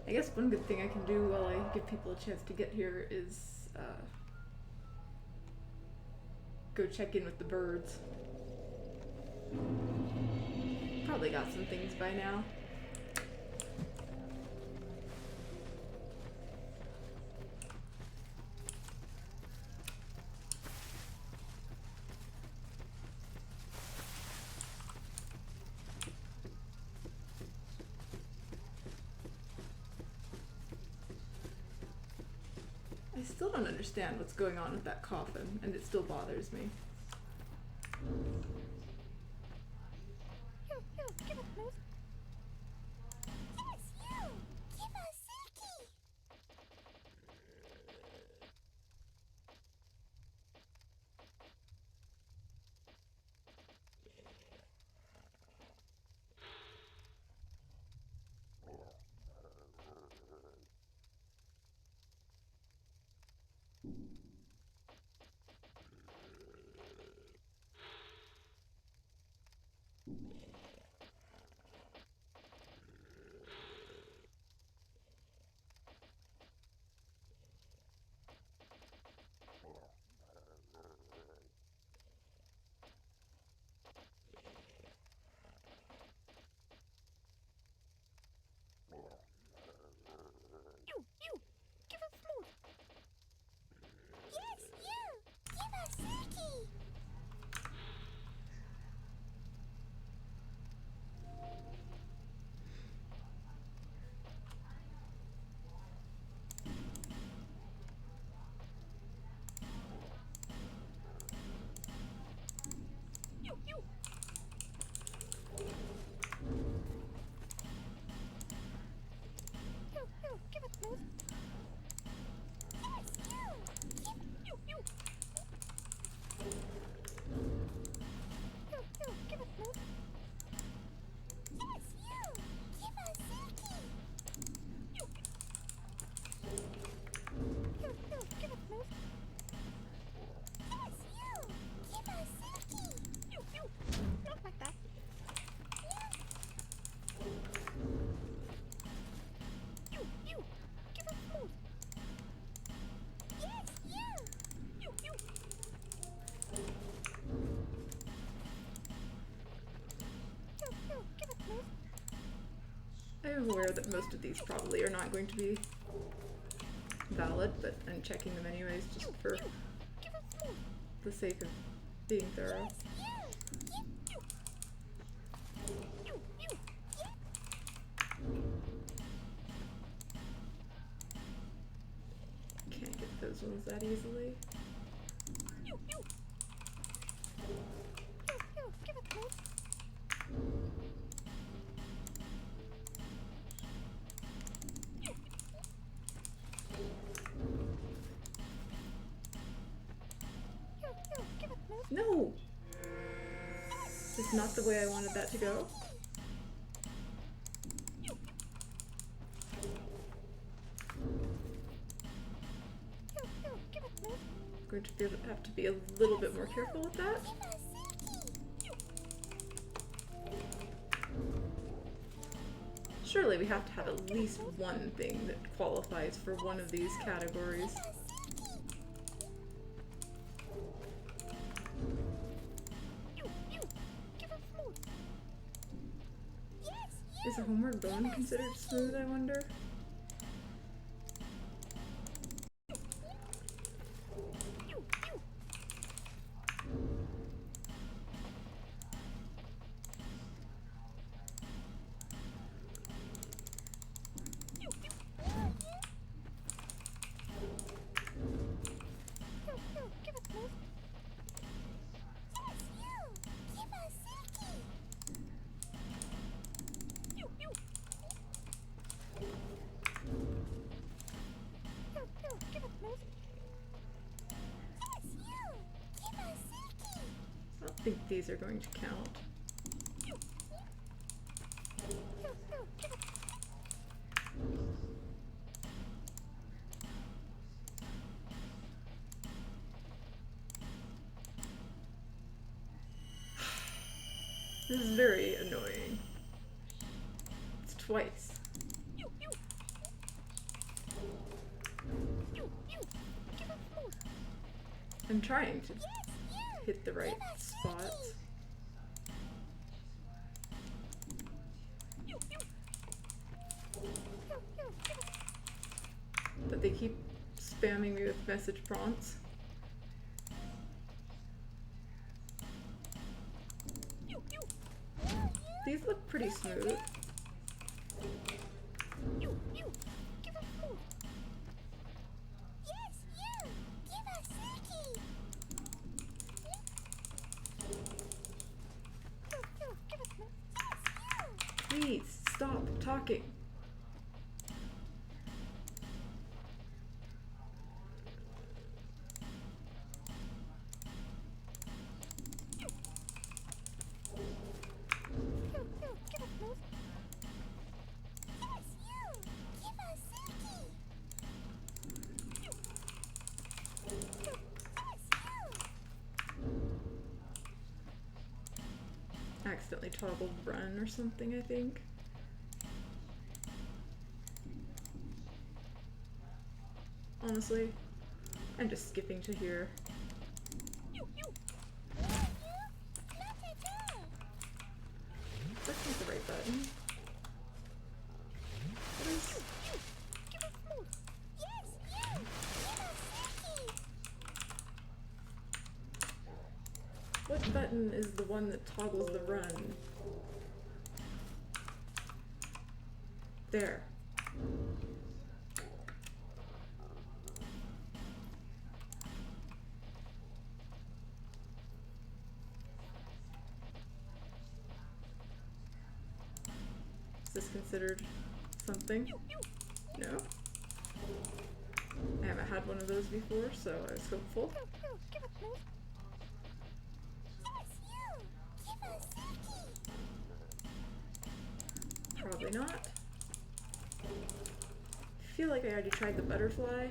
I guess one good thing I can do while I give people a chance to get here is go check in with the birds. Probably got some things by now. I still don't understand what's going on with that coffin, and it still bothers me. Give us most. Yes, you! Give us Silky! You! Give us smooth! Yes, you! Give us Silky! You! Give us smooth! Yes, you! You! Give us smooth! Yes, you! Give us Silky! You! Give us smooth! Yes, you! Give us Silky! You! Not like that! You! Give us smooth! Yes, you! Give us smooth! I'm aware that most of these probably are not going to be valid, but I'm checking them anyways just for Give us smooth! the sake of being thorough. You! Can't get those ones that easily. You! Give us smooth! You! Give us smooth! No! It's not the way I wanted that to go. You! Give us smooth! I'm going to have to be a little bit more careful with that. Give us Silky! Surely we have to have at least one thing that qualifies for one of these categories. You! Give us smooth! Yes, Is a homeward bone considered smooth, I wonder? you! Give us smooth! Yes, you! Give us Silky! You! Give us smooth! Yes, you! Give us Silky! I don't think these are going to count. You! Give us This is very annoying. It's twice. you! I'm trying to Yes, you! hit the right Give us spots. But they keep spamming me with message prompts. These look pretty smooth. You! Give us food! Yes, you! Give us Saki! You! Give us milk! Yes, you! Please stop talking. You! Give us milk! Yes, you! Give us Saki! You! Yes, you! Accidentally toggled run or something, I think. Honestly, I'm just skipping to here. No, you! Not at all! That's not the right button. What is... Give us food! Yes, you! Give us Saki! What button is the one that toggles the run? There. Is this considered something? No? I haven't had one of those before, so I was hopeful. You! Give us milk! Yes, you! Give us Saki! Probably not. I feel like I already tried the butterfly.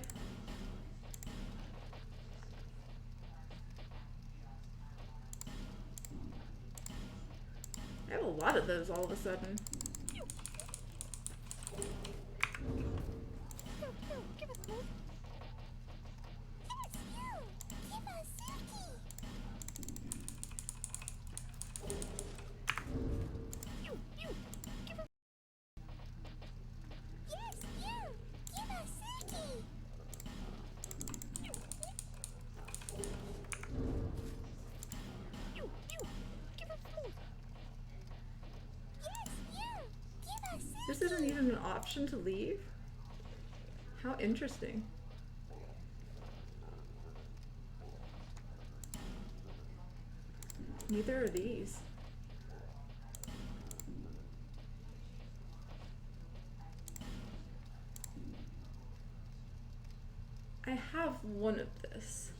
I have a lot of those all of a sudden. You! Give us milk! Yes, you! Give us Saki! You! Give us... Yes, you! Give us Saki! You! Give us food! Yes, you! Give us Saki! This isn't even an option to leave? How interesting. Neither are these. I have one of this.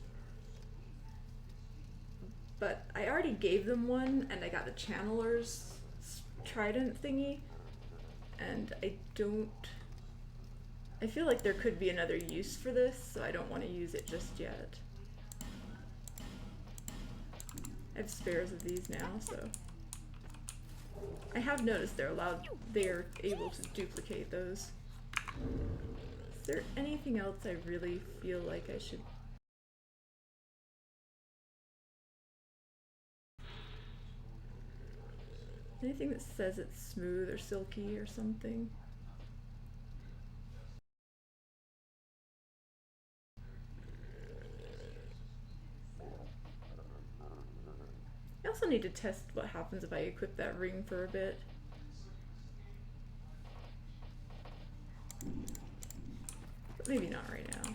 But I already gave them one and I got the channeler's trident thingy. And I feel like there could be another use for this, so I don't want to use it just yet. I have spares of these now, so. I have noticed they're able to duplicate those. Is there anything else I really feel like I should... Anything that says it's smooth or silky or something? I also need to test what happens if I equip that ring for a bit. But maybe not right now.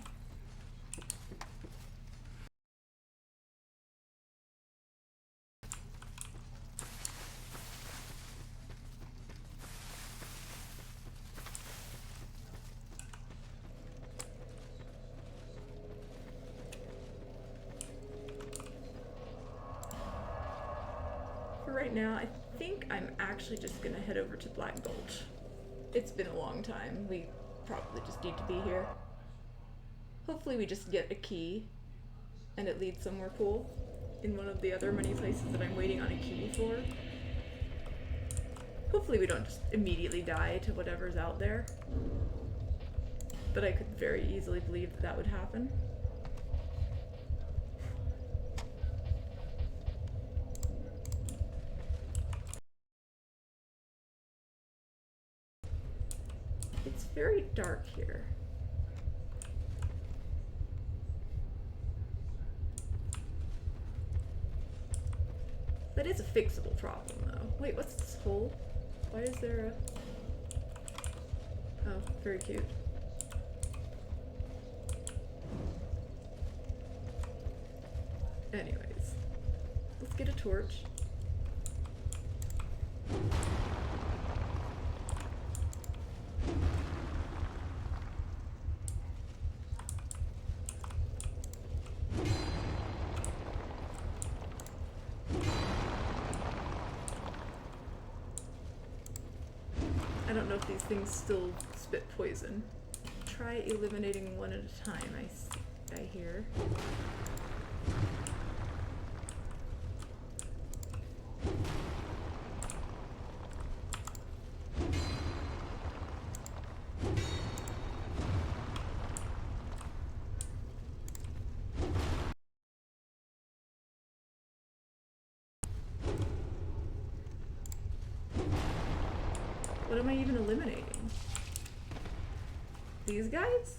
Right now, I think I'm actually just gonna head over to Black Gulch. It's been a long time. We probably just need to be here. Hopefully we just get a key and it leads somewhere cool in one of the other many places that I'm waiting on a key for. Hopefully we don't just immediately die to whatever's out there. But I could very easily believe that that would happen. very dark here. That is a fixable problem, though. Wait, what's this hole? Why is there a... Oh, very cute. Anyways, let's get a torch. I don't know if these things still spit poison. Try eliminating one at a time, I hear. What am I even eliminating? These guys?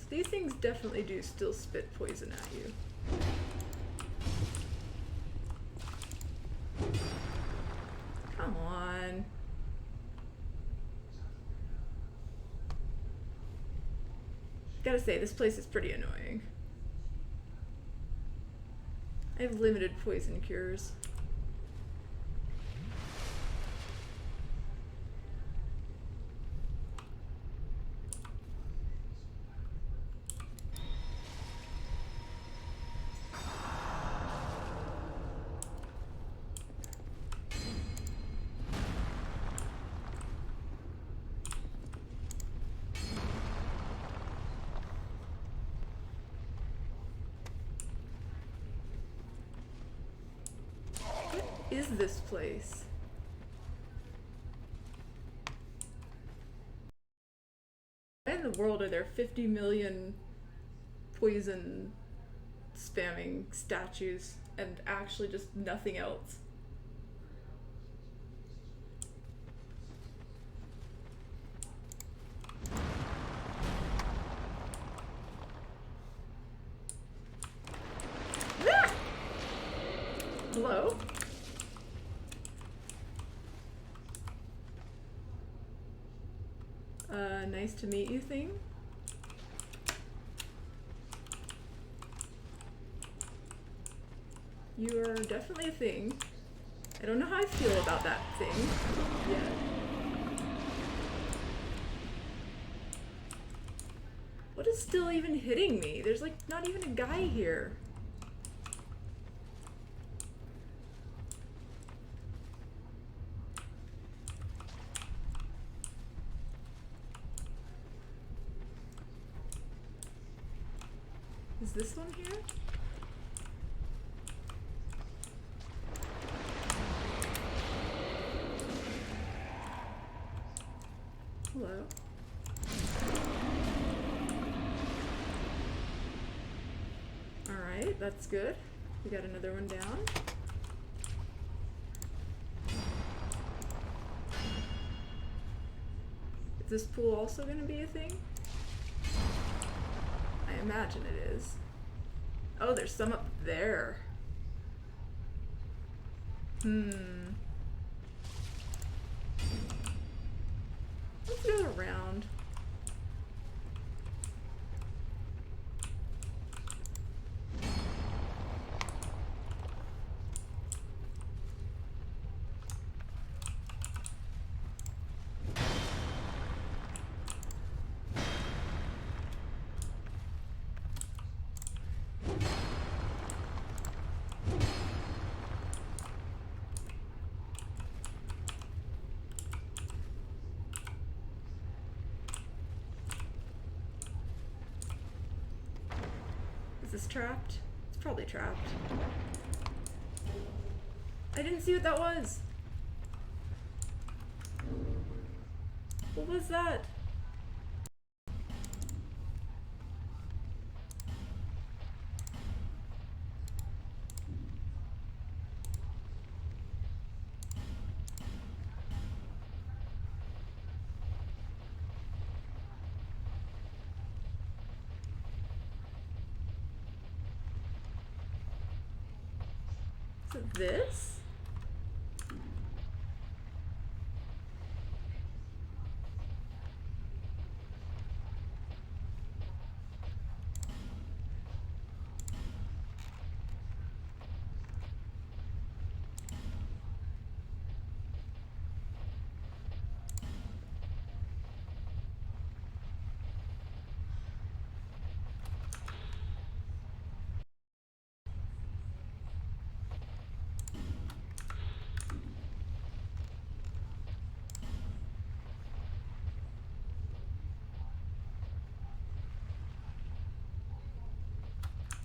These things definitely do still spit poison at you. Come on. Gotta say, this place is pretty annoying. I have limited poison cures. Is this place? Why in the world are there 50 million poison spamming statues and actually just nothing else? Ah! Hello? Nice to meet you thing. You are definitely a thing. I don't know how I feel about that thing yet. What is still even hitting me? There's like not even a guy here. Is this one here? Hello. Alright, that's good. We got another one down. Is this pool also gonna be a thing? I imagine it is. Oh, there's some up there. Let's go around. this trapped? It's probably trapped. I didn't see what that was. What was that? Is it this?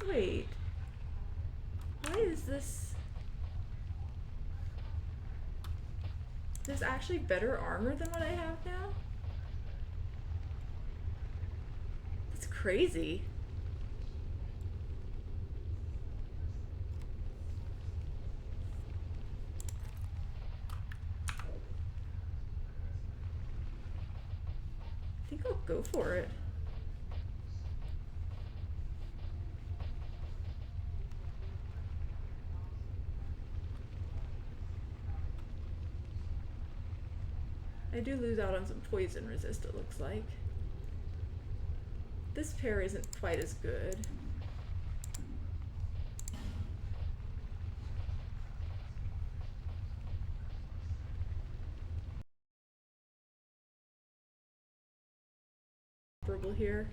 Wait. Why is this? There's actually better armor than what I have now? That's crazy. I think I'll go for it. I do lose out on some poison resist, it looks like. This pair isn't quite as good. Comparable here.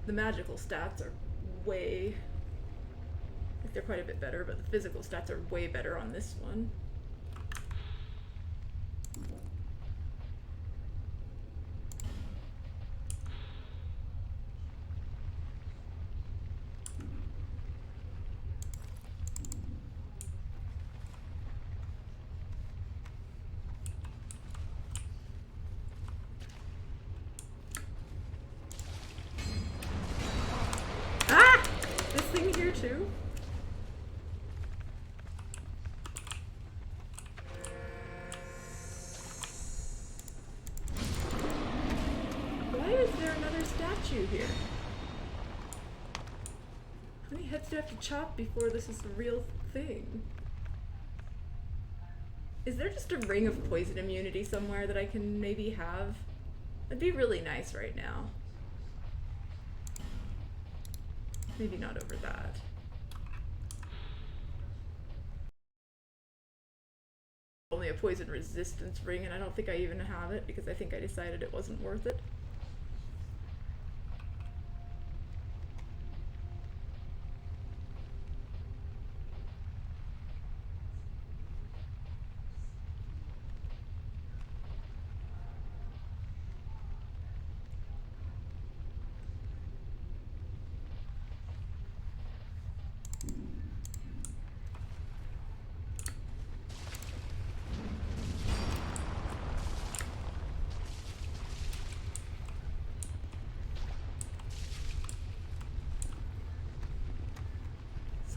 The magical stats are way... they're quite a bit better, but the physical stats are way better on this one. Ah! This thing here too? Why is there another statue here? How many heads do I have to chop before this is a real thing? Is there just a ring of poison immunity somewhere that I can maybe have? That'd be really nice right now. Maybe not over that. Only a poison resistance ring, and I don't think I even have it because I think I decided it wasn't worth it.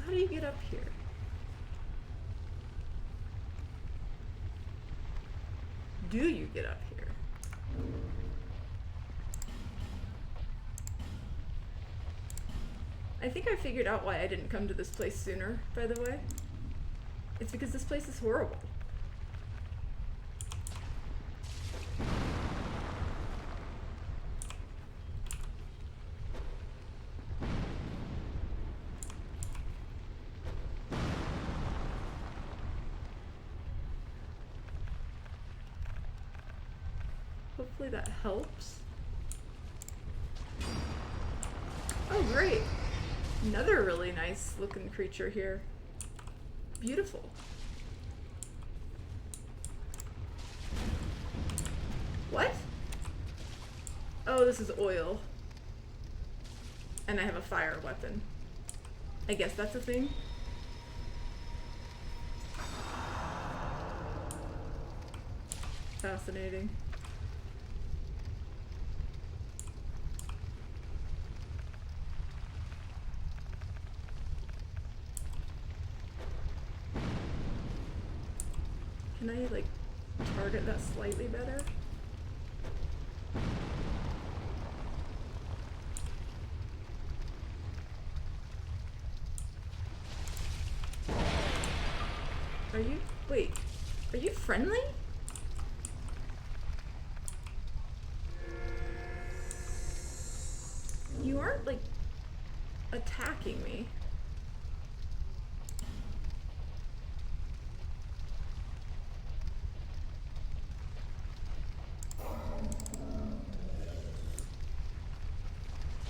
How do you get up here? Do you get up here? I think I figured out why I didn't come to this place sooner, by the way. It's because this place is horrible. Hopefully that helps. Oh, great. Another really nice looking creature here. Beautiful. What? Oh, this is oil. And And I have a fire weapon. I guess that's a thing. Fascinating. Can I, like, target that slightly better? Are you... wait. Are you friendly? You aren't, like, attacking me.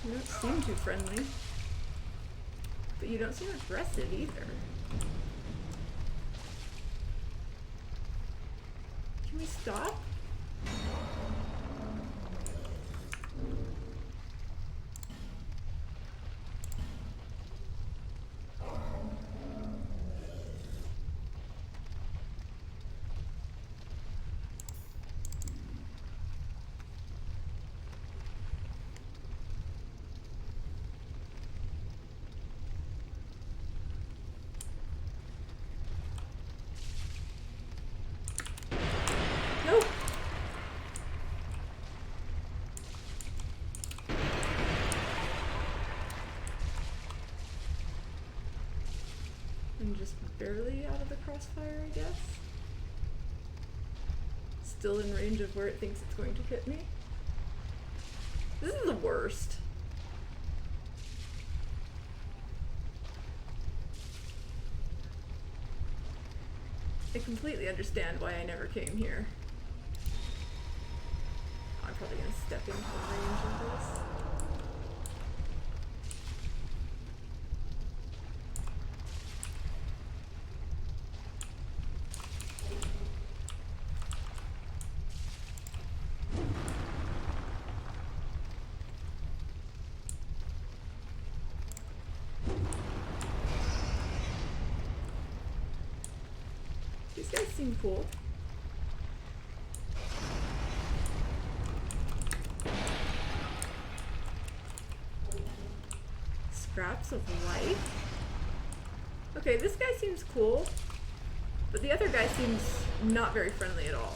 You don't seem too friendly. But you don't seem aggressive either. Can we stop? No! I'm just barely out of the crossfire, I guess. Still in range of where it thinks it's going to hit me. This is the worst. I completely understand why I never came here. I'm probably gonna step into the range of this. These guys seem cool. Scraps of life? Okay, this guy seems cool, but the other guy seems not very friendly at all.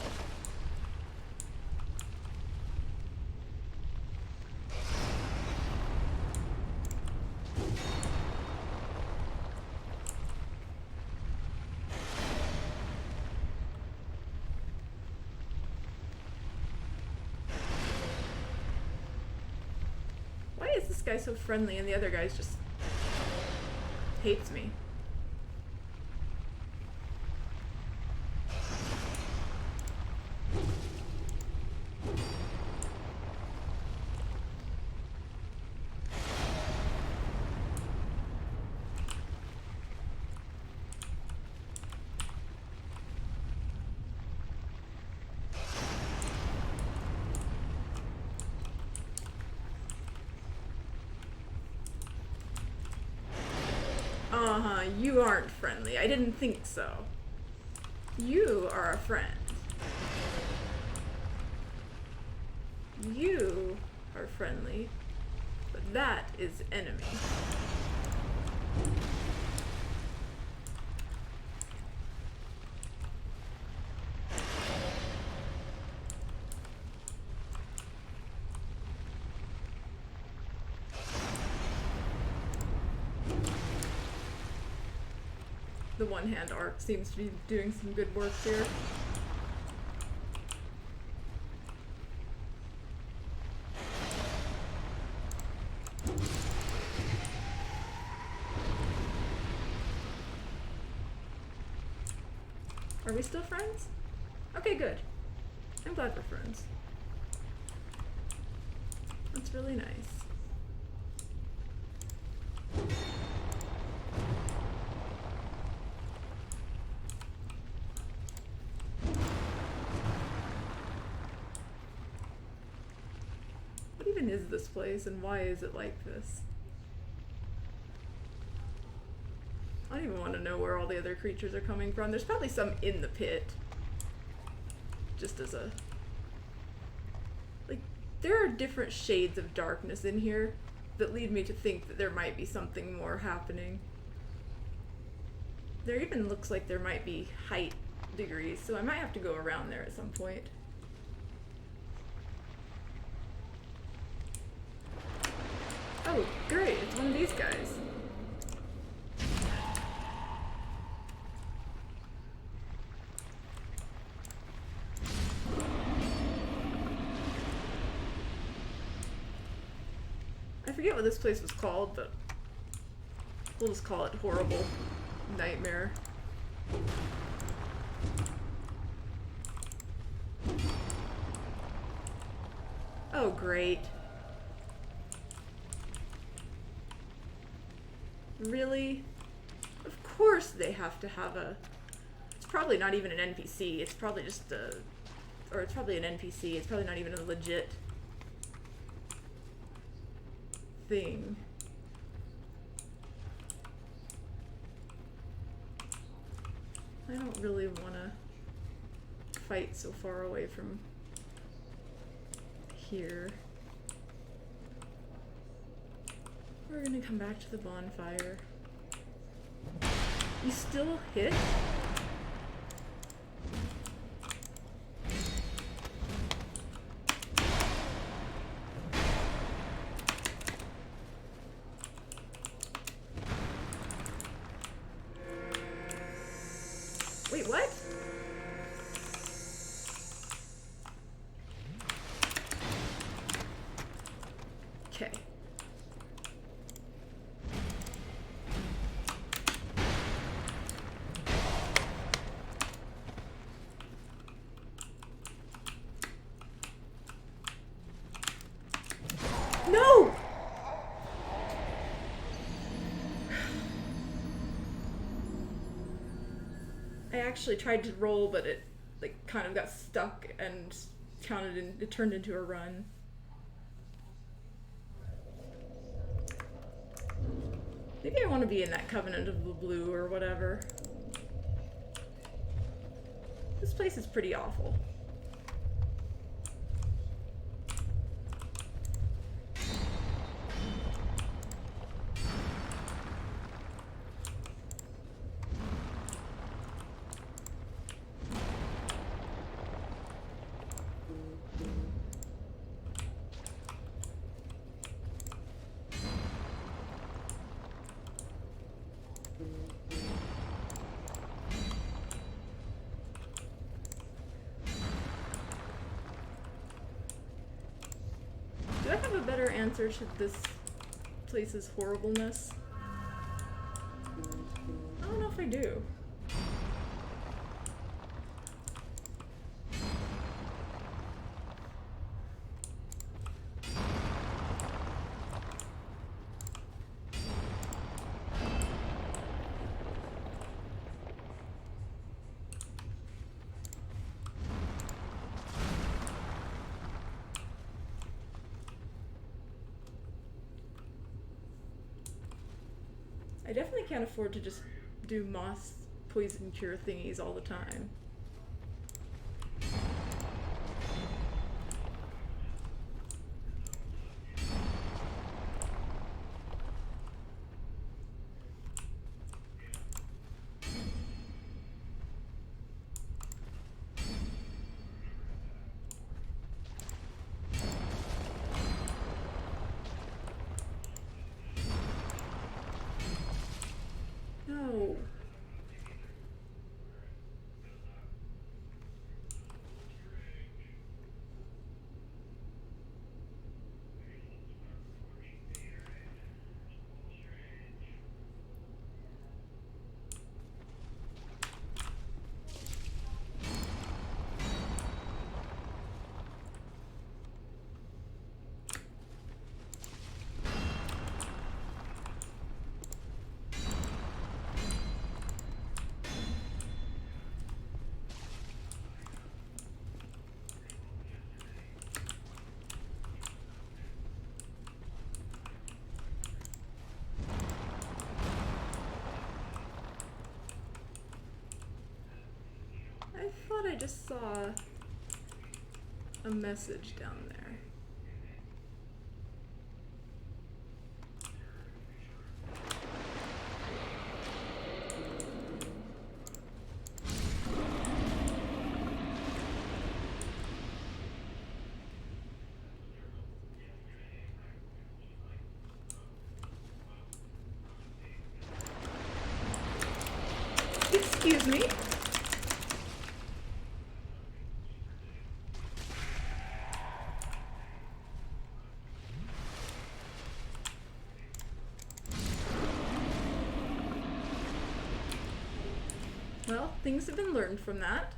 Why is this guy so friendly and the other guy just hates me? Uh-huh, you aren't friendly. I didn't think so. You are a friend. You are friendly, but that is enemy. The one-hand arc seems to be doing some good work here. Are we still friends? Okay, good. I'm glad we're friends. That's really nice. What even is this place and why is it like this? don't even want to know where all the other creatures are coming from. There's probably some in the pit. Just as a... Like, there are different shades of darkness in here that lead me to think that there might be something more happening. There even looks like there might be height degrees, so I might have to go around there at some point. Oh, great, it's one of these guys. I forget what this place was called, but we'll just call it Horrible Nightmare. Oh, great. Really? Of course they have to have a... It's probably not even an NPC, it's probably just a... Or it's probably an NPC, it's probably not even a legit thing. I don't really want to fight so far away from here. We're gonna come back to the bonfire. You still hit? Wait, what? Okay. No! I actually tried to roll, but it like kind of got stuck and it turned into a run. Maybe I want to be in that Covenant of the Blue or whatever. This place is pretty awful. Do I have a better answer to this place's horribleness? I don't know if I do. I definitely can't afford to just do moss poison cure thingies all the time. No. thought I just saw a message down there. Excuse me. Well, things have been learned from that.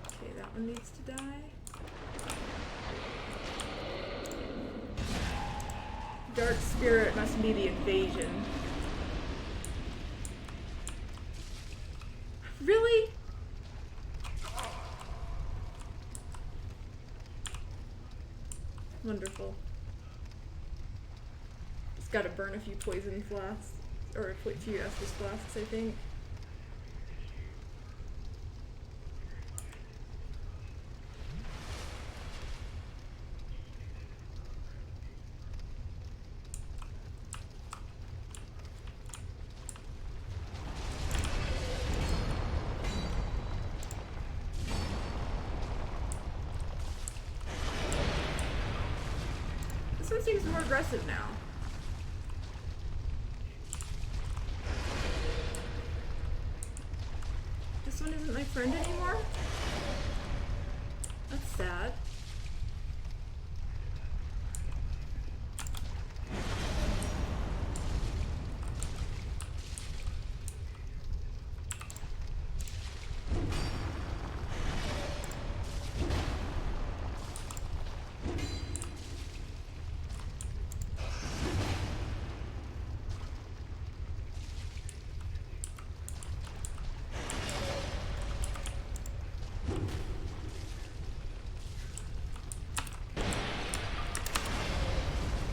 Okay, that one needs to die. Dark Spirit must be the invasion. Really? Wonderful. Just gotta burn a few poison flasks, or a few Estus flasks, I think. This one seems more aggressive now. This one isn't my friend anymore? That's sad.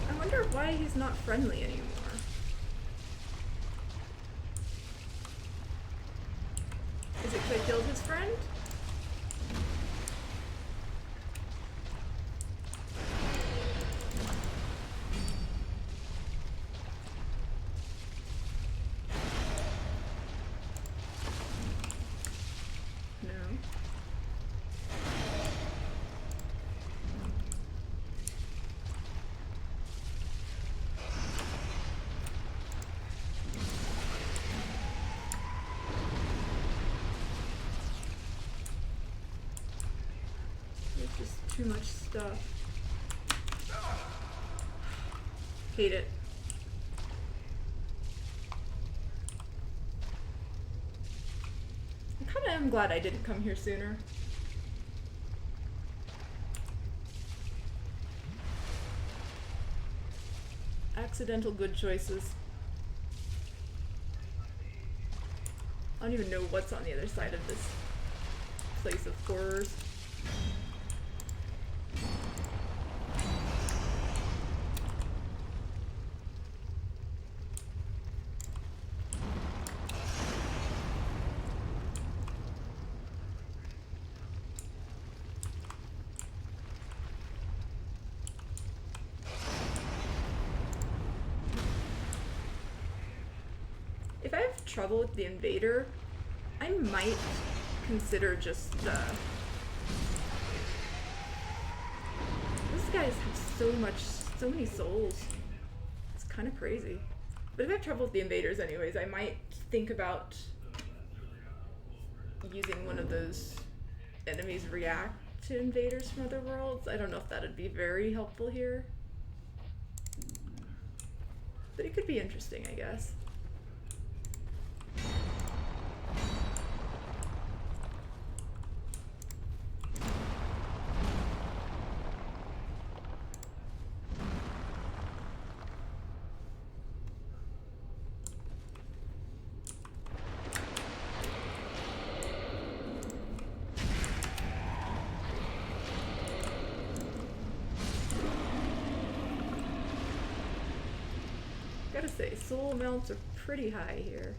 I wonder why he's not friendly anymore. Is it 'cause I killed his friend? No. There's just too much stuff. Hate it. I kinda am glad I didn't come here sooner. Accidental good choices. I don't even know what's on the other side of this place of horrors. If I have trouble with the invader, I might consider just, these guys have so many souls. It's kind of crazy. But if I have trouble with the invaders anyways, I might think about using one of those enemies react to invaders from other worlds. I don't know if that'd be very helpful here. But it could be interesting, I guess. Gotta say, soul amounts are pretty high here.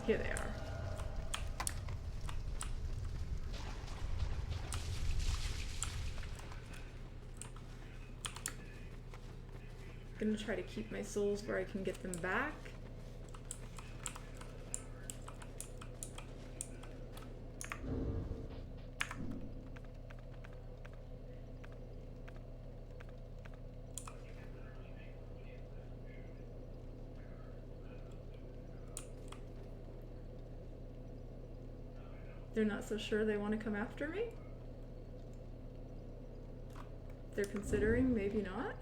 Here they are. Gonna try to keep my souls where I can get them back. They're not so sure they want to come after me? They're considering, maybe not?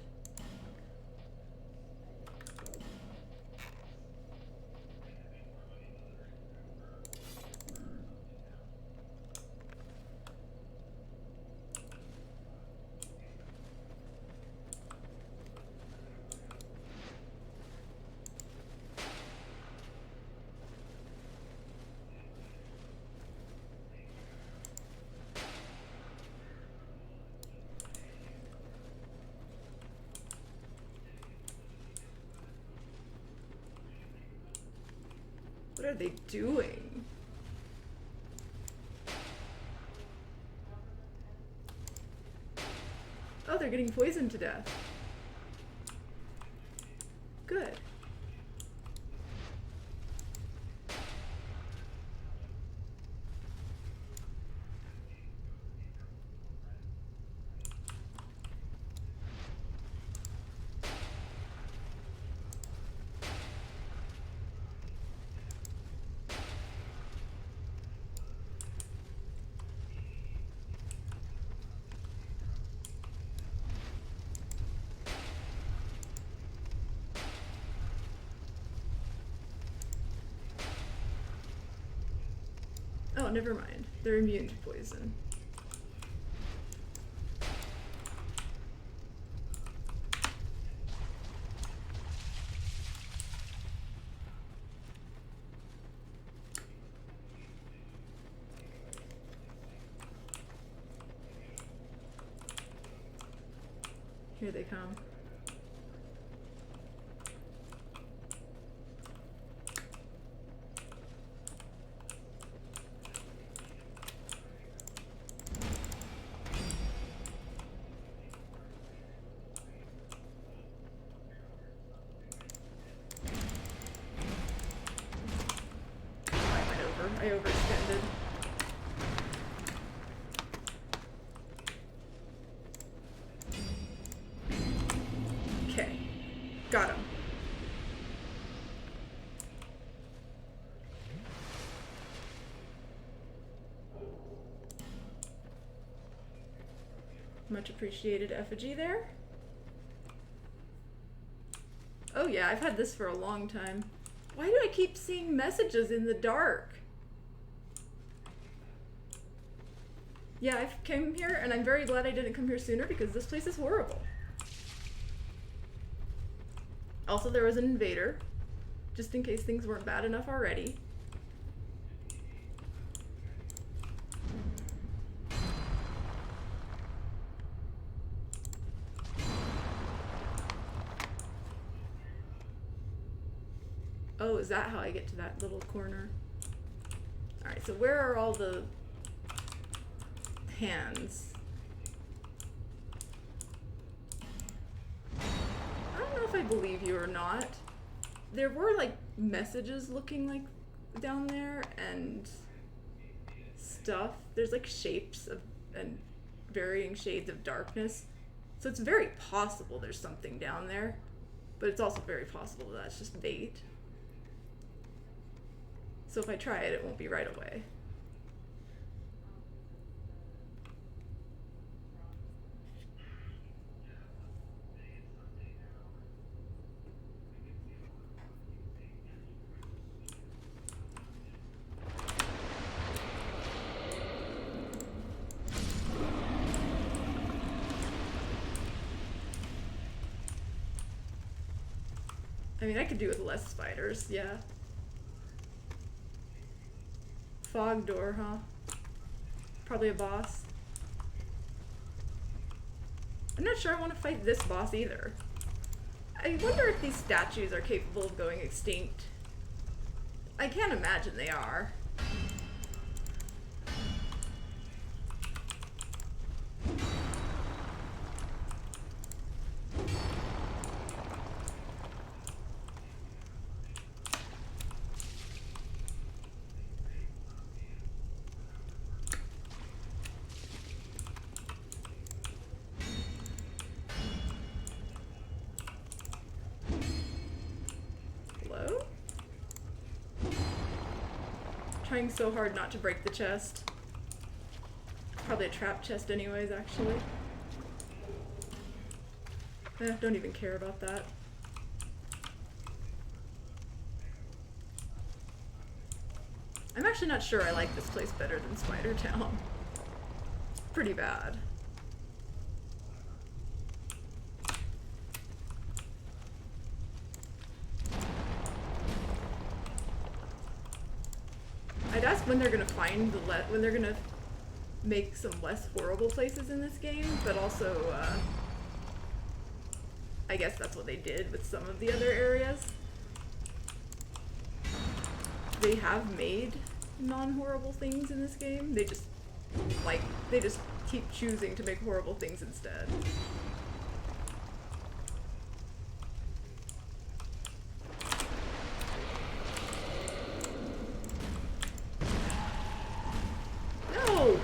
What are they doing? Oh, they're getting poisoned to death. Good. Oh, never mind. They're immune to poison. Here they come. I overextended. Okay. Got him. Much appreciated effigy there. Oh yeah, I've had this for a long time. Why do I keep seeing messages in the dark? Yeah, I've came here and I'm very glad I didn't come here sooner because this place is horrible. Also, there was an invader, just in case things weren't bad enough already. Oh, is that how I get to that little corner? Alright, so where are all the hands? I don't know if I believe you or not. There were like messages looking like down there and stuff. There's like shapes of and varying shades of darkness. So it's very possible there's something down there, but it's also very possible that that's just bait. So if I try it, it won't be right away. I mean, I could do with less spiders, yeah. Fog door, huh? Probably a boss. I'm not sure I want to fight this boss either. I wonder if these statues are capable of going extinct. I can't imagine they are. Hello? Trying so hard not to break the chest. Probably a trap chest anyways, actually. Don't even care about that. I'm actually not sure I like this place better than Spider Town. Pretty bad. I'd ask when they're gonna find the when they're gonna make some less horrible places in this game, but also, I guess that's what they did with some of the other areas. They have made non-horrible things in this game. They just keep choosing to make horrible things instead. No!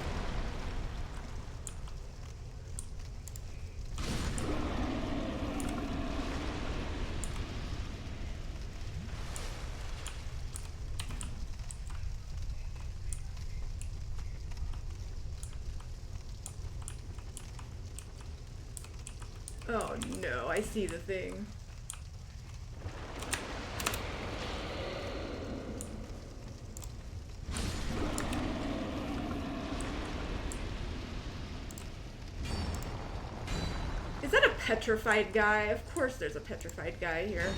Oh no, I see the thing. Is that a petrified guy? Of course there's a petrified guy here.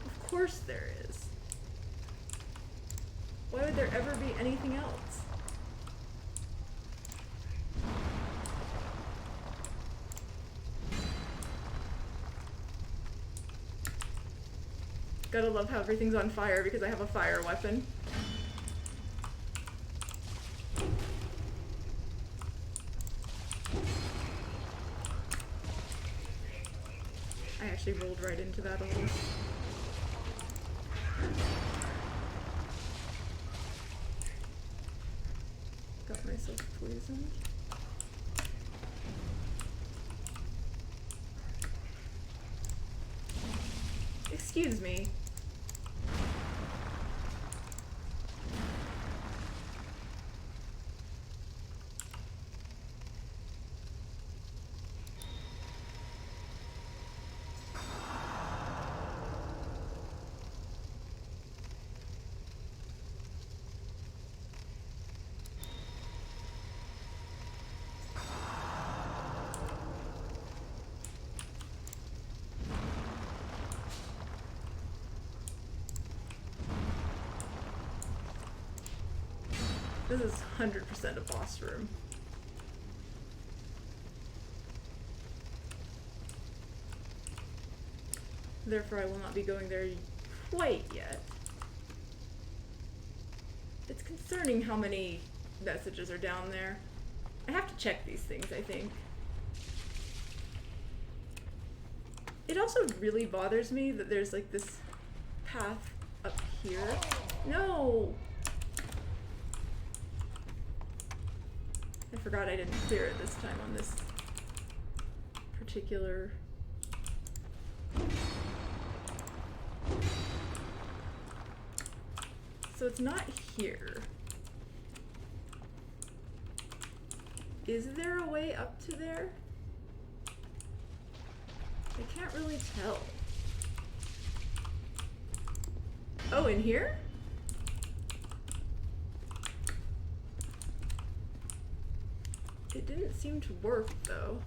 Of course there is. Why would there ever be anything else? Gotta love how everything's on fire because I have a fire weapon. I actually rolled right into that almost. Got myself poisoned. Excuse me. This is 100% a boss room. Therefore, I will not be going there quite yet. It's concerning how many messages are down there. I have to check these things, I think. It also really bothers me that there's like this path up here. No! I forgot I didn't clear it this time on this particular... So it's not here. Is there a way up to there? I can't really tell. Oh, in here? It didn't seem to work, though.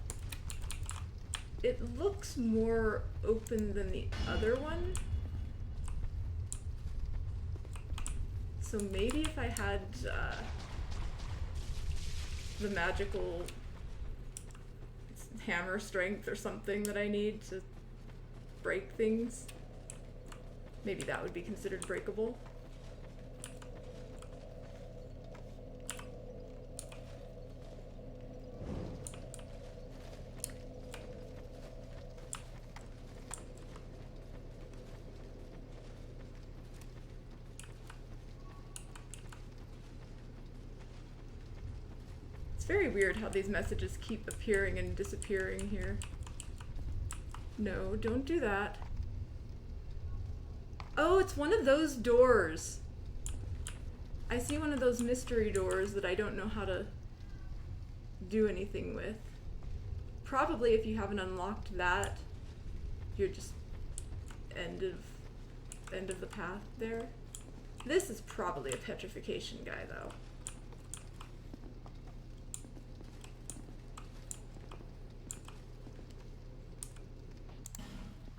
It looks more open than the other one. So maybe if I had the magical hammer strength or something that I need to break things. Maybe that would be considered breakable. It's very weird how these messages keep appearing and disappearing here. No, don't do that. Oh, it's one of those doors. I see one of those mystery doors that I don't know how to do anything with. Probably if you haven't unlocked that, you're just end of the path there. This is probably a petrification guy though.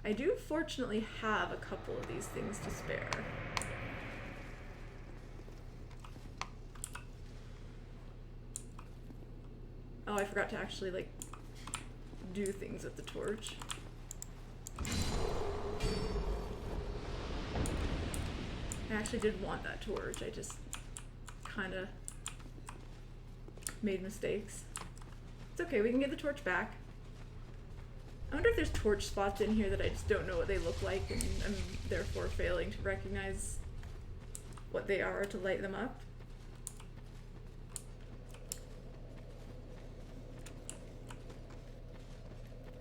I do fortunately have a couple of these things to spare. Oh, I forgot to actually, like, do things with the torch. I actually did want that torch, I just kinda made mistakes. It's okay, we can get the torch back. I wonder if there's torch spots in here that I just don't know what they look like and I'm therefore failing to recognize what they are to light them up.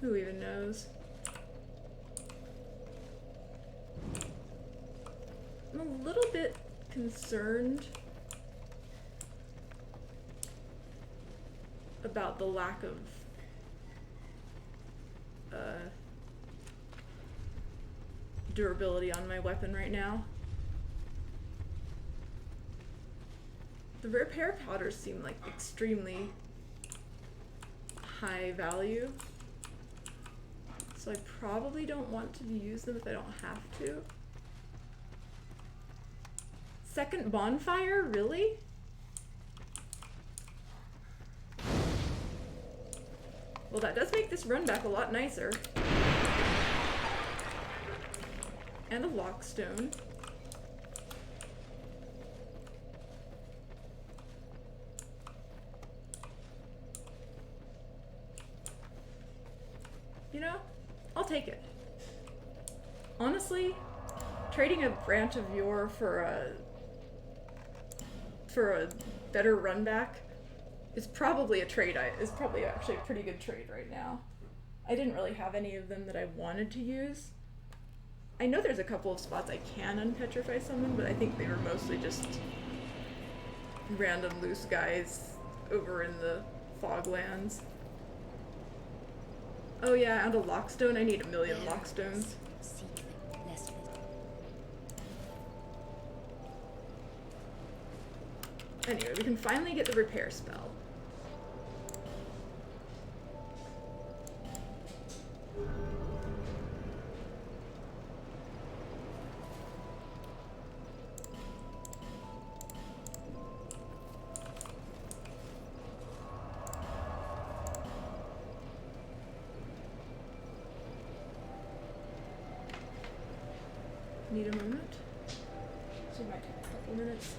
Who even knows? I'm a little bit concerned about the lack of durability on my weapon right now. The repair powders seem like extremely high value, so I probably don't want to use them if I don't have to. Second bonfire? Really? Well, that does make this run back a lot nicer. And a lockstone. You know, I'll take it. Honestly, trading a branch of yore for a better run back is probably actually a pretty good trade right now. I didn't really have any of them that I wanted to use. I know there's a couple of spots I can unpetrify someone, but I think they were mostly just random loose guys over in the Foglands. Oh yeah, and a lockstone. I need 1,000,000 lockstones. Anyway, we can finally get the repair spell. Need a moment? So it might take a couple minutes.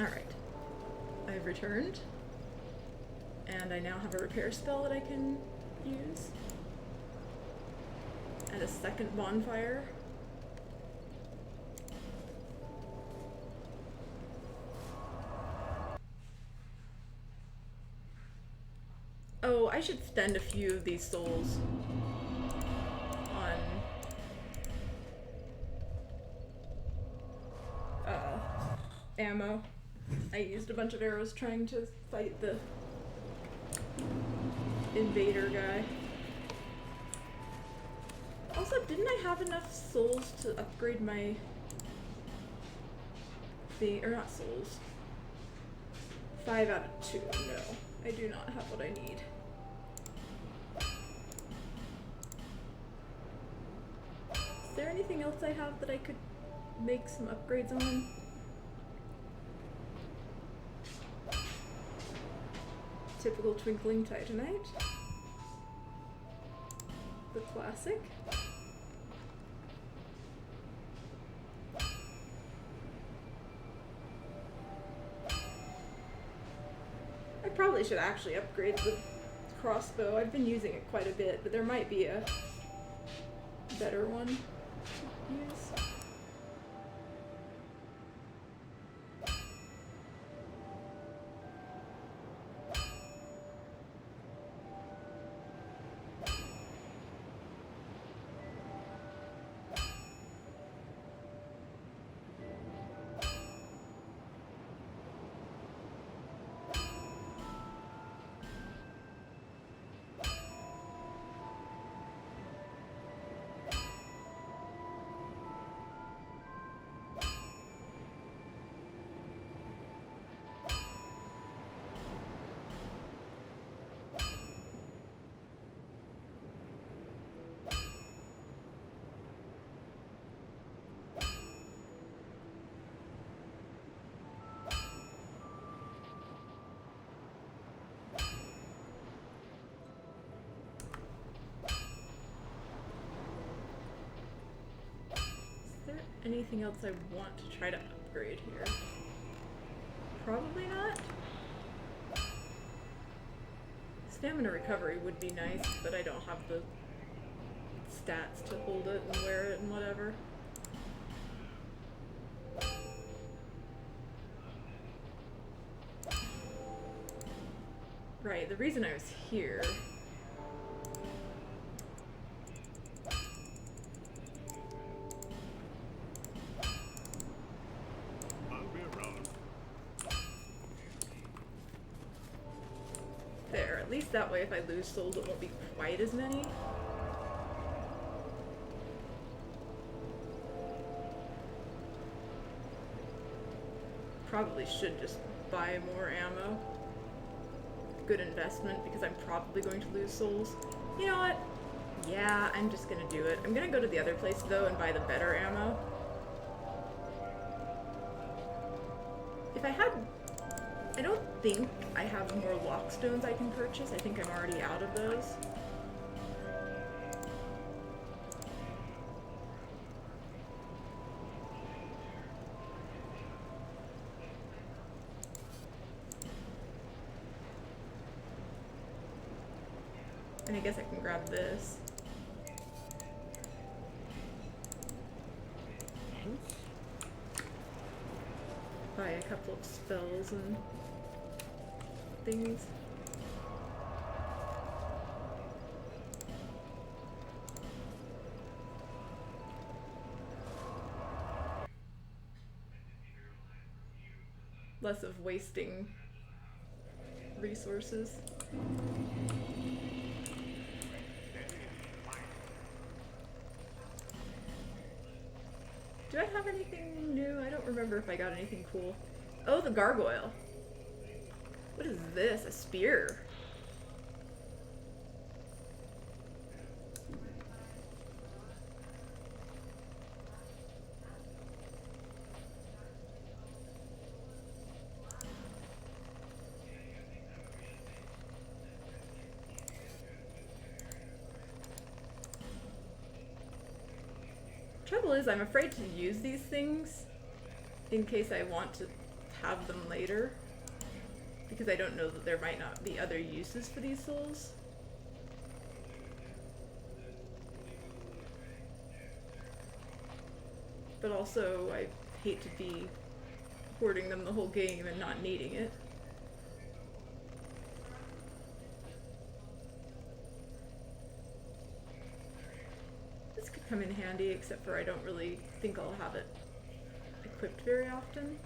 Alright. I've returned. And I now have a repair spell that I can use. And a second bonfire. Oh, I should spend a few of these souls on ammo. I used a bunch of arrows trying to fight the invader guy. Also, didn't I have enough souls to upgrade my thing? Or not souls. 5 out of 2. No, I do not have what I need. Is there anything else I have that I could make some upgrades on? Typical Twinkling Titanite. The classic. I probably should actually upgrade the crossbow. I've been using it quite a bit, but there might be a better one to use. Anything else I want to try to upgrade here? Probably not. Stamina recovery would be nice, but I don't have the stats to hold it and wear it and whatever. Right, the reason I was here there. At least that way if I lose souls it won't be quite as many. Probably should just buy more ammo. Good investment because I'm probably going to lose souls. You know what? Yeah, I'm just gonna do it. I'm gonna go to the other place though and buy the better ammo. If I had... I don't think I have more lockstones I can purchase. I think I'm already out of those. And I guess I can grab this. Buy a couple of spells and things. Less of wasting resources. Do I have anything new? I don't remember if I got anything cool. Oh, the gargoyle. What is this? A spear? Trouble is, I'm afraid to use these things in case I want to have them later. Because I don't know that there might not be other uses for these souls. But also, I hate to be hoarding them the whole game and not needing it. This could come in handy, except for I don't really think I'll have it equipped very often.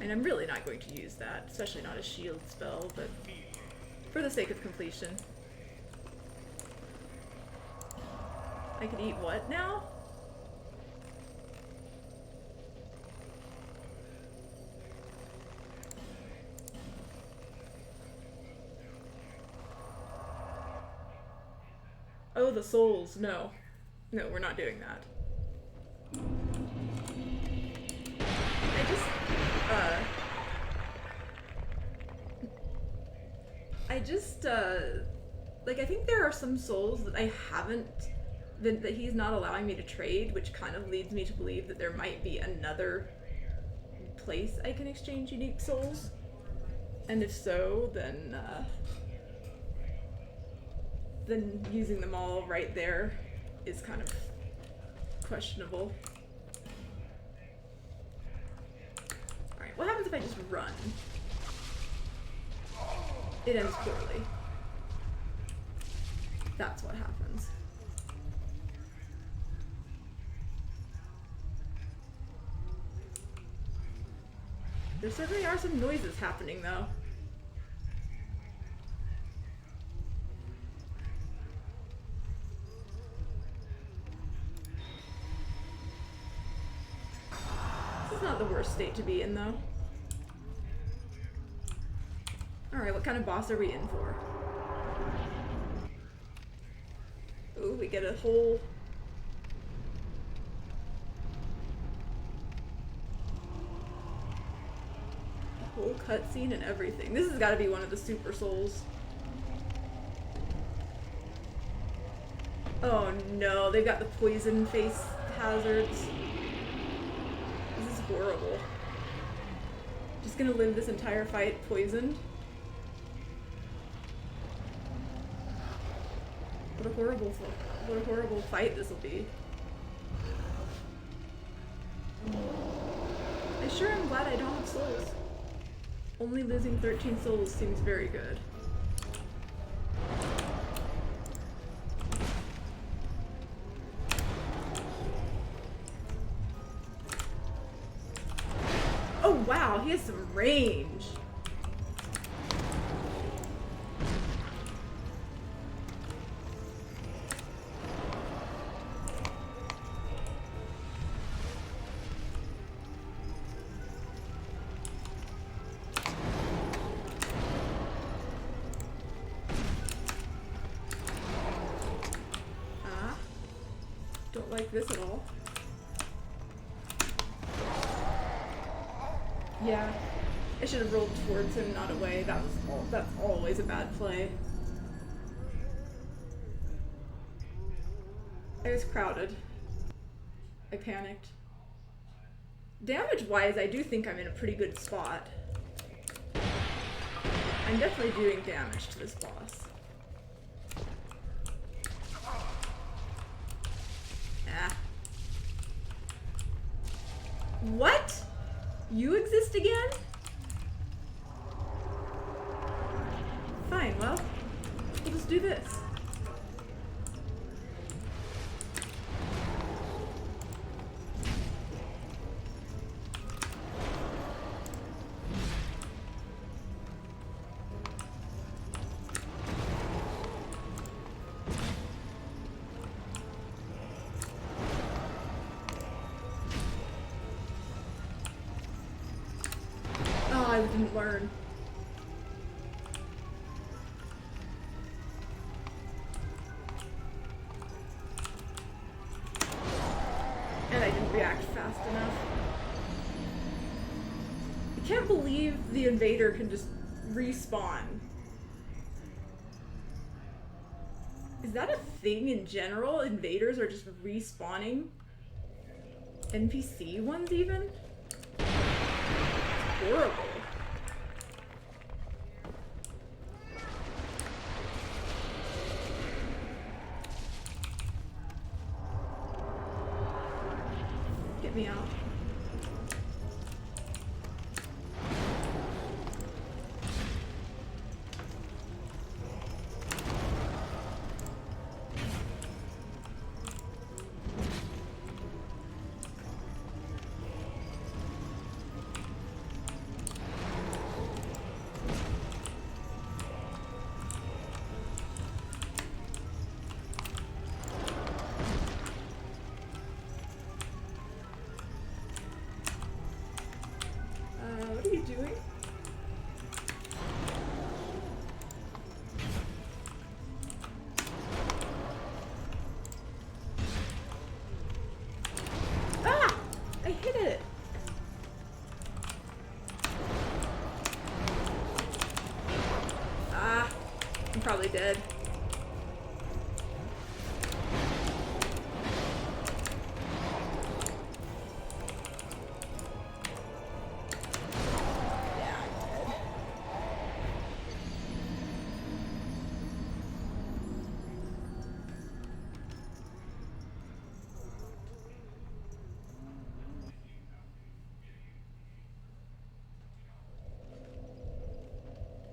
And I'm really not going to use that, especially not a shield spell, but for the sake of completion. I can eat what now? Oh, the souls. No. No, we're not doing that. Like, I think there are some souls that I haven't, that he's not allowing me to trade, which kind of leads me to believe that there might be another place I can exchange unique souls. And if so, then using them all right there is kind of questionable. Alright, what happens if I just run? It ends poorly. That's what happens. There certainly are some noises happening, though. This is not the worst state to be in, though. Alright, what kind of boss are we in for? Ooh, we get a whole cutscene and everything. This has got to be one of the super souls. Oh no, they've got the poison face hazards. This is horrible. Just gonna live this entire fight poisoned. What a horrible fight this will be. I sure am glad I don't have souls. Only losing 13 souls seems very good. Oh wow, he has some range. Don't like this at all. Yeah, I should have rolled towards him, not away. That's always a bad play. I was crowded. I panicked. Damage-wise, I do think I'm in a pretty good spot. I'm definitely doing damage to this boss. Ah. What? You exist again? Fine, well, we'll just do this. I didn't learn. And I didn't react fast enough. I can't believe the invader can just respawn. Is that a thing in general? Invaders are just respawning? NPC ones even? It's horrible. Get me out. What are you doing? Ah! I hit it! Ah! I'm probably dead.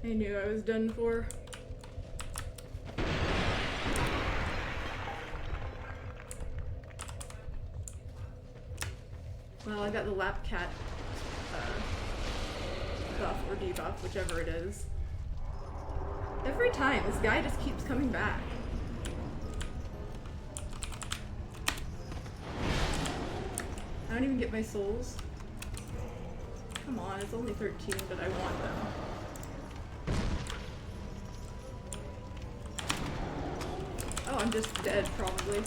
I knew I was done for. Well, I got the lap cat buff or debuff, whichever it is. Every time, this guy just keeps coming back. I don't even get my souls. Come on, it's only 13, but I want them. Oh, I'm just dead, probably.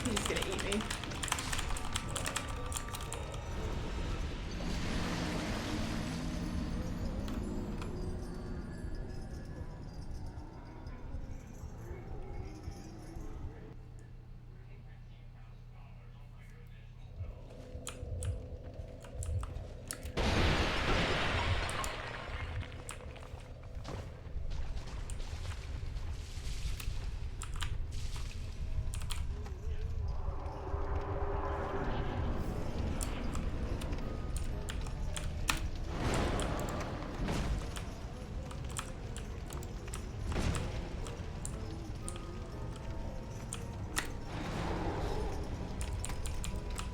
He's just gonna eat me.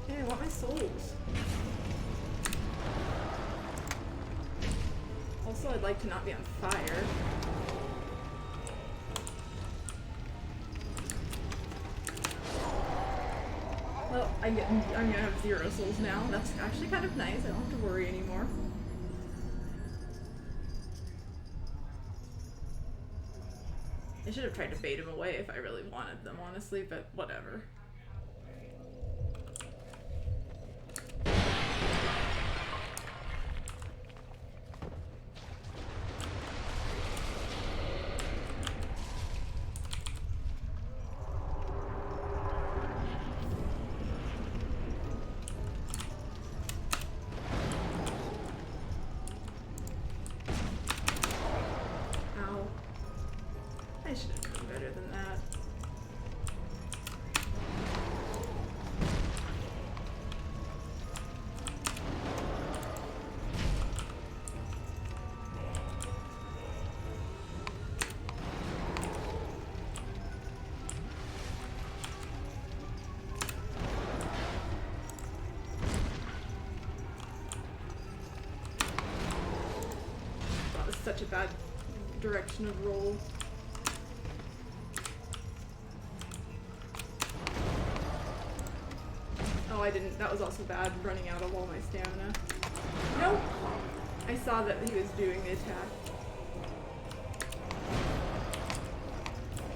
Hey, I want my souls. Also, I'd like to not be on fire. Well, I'm gonna have 0 souls now. That's actually kind of nice. I don't have to worry anymore. I should have tried to bait him away if I really wanted them, honestly, but whatever. I should have done better than that. That was such a bad direction of roll. Oh, I didn't. That was also bad, running out of all my stamina. Nope. I saw that he was doing the attack.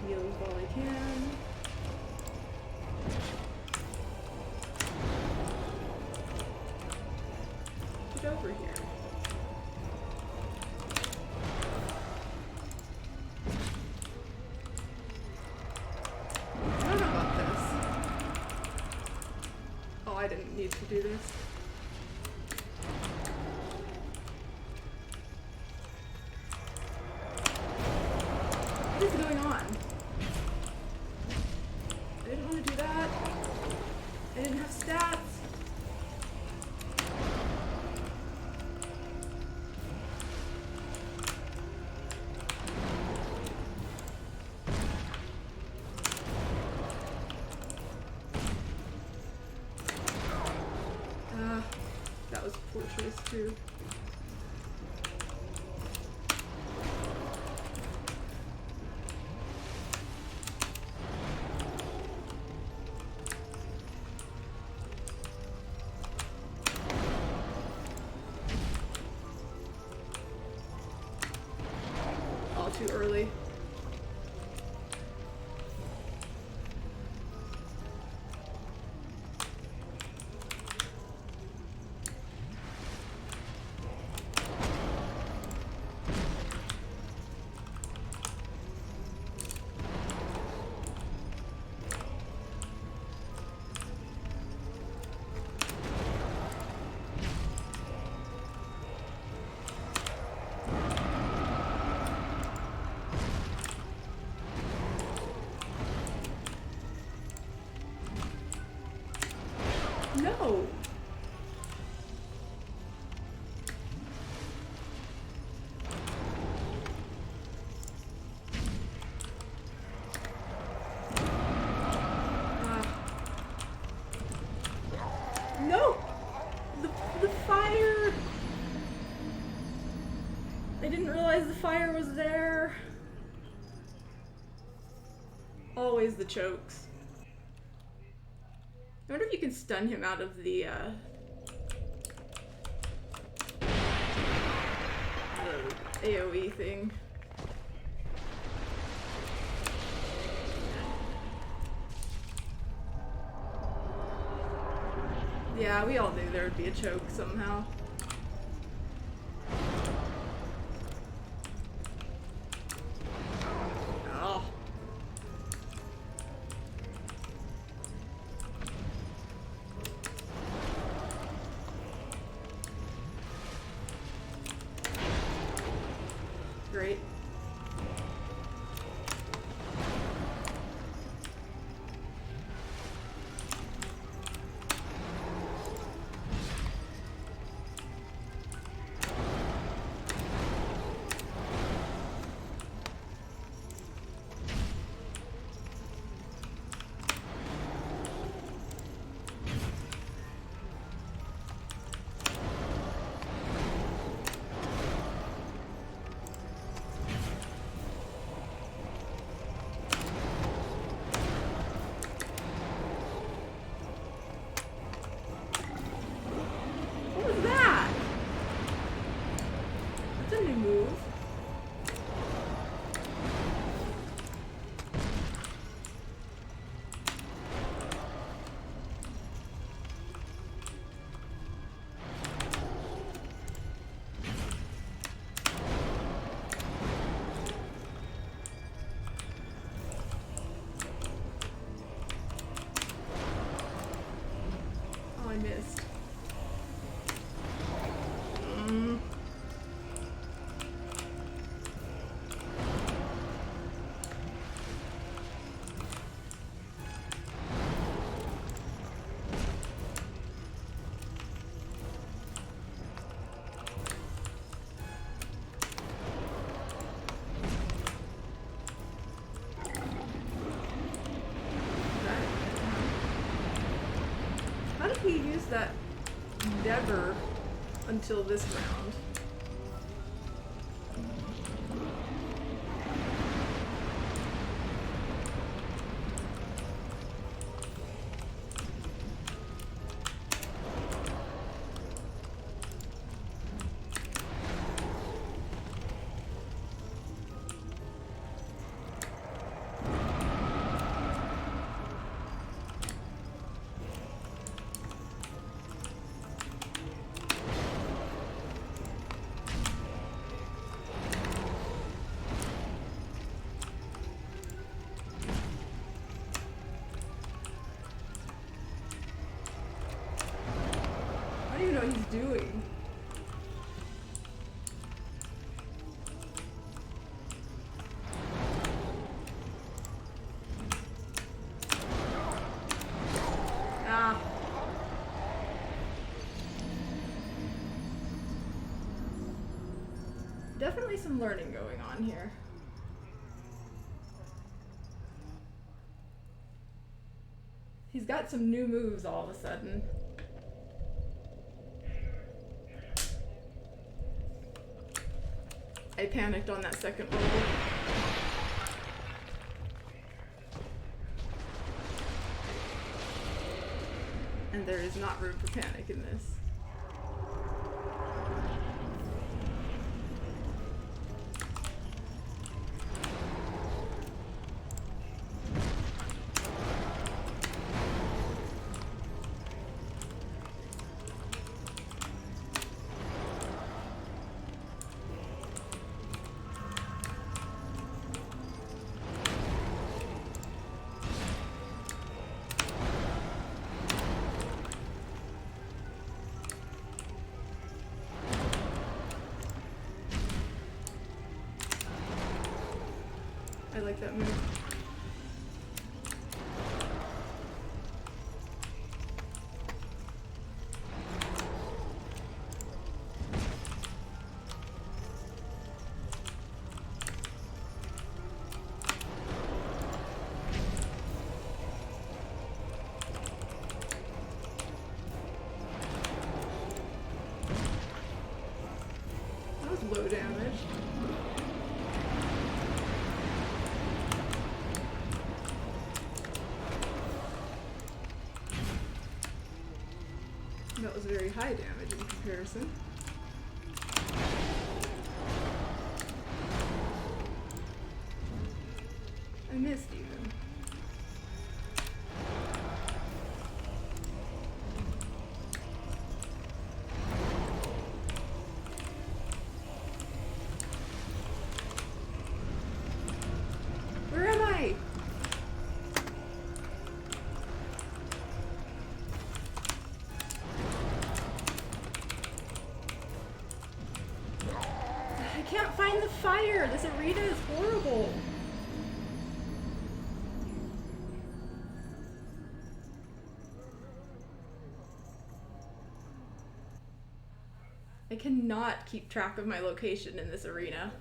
Heal while I can. Get over here. didn't need to do this. What is going on? I didn't want to do that. I didn't have stats. That was a poor choice too. All too early. No! No! The fire! I didn't realize the fire was there. Always the chokes. I wonder if you can stun him out of the AoE thing. Yeah, we all knew there would be a choke somehow. Oh. Great. What was that? That's a new move. Oh, I missed. How did he use that never until this round? doing? Ah. Definitely some learning going on here. He's got some new moves all of a sudden. I panicked on that second roll. And there is not room for panic in this. I like that move. That was low damage. That was very high damage in comparison. I missed even. Where am I? I can't find the fire. This arena is horrible. I cannot keep track of my location in this arena.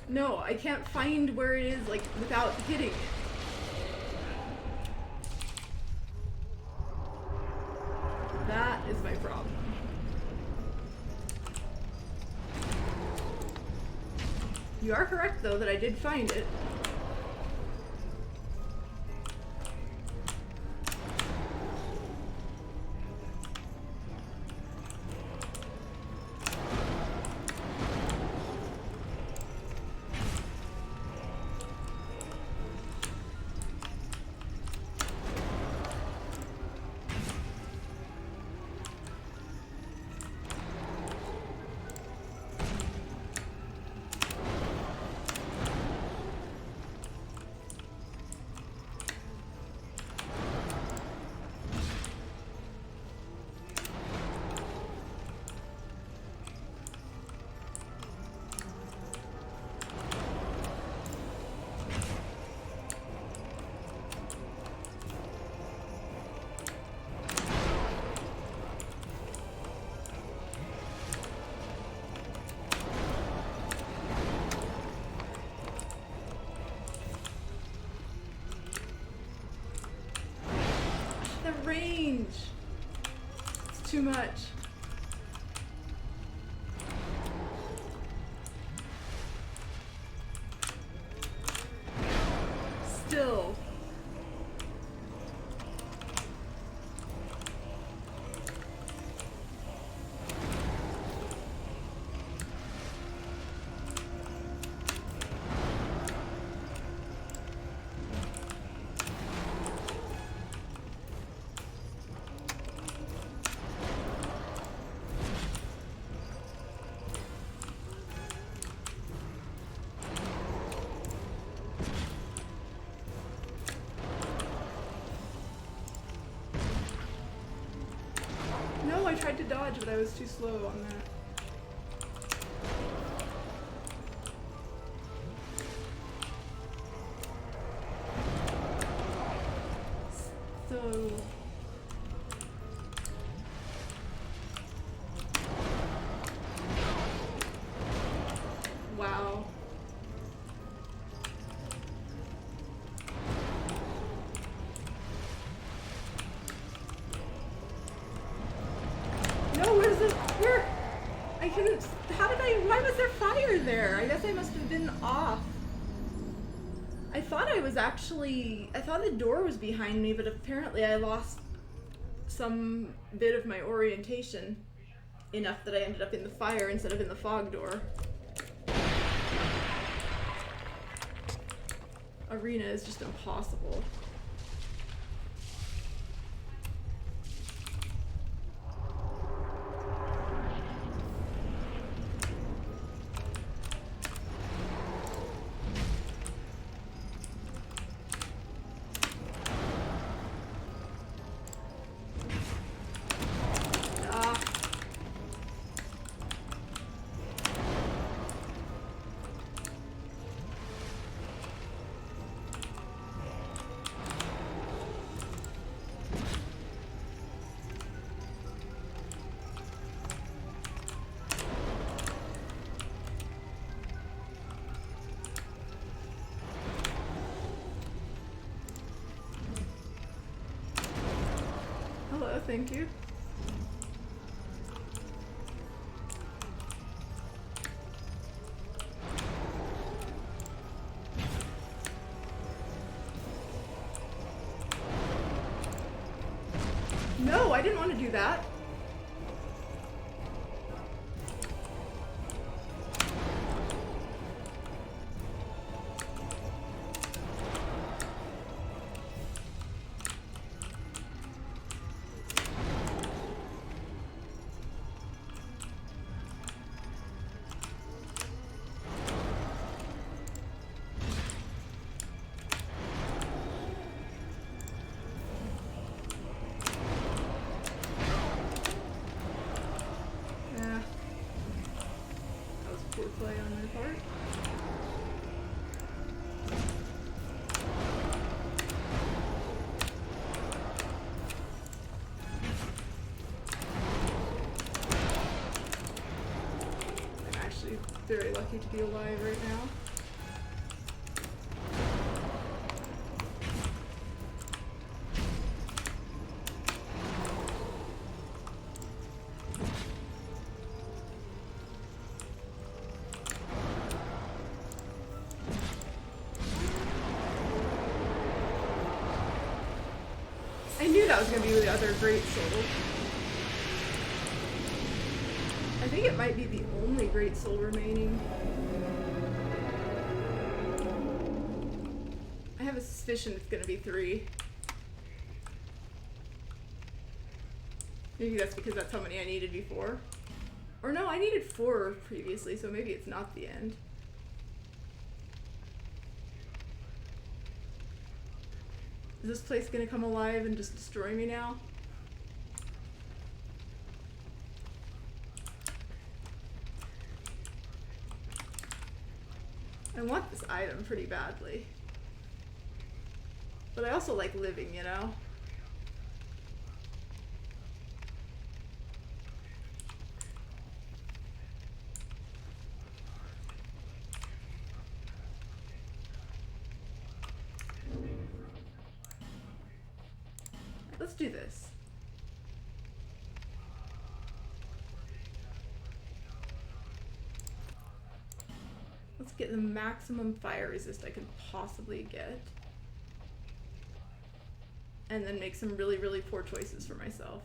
No, I can't find where it is, like, without hitting it. That is my problem. You are correct, though, that I did find it. The range! It's too much. Still. dodge, but I was too slow on that. So... Wow. No, where's the... Where? I couldn't... How did I... Why was there fire there? I guess I must have been off. I thought I was actually... I thought the door was behind me, but apparently I lost some bit of my orientation enough that I ended up in the fire instead of in the fog door. Arena is just impossible. Hello, thank you. No, I didn't want to do that. Play on my part. I'm actually very lucky to be alive right now. I knew that was going to be the other great soul. I think it might be the only great soul remaining. I have a suspicion it's going to be 3. Maybe that's because that's how many I needed before. Or no, I needed 4 previously, so maybe it's not the end. Is this place gonna come alive and just destroy me now? I want this item pretty badly. But I also like living, you know? Let's do this. Let's get the maximum fire resist I can possibly get. And then make some really, really poor choices for myself.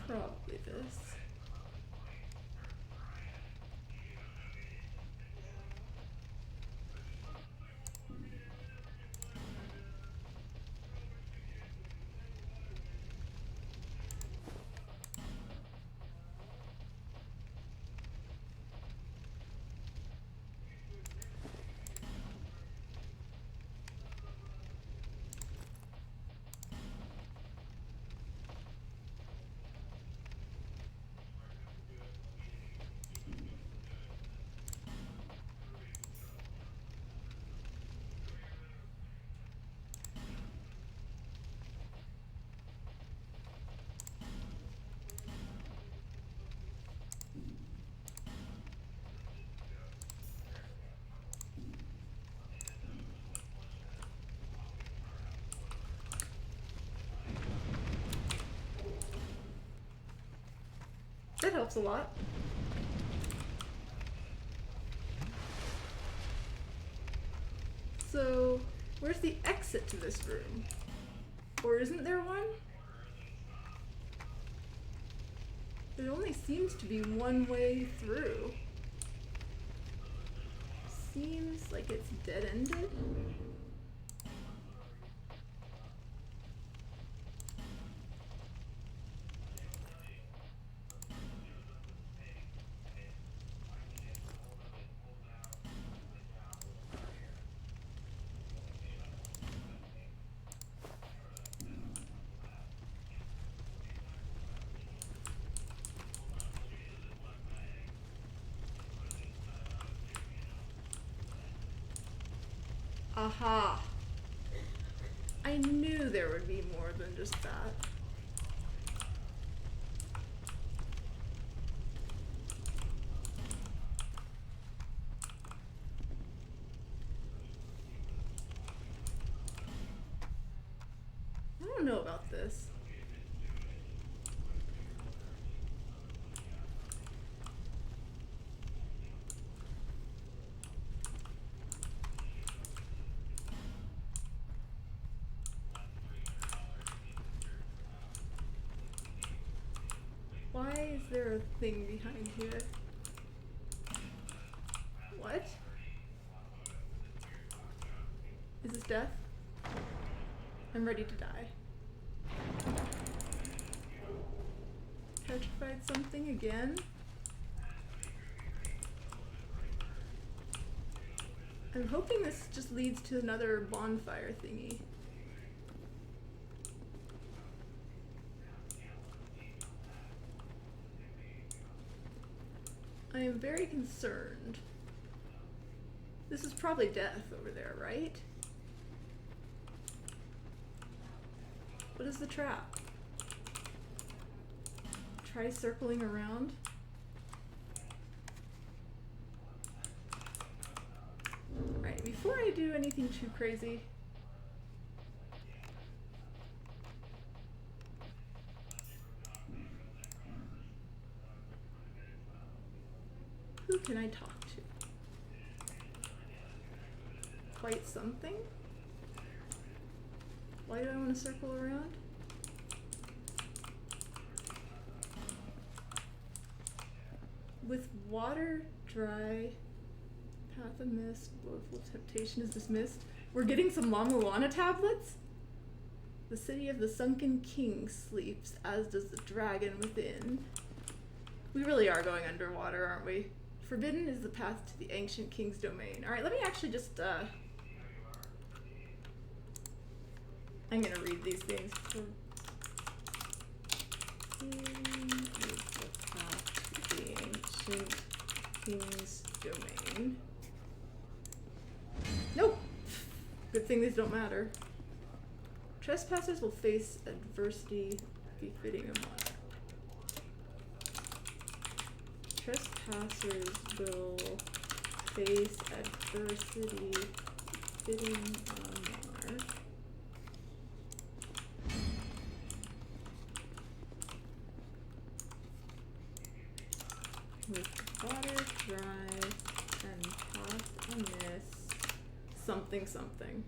Probably this. That helps a lot. So, where's the exit to this room? Or isn't there one? There only seems to be one way through. Seems like it's dead-ended. Aha! I knew there would be more than just that. I don't know about this. Why is there a thing behind here? What? Is this death? I'm ready to die. Petrified something again? I'm hoping this just leads to another bonfire thingy. I am very concerned. This is probably death over there, right? What is the trap? Try circling around. Alright, before I do anything too crazy, who can I talk to? Quite something? Why do I want to circle around? With water dry, path of mist, woeful temptation is dismissed. We're getting some La Mulana tablets? The city of the sunken king sleeps, as does the dragon within. We really are going underwater, aren't we? Forbidden is the path to the ancient king's domain. Alright, let me actually just, I'm gonna read these things. Forbidden is the path to the ancient king's domain. Nope! Good thing these don't matter. Trespassers will face adversity befitting a monarch. Trespassers will face adversity befitting a monarch. With water dry and path amiss. Something something.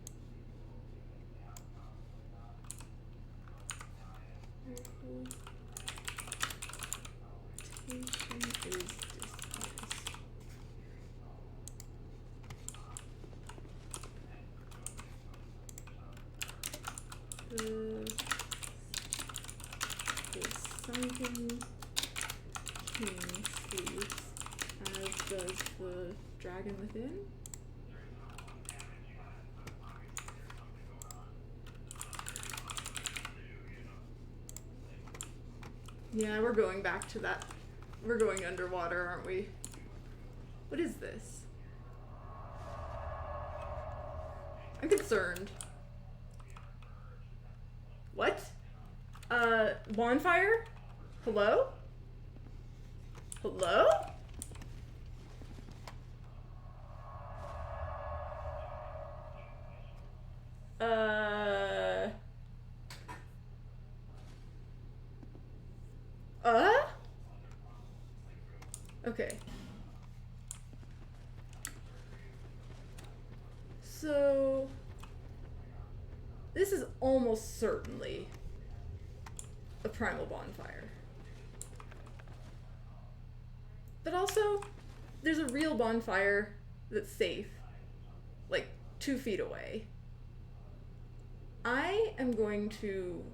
Is dismissed. The sunken king sleeps, as does the dragon within. Yeah, we're going back to that. We're going underwater, aren't we? What is this? I'm concerned. What? Bonfire? Hello? Hello? Okay. So this is almost certainly a primal bonfire. But also, there's a real bonfire that's safe, like 2 feet away. I am going to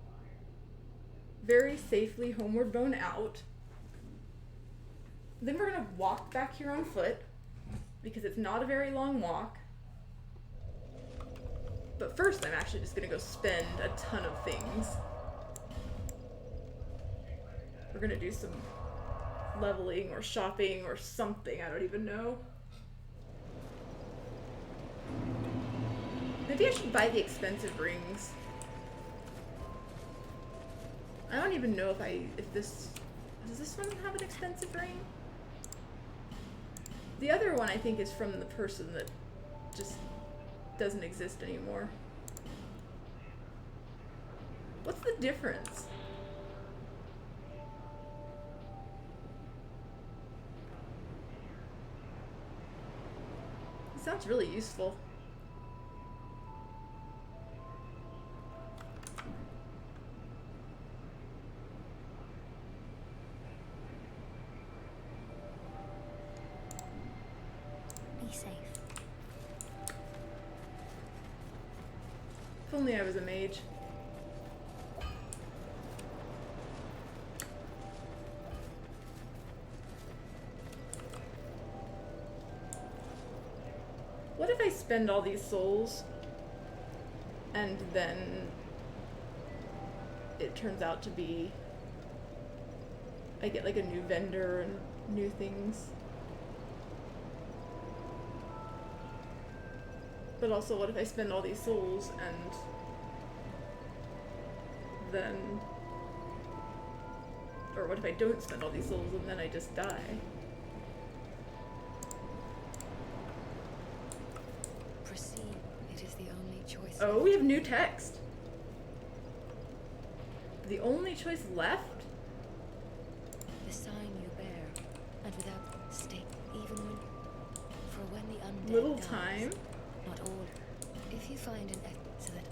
very safely homeward bone out. Then we're gonna walk back here on foot, because it's not a very long walk. But first, I'm actually just gonna go spend a ton of things. We're gonna do some leveling or shopping or something, I don't even know. Maybe I should buy the expensive rings. I don't even know if does this one have an expensive ring? The other one I think is from the person that just doesn't exist anymore. What's the difference? It sounds really useful. Be safe. If only I was a mage. What if I spend all these souls and then it turns out to be I get like a new vendor and new things? But also, what if I spend all these souls and then... Or what if I don't spend all these souls and then I just die? Proceed. It is the only choice. Oh, we have new text. The only choice left? The sign you bear, and without stake, even when... For when the undead Little dies, time. not all. If you find an so that...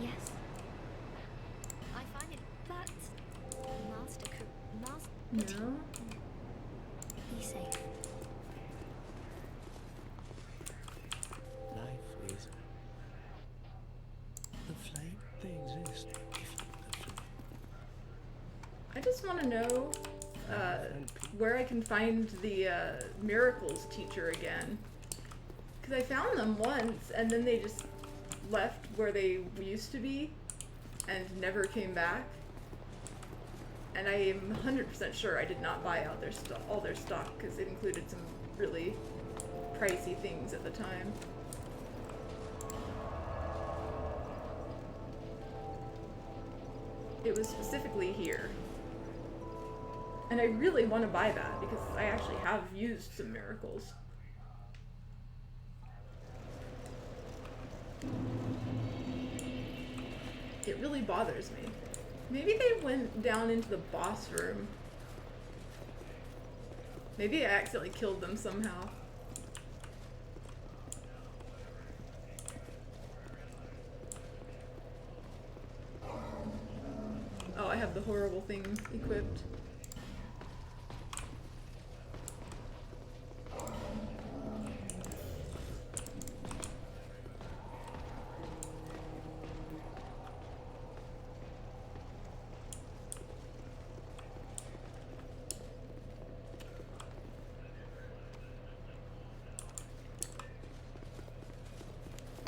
Yes. I find it, but Master, No. be safe. Life is the flame. They exist. If you the flame. I just want to know where I can find the miracles teacher again. Because I found them once and then they just left where they used to be and never came back. And I am 100% sure I did not buy out all their stock because it included some really pricey things at the time. It was specifically here. And I really want to buy that because I actually have used some miracles. It really bothers me. Maybe they went down into the boss room. Maybe I accidentally killed them somehow. Oh, I have the horrible thing equipped.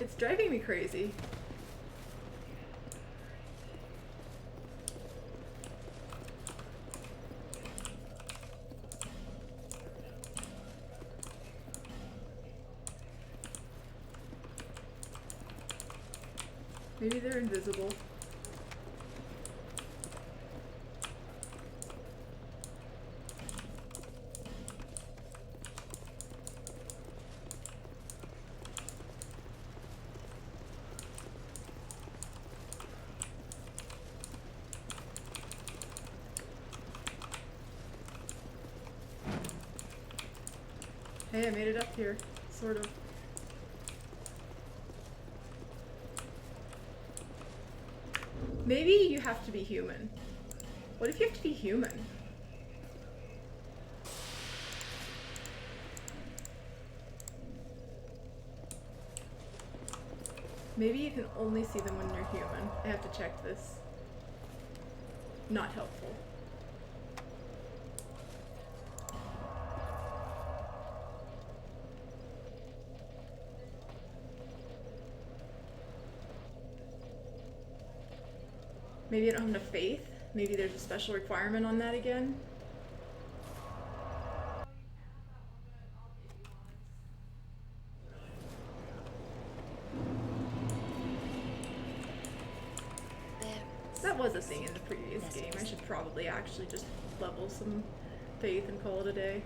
It's driving me crazy. Maybe they're invisible. Hey, I made it up here. Sort of. Maybe you have to be human. What if you have to be human? Maybe you can only see them when you're human. I have to check this. Not helpful. Maybe I don't have enough faith. Maybe there's a special requirement on that again. There. That was a thing in the previous game. I should probably actually just level some faith and call it a day.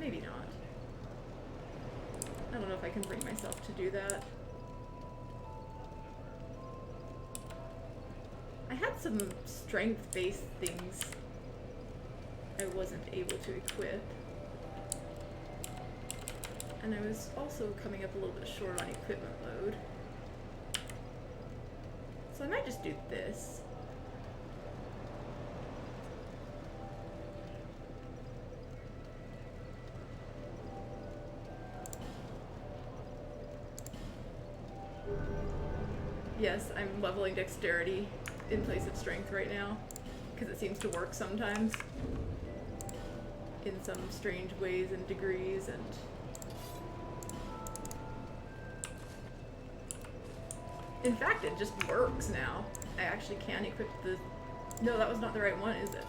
Maybe not. I don't know if I can bring myself to do that. I had some strength-based things I wasn't able to equip. And I was also coming up a little bit short on equipment load. So I might just do this. Yes, I'm leveling dexterity in place of strength right now, because it seems to work sometimes in some strange ways and degrees, and in fact it just works now. I actually can equip the... No, that was not the right one, is it?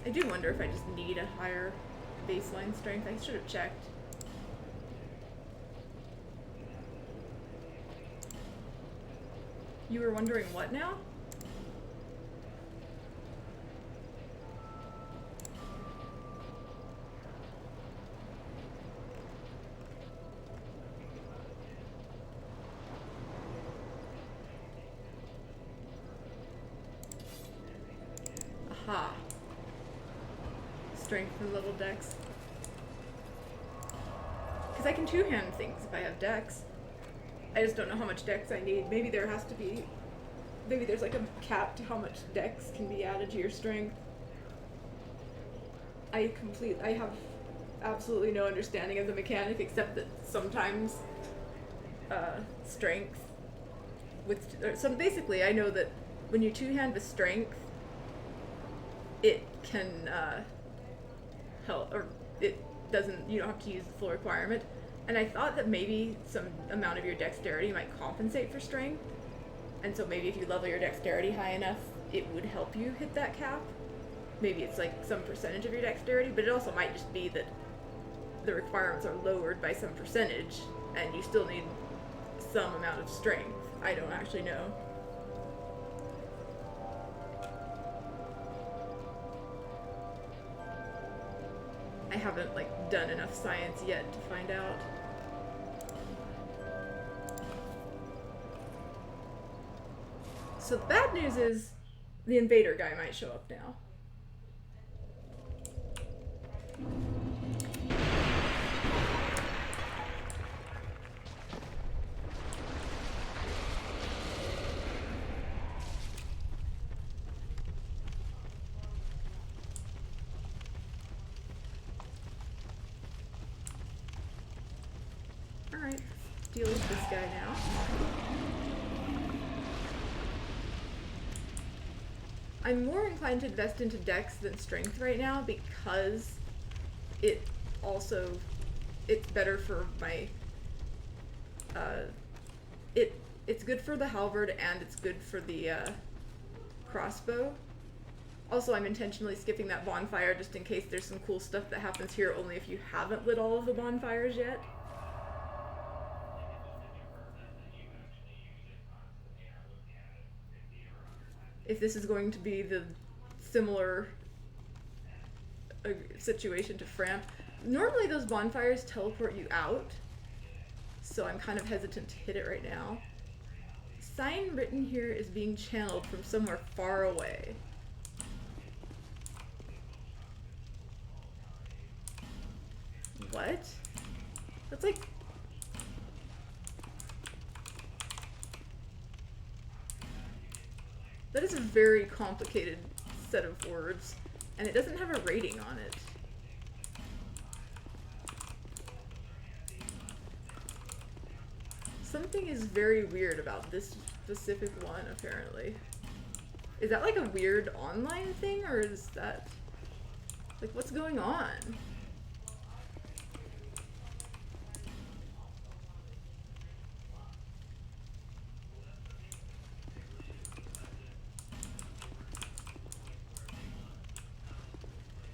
I do wonder if I just need a higher baseline strength. I should have checked. You were wondering what now? Aha. Strength for level dex. Because I can two-hand things if I have dex. I just don't know how much dex I need. Maybe there has to be... Maybe there's like a cap to how much dex can be added to your strength. I have absolutely no understanding of the mechanic except that sometimes strength with basically I know that when you two-hand with strength it can help, or it doesn't, you don't have to use the full requirement. And I thought that maybe some amount of your dexterity might compensate for strength. And so maybe if you level your dexterity high enough, it would help you hit that cap. Maybe it's like some percentage of your dexterity, but it also might just be that the requirements are lowered by some percentage, and you still need some amount of strength. I don't actually know. I haven't like done enough science yet to find out. So the bad news is the invader guy might show up now. Alright, deal with this guy now. I'm more inclined to invest into dex than strength right now because it also, it's better for my, it's good for the halberd and it's good for the crossbow. Also, I'm intentionally skipping that bonfire just in case there's some cool stuff that happens here only if you haven't lit all of the bonfires yet. If this is going to be the similar a situation to Framp. Normally those bonfires teleport you out, so I'm kind of hesitant to hit it right now. Sign written here is being channeled from somewhere far away. What? That's like... That is a very complicated set of words, and it doesn't have a rating on it. Something is very weird about this specific one, apparently. Is that like a weird online thing, or is that... Like, what's going on?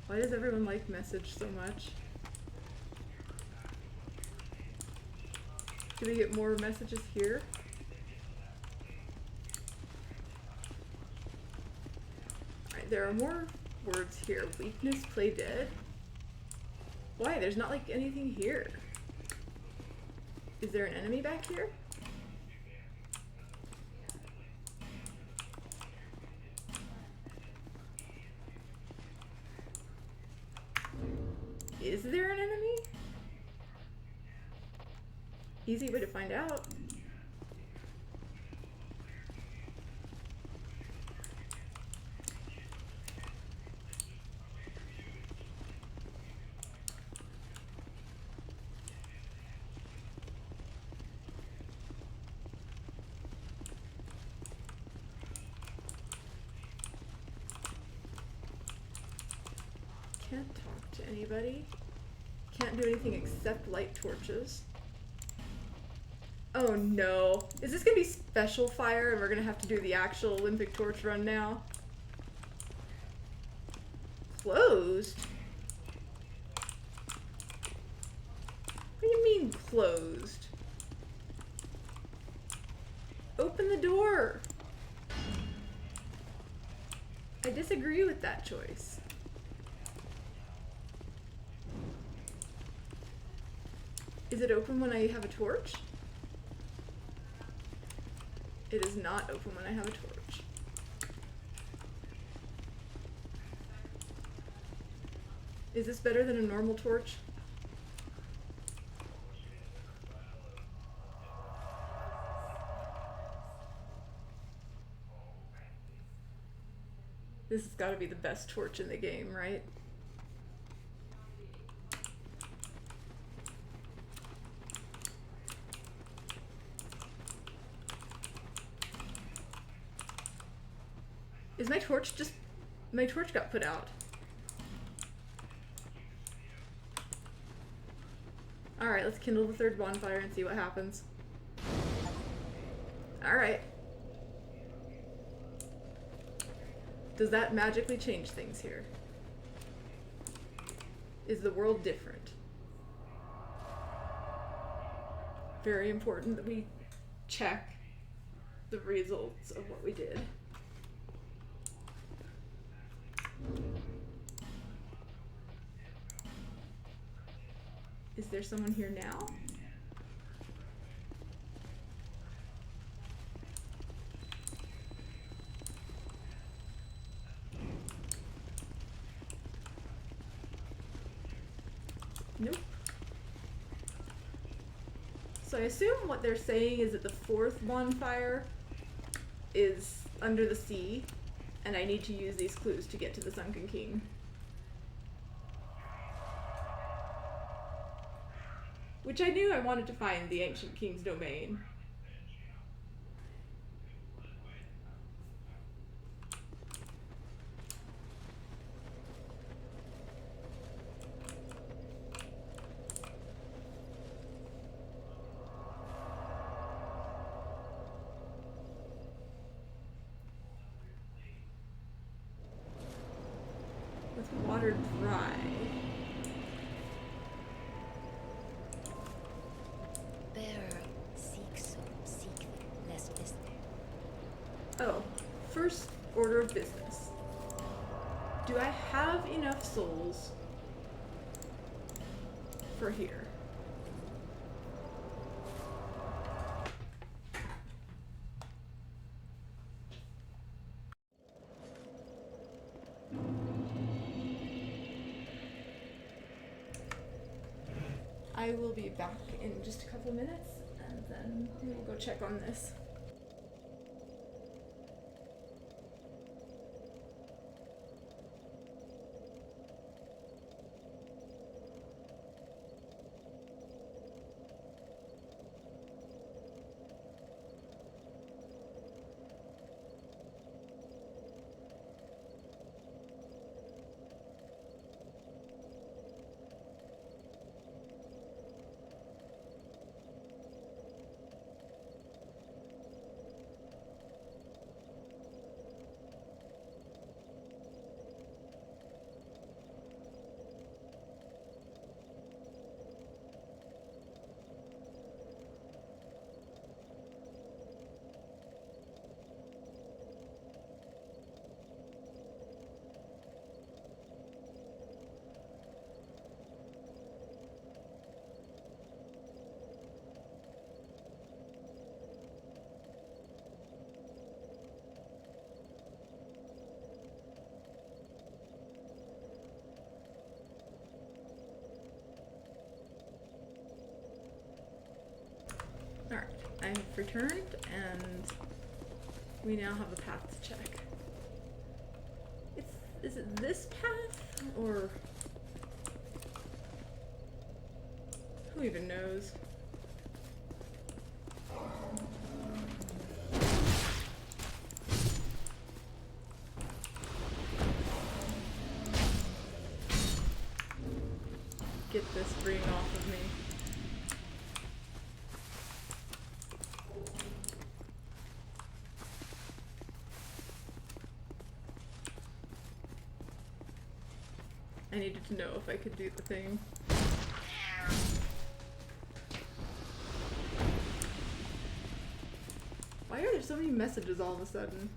Why does everyone like message so much? Do we get more messages here? Alright, there are more words here. Weakness, play dead. Why? There's not like anything here. Is there an enemy back here? Is there an enemy? Easy way to find out. Can't talk to anybody. Can't do anything except light torches. Oh no. Is this gonna be special fire and we're gonna have to do the actual Olympic torch run now? Closed? What do you mean closed? Open the door! I disagree with that choice. Is it open when I have a torch? It is not open when I have a torch. Is this better than a normal torch? This has got to be the best torch in the game, right? Is my torch just... My torch got put out. Alright, let's kindle the third bonfire and see what happens. Alright. Does that magically change things here? Is the world different? Very important that we check the results of what we did. Is there someone here now? Nope. So I assume what they're saying is that the fourth bonfire is under the sea, and I need to use these clues to get to the Sunken King. Which I knew I wanted to find the Ancient King's domain. With water dry. Bearer, seek lest this. Oh, first order of business. Do I have enough souls for here. I will be back in just a couple minutes, and then we'll go check on this. Alright, I have returned, and we now have a path to check. Is it this path, or who even knows? Get this ring off of me. I needed to know if I could do the thing. Why are there so many messages all of a sudden?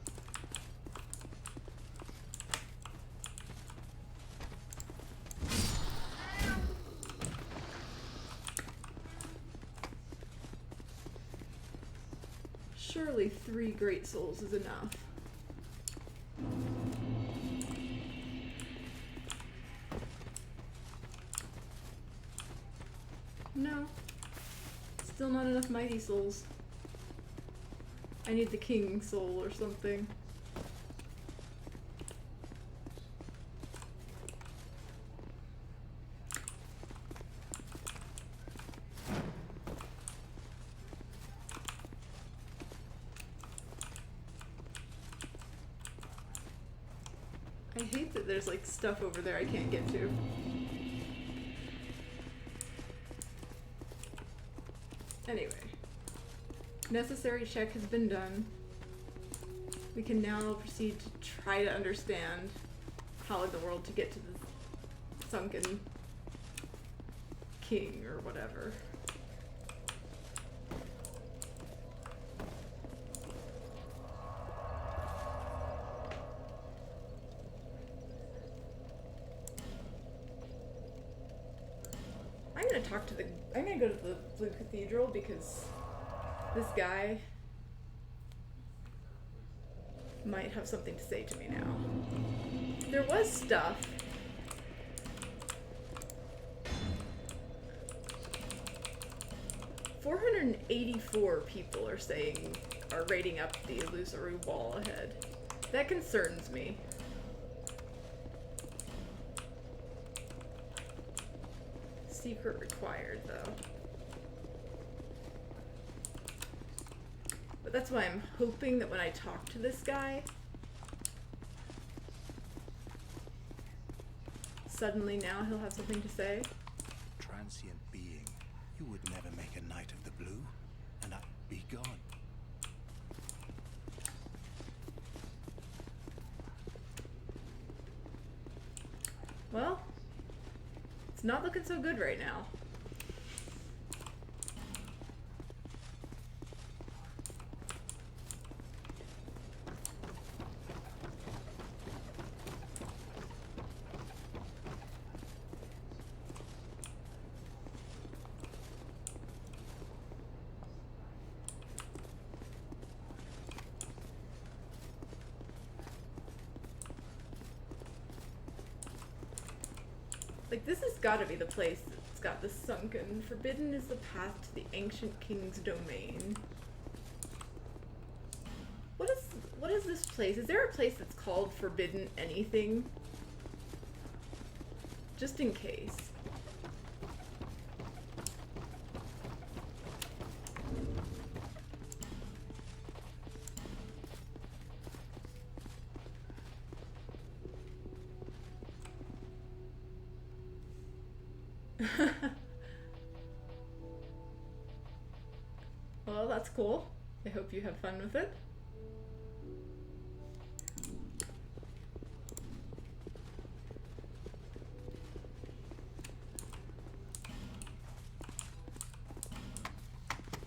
Surely 3 great souls is enough. No. Still not enough mighty souls. I need the king soul or something. I hate that there's like stuff over there I can't get to. Anyway, necessary check has been done. We can now proceed to try to understand how in the world to get to the sunken king or whatever. I'm gonna go to the Blue Cathedral because this guy might have something to say to me now. There was stuff. "484 people are rating up the illusory wall ahead. That concerns me. Secret required, though. But that's why I'm hoping that when I talk to this guy, suddenly now he'll have something to say. Transient being, you would never make a Knight of the Blue, and I'd be gone. Well, it's not looking so good right now. Like, this has got to be the place that's got the sunken. Forbidden is the path to the ancient king's domain. What is this place? Is there a place that's called Forbidden anything? Just in case. Well, that's cool. I hope you have fun with it.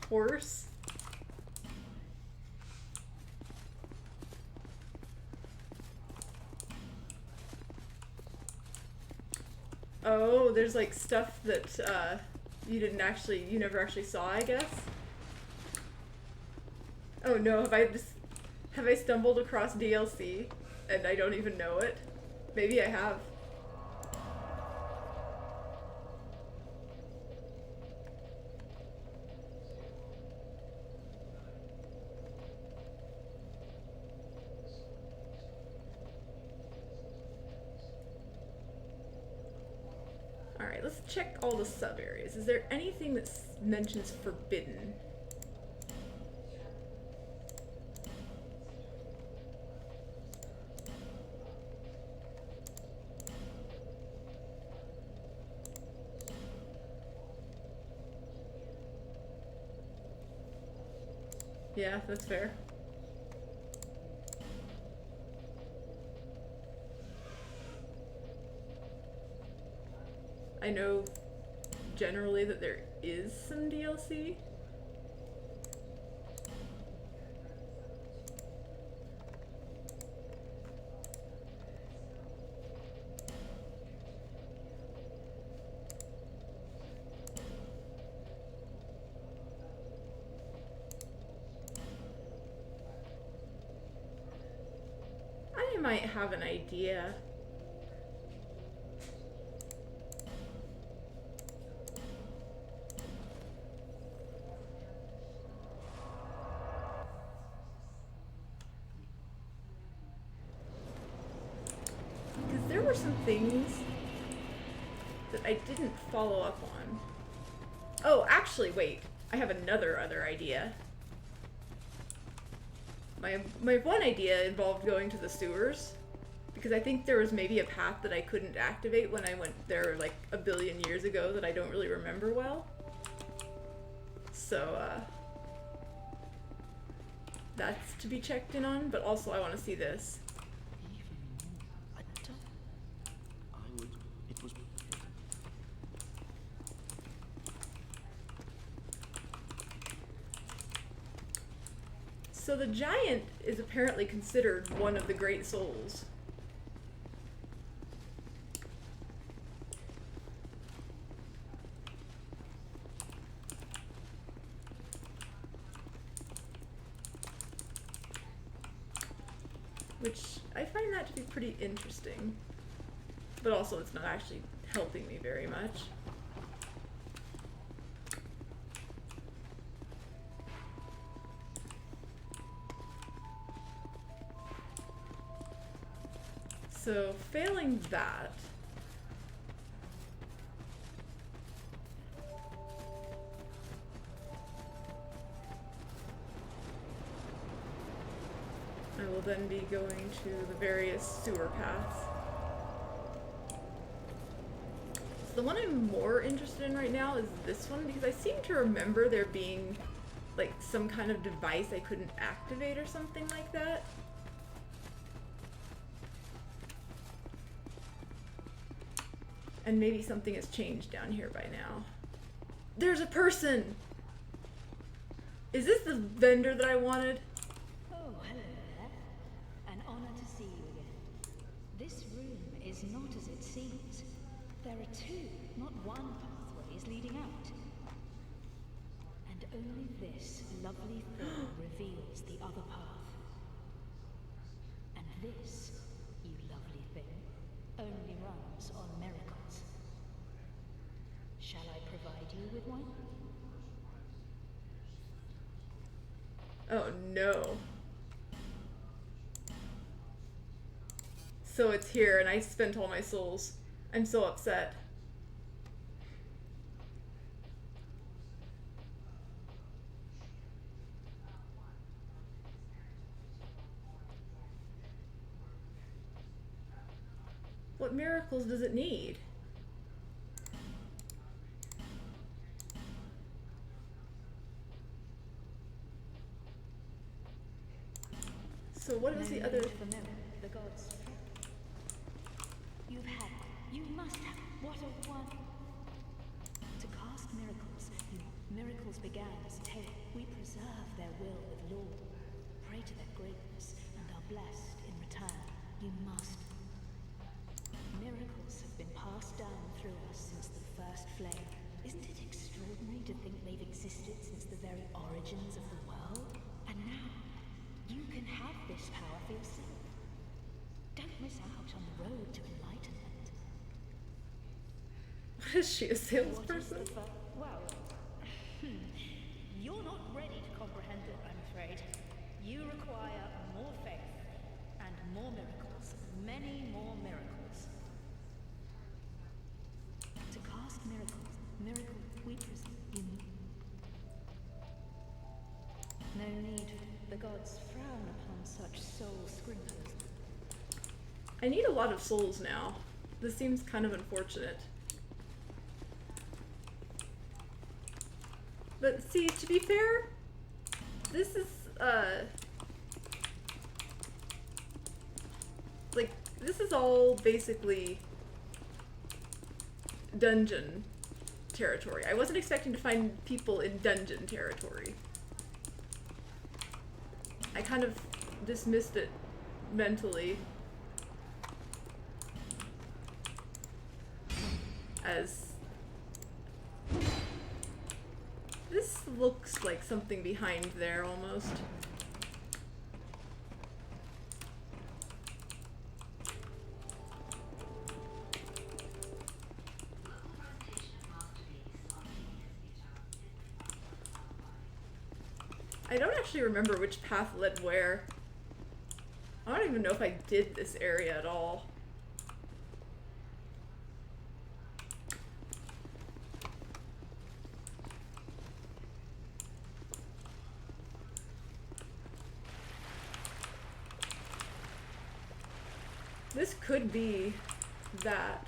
Horse. Oh, there's like stuff that you never actually saw, I guess. Oh no, have I stumbled across DLC and I don't even know it? Maybe I have. Alright, let's check all the sub areas. Is there anything that mentions forbidden? Yeah, that's fair. I know generally that there is some DLC. I might have an idea. Because there were some things that I didn't follow up on. Oh, actually, wait. I have another idea. My one idea involved going to the sewers, because I think there was maybe a path that I couldn't activate when I went there like a billion years ago that I don't really remember well. So, that's to be checked in on, but also I want to see this. So the giant is apparently considered one of the great souls. Which I find that to be pretty interesting. But also it's not actually helping me very much. So, failing that, I will then be going to the various sewer paths. So the one I'm more interested in right now is this one, because I seem to remember there being like some kind of device I couldn't activate or something like that. And maybe something has changed down here by now. There's a person! Is this the vendor that I wanted? Oh, hello there. An honor to see you again. This room is not as it seems. There are two, not one pathways leading out. And only this lovely thing reveals the other path. And this, you lovely thing, only runs on miracles. Shall I provide you with one? Oh no. So it's here and I spent all my souls. I'm so upset. What miracles does it need? So what was No the other? need for the gods. You've had, you must have, what a one. To cast miracles, miracles began as a tale. We preserve their will with law, pray to their greatness, and are blessed in return. You must. Miracles have been passed down through us since the first flame. Isn't it extraordinary to think they've existed since the very origins of the world? And now, you can have this power for yourself. Don't miss out on the road to enlightenment. Is she a What is salesperson? the well, you're not ready to comprehend it, I'm afraid. You require more faith and more miracles, many more miracles. To cast miracle, we presume. No need. The gods frown upon such soul scrimpers. I need a lot of souls now. This seems kind of unfortunate. But see, to be fair, this is, like, this is all basically dungeon territory. I wasn't expecting to find people in dungeon territory. I kind of dismissed it mentally as this looks like something behind there almost. I don't actually remember which path led where. I don't even know if I did this area at all. This could be that.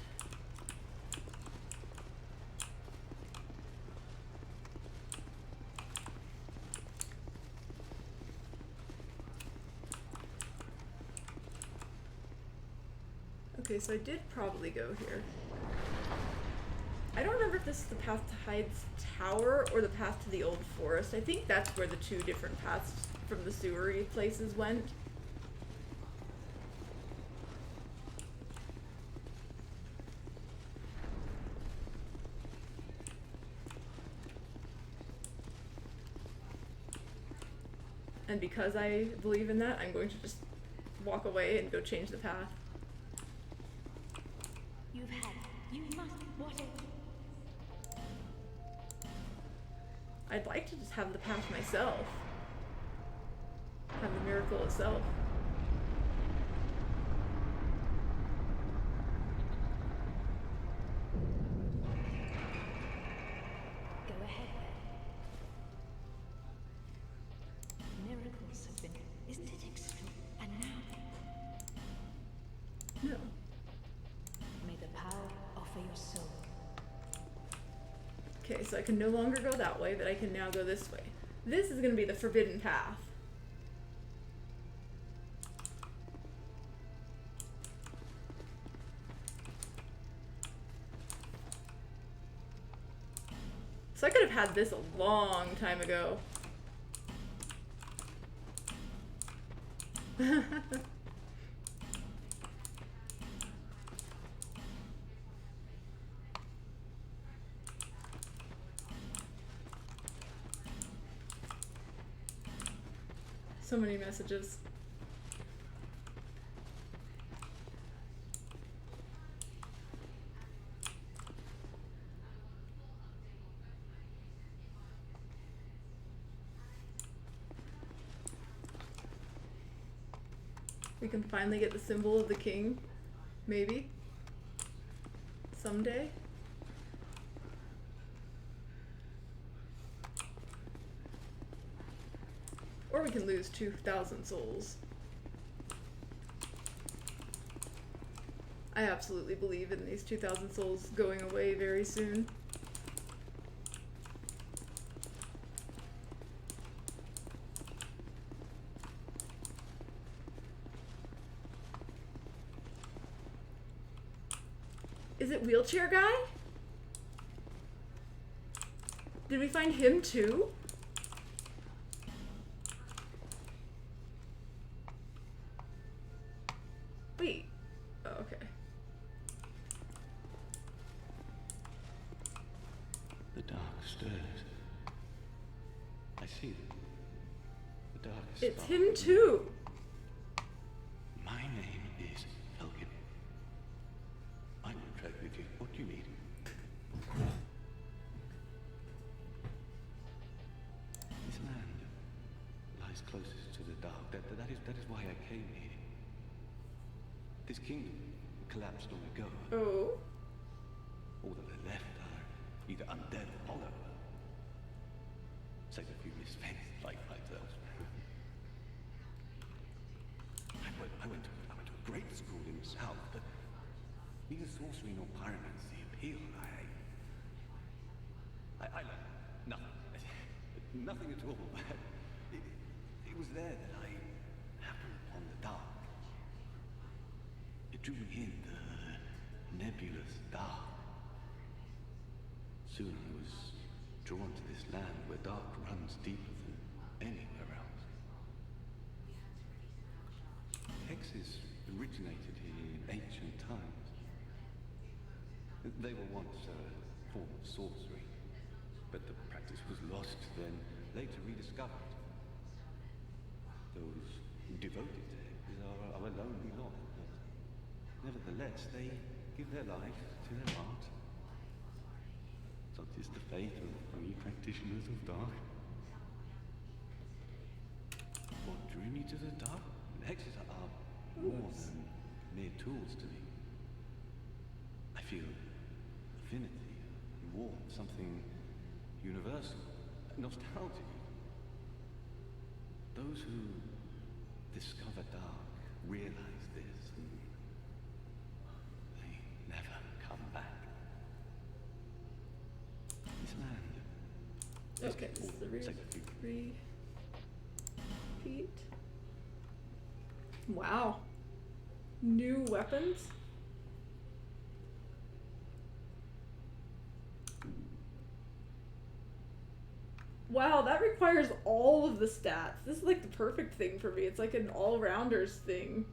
Okay, so I did probably go here. I don't remember if this is the path to Hyde's Tower or the path to the Old Forest. I think that's where the two different paths from the sewery places went. And because I believe in that, I'm going to just walk away and go change the path. You've had, you must, what a... I'd like to just have the path myself. Have the miracle itself. Go ahead then. Miracles have been, isn't it extra? And now, No. may the power offer your soul. Okay, so I can no longer go that way, but I can now go this way. This is going to be the forbidden path. So I could have had this a long time ago. So many messages. We can finally get the symbol of the king. Maybe. Someday. Or we can lose 2,000 souls. I absolutely believe in these 2,000 souls going away very soon. Is it wheelchair guy? Did we find him too? Wait. Oh, okay. The dark stirs. I see it. The dark is It's sparkling. him too. My name is Elgin. I will trade with you. What do you need? This land lies closest to the dark. That is why I came here. This kingdom collapsed long ago. Oh. All that are left are either undead or hollow. Save a few misfits like myself. I went to a great school in the south, but neither sorcery nor pyromancy appealed. I learned nothing. Nothing at all. It was there that I happened upon the dark. It drew me in, the nebulous dark. Soon I was drawn to this land where dark runs deeper than anywhere else. Hexes originated in ancient times. They were once a form of sorcery, but the practice was lost, then later rediscovered. Those devoted to hexes are a lonely lot, but nevertheless they give their life to their art. Such is the fate of only practitioners of dark. What drew me to the dark? Hexes are more than mere tools to me. I feel affinity, warmth, something universal, nostalgic. Those who discover dark realize this, and they never come back. This land. Okay, this is the rear Take a few. 3 feet. Wow. New weapons? Wow, that requires all of the stats. This is like the perfect thing for me. It's like an all-rounders thing.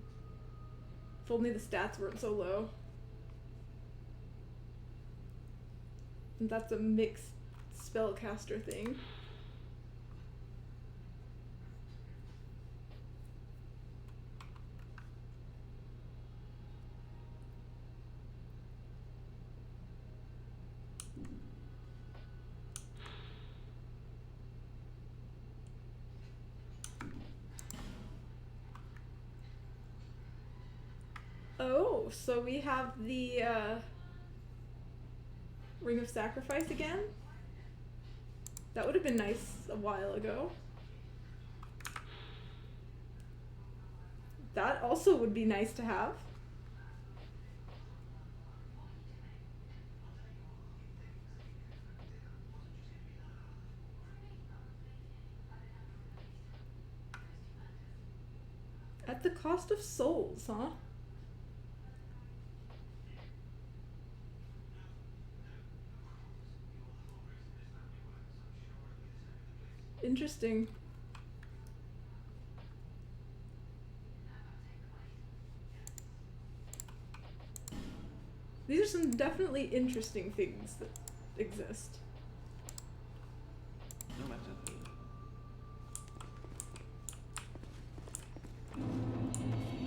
If only the stats weren't so low. And that's a mixed spellcaster thing. Oh, so we have the Ring of Sacrifice again? That would have been nice a while ago. That also would be nice to have. At the cost of souls, huh? Interesting. These are some definitely interesting things that exist. No matter.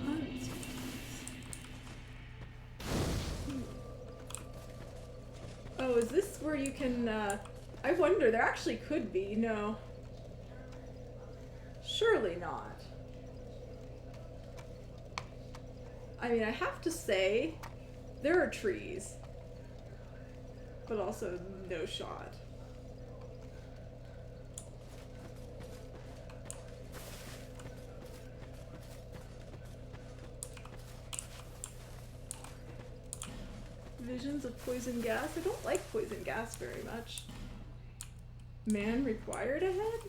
Hunts. Oh, is this where you can, I wonder, there actually could be, no. Surely not. I mean, I have to say, there are trees, but also no shot. Visions of poison gas? I don't like poison gas very much. Man required ahead?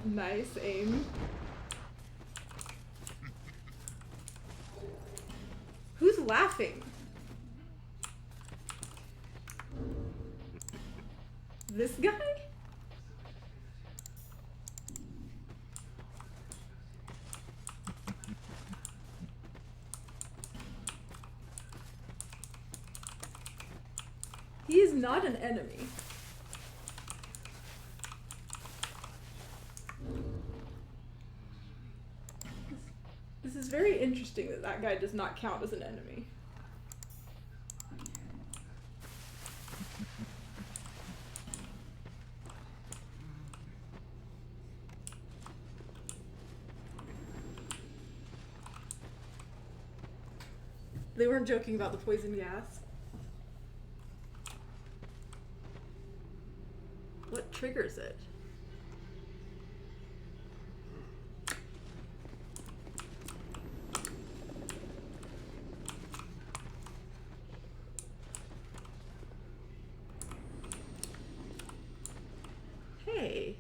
Nice aim. Who's laughing? This guy? He is not an enemy. This is very interesting that that guy does not count as an enemy. They weren't joking about the poison gas. What triggers it? Hey.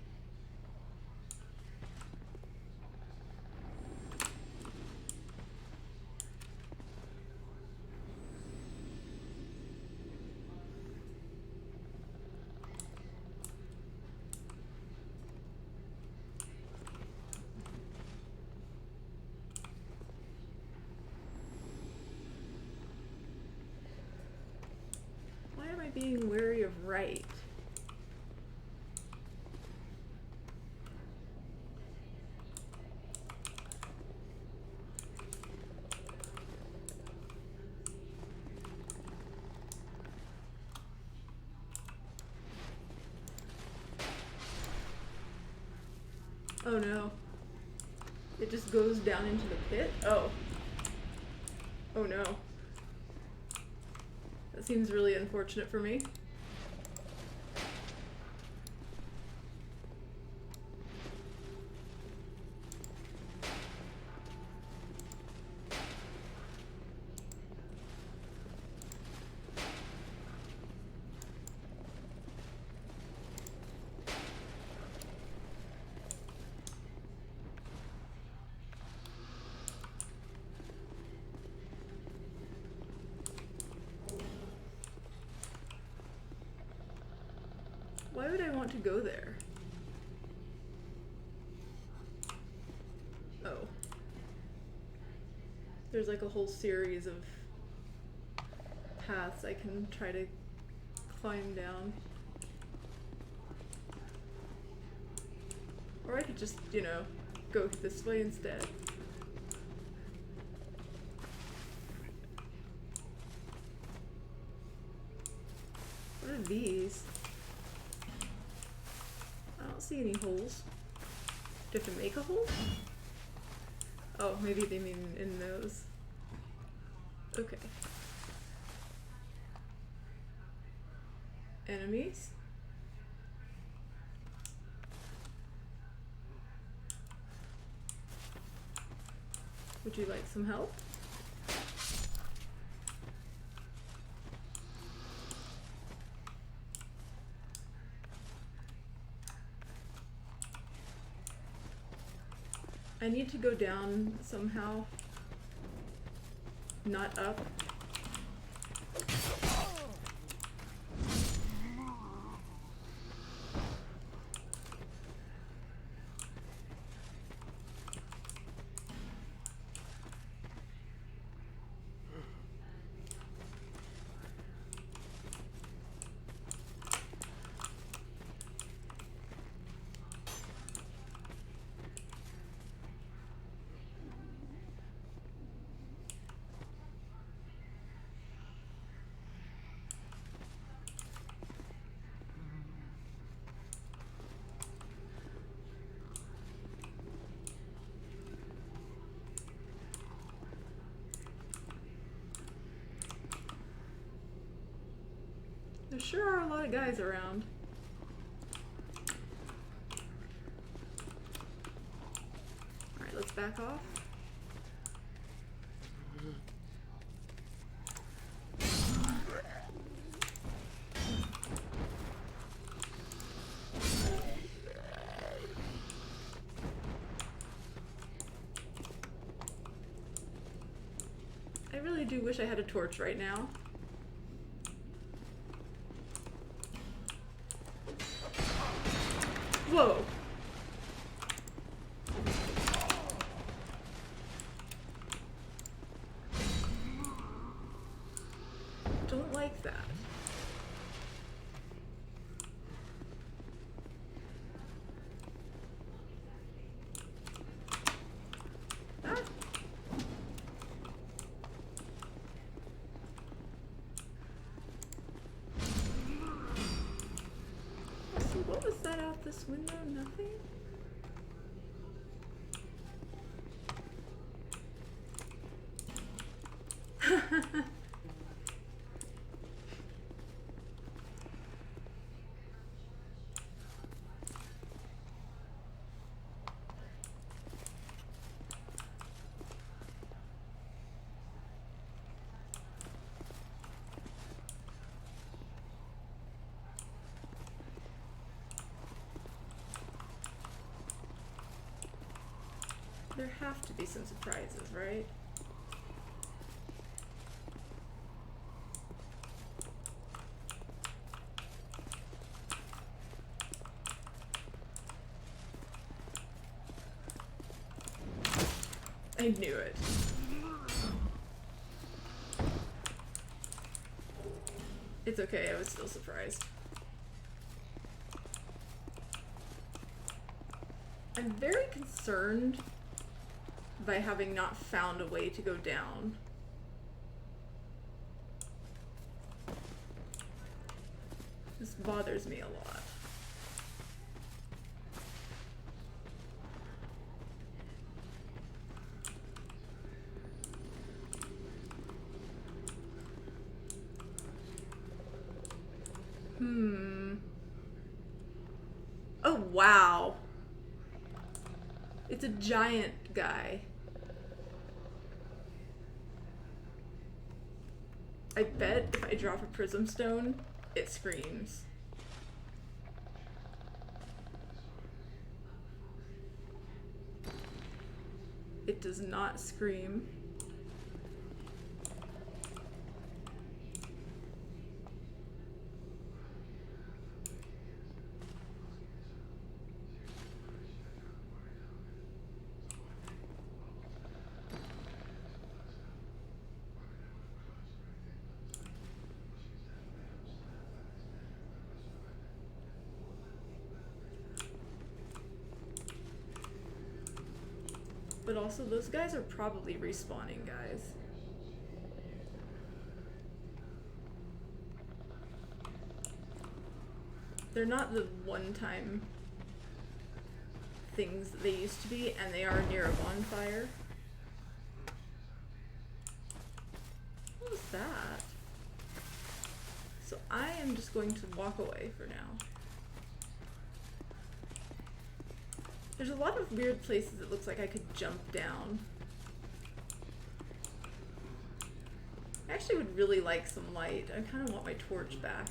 Why am I being wary of right? Oh no. It just goes down into the pit? Oh. Oh no. That seems really unfortunate for me. Why would I want to go there? Oh. There's like a whole series of paths I can try to climb down. Or I could just, you know, go this way instead. What are these? I don't see any holes. Do you have to make a hole? Oh, maybe they mean in those. Okay. Enemies? Would you like some help? I need to go down somehow. Not up. There sure are a lot of guys around. Alright, let's back off. I really do wish I had a torch right now. Whoa! Don't like that. Ah. So what was that out this window? Nothing? There have to be some surprises, right? I knew it. It's okay, I was still surprised. I'm very concerned by having not found a way to go down. This bothers me a lot. Oh, wow. It's a giant guy. I bet if I drop a prism stone, it screams. It does not scream. But also, those guys are probably respawning guys. They're not the one-time things that they used to be, and they are near a bonfire. What was that? So I am just going to walk away for now. There's a lot of weird places it looks like I could jump down. I actually would really like some light. I kind of want my torch back.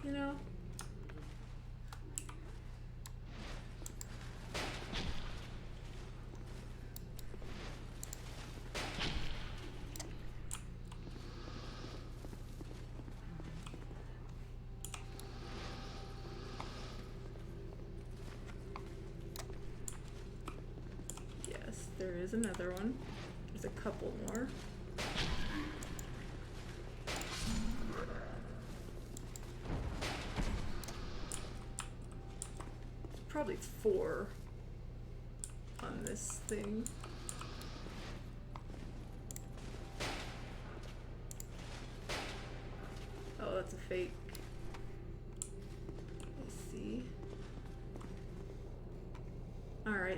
You know? There is another one. There's a couple more. There's probably 4 on this thing. Oh, that's a fake.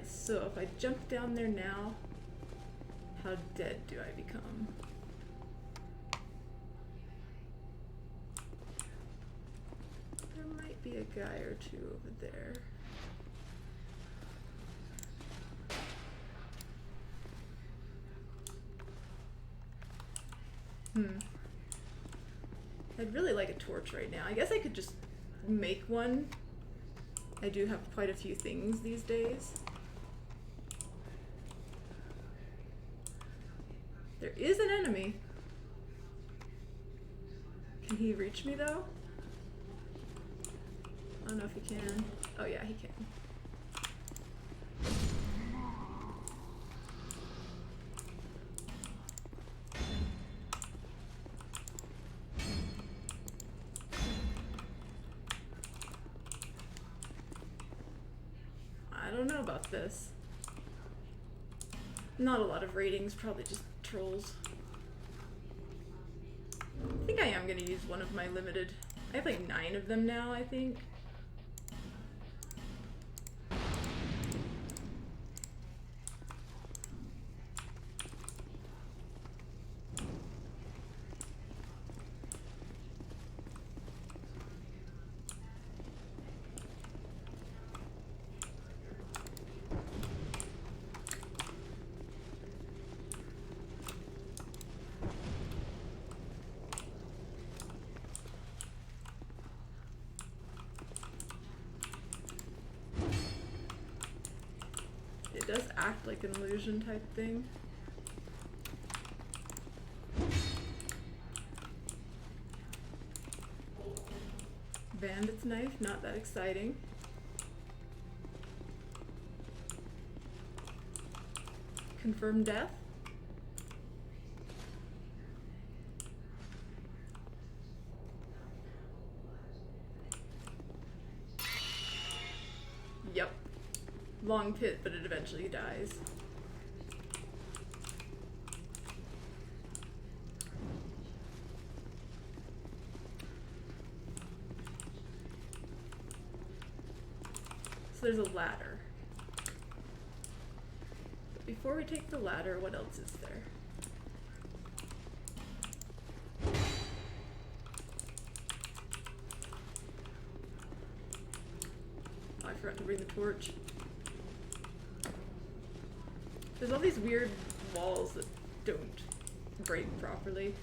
Alright, so if I jump down there now, how dead do I become? There might be a guy or two over there. I'd really like a torch right now. I guess I could just make one. I do have quite a few things these days. There is an enemy. Can he reach me though? I don't know if he can. Oh yeah, he can. I don't know about this. Not a lot of ratings, probably just trolls. I think I am gonna use one of my limited. I have like 9 of them now, I think. It does act like an illusion type thing. Bandit's knife, not that exciting. Confirmed death. Yep. Long pit, but it eventually dies. So there's a ladder. But before we take the ladder, what else is there? Oh, I forgot to bring the torch. There's all these weird walls that don't break properly.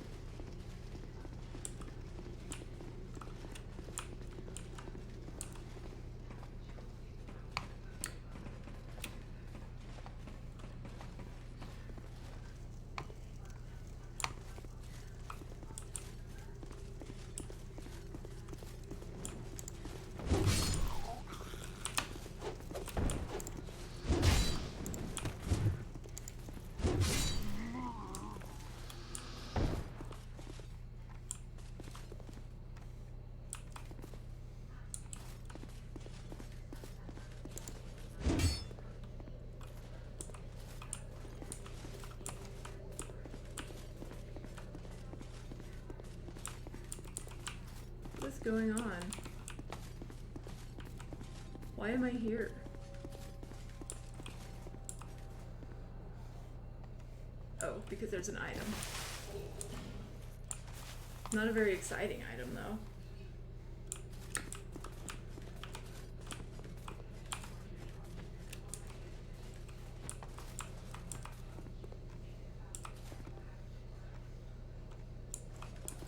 What's going on? Why am I here? Oh, because there's an item. Not a very exciting item, though.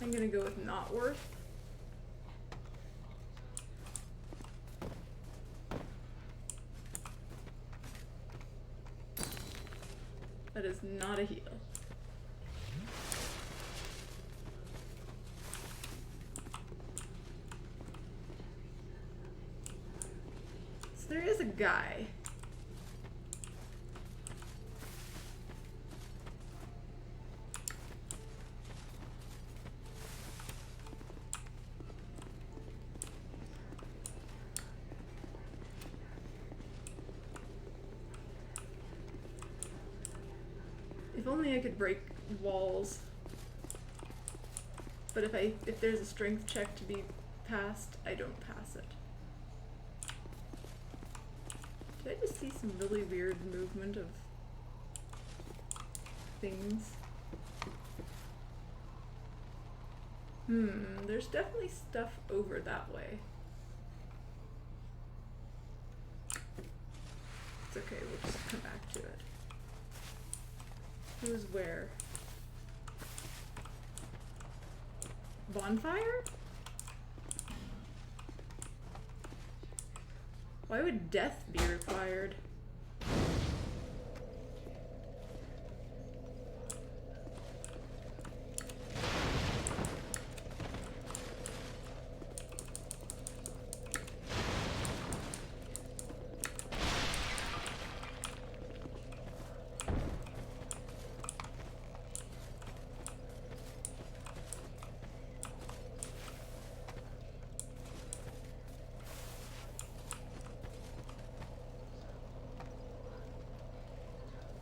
I'm gonna go with not worth. That is not a heal. So there is a guy. If only I could break walls. But if there's a strength check to be passed, I don't pass it. Did I just see some really weird movement of things? There's definitely stuff over that way. It's okay, we'll just come back to it. Who's where? Bonfire? Why would death be required?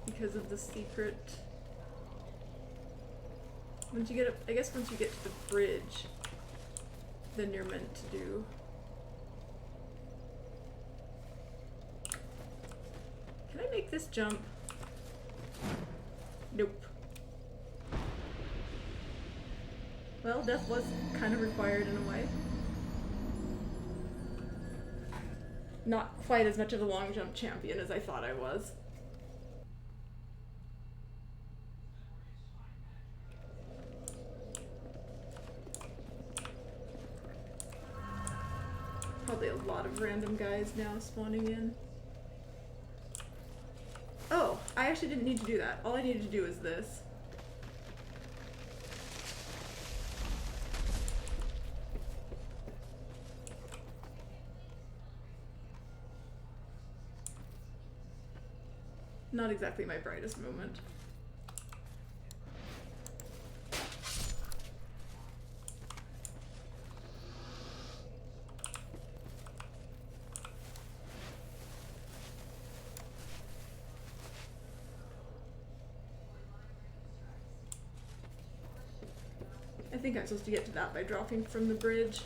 Because of the secret. Once you get up, I guess once you get to the bridge, then you're meant to do. Can I make this jump? Nope. Well, death was kind of required in a way. Not quite as much of a long jump champion as I thought I was. Probably a lot of random guys now spawning in. Oh, I actually didn't need to do that. All I needed to do is this. Not exactly my brightest moment. I think I'm supposed to get to that by dropping from the bridge.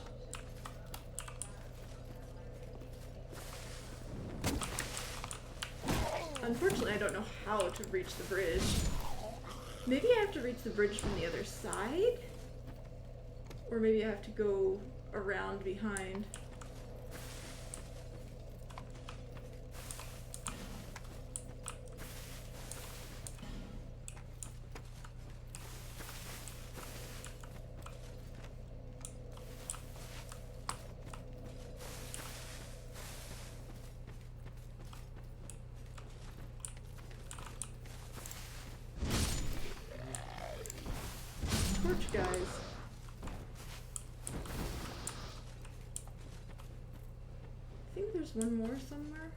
Unfortunately, I don't know how to reach the bridge. Maybe I have to reach the bridge from the other side? Or maybe I have to go around behind. Torch guys. I think there's one more somewhere.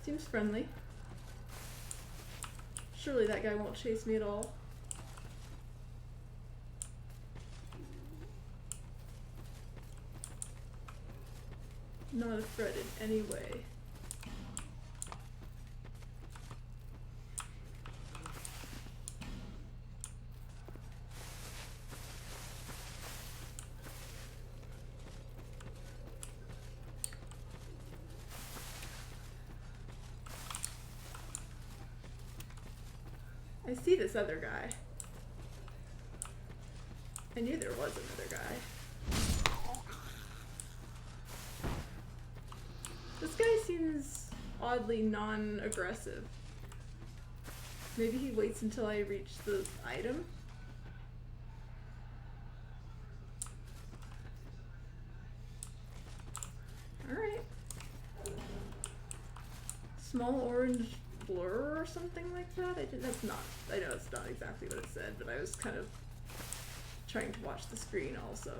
Seems friendly. Surely that guy won't chase me at all. Not a threat in any way. I see this other guy. I knew there was another guy. This guy seems oddly non-aggressive. Maybe he waits until I reach the item? Alright. Small orange blur or something like that? That's not, I know it's not exactly what it said, but I was kind of trying to watch the screen also.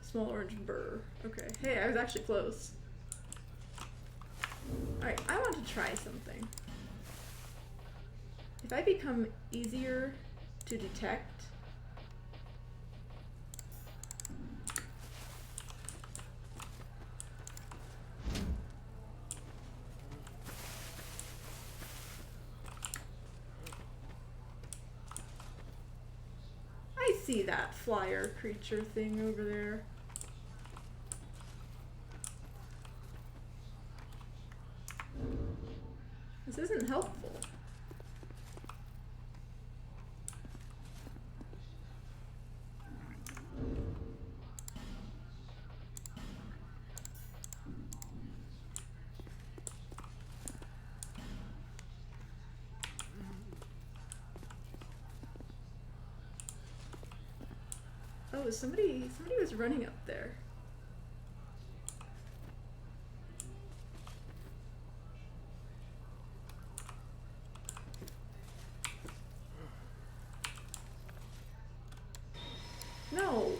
Small orange burr. Okay. Hey, I was actually close. Alright, I want to try something. If I become easier to detect, I see that flyer creature thing over there. This isn't helpful. Oh, somebody was running up there. No.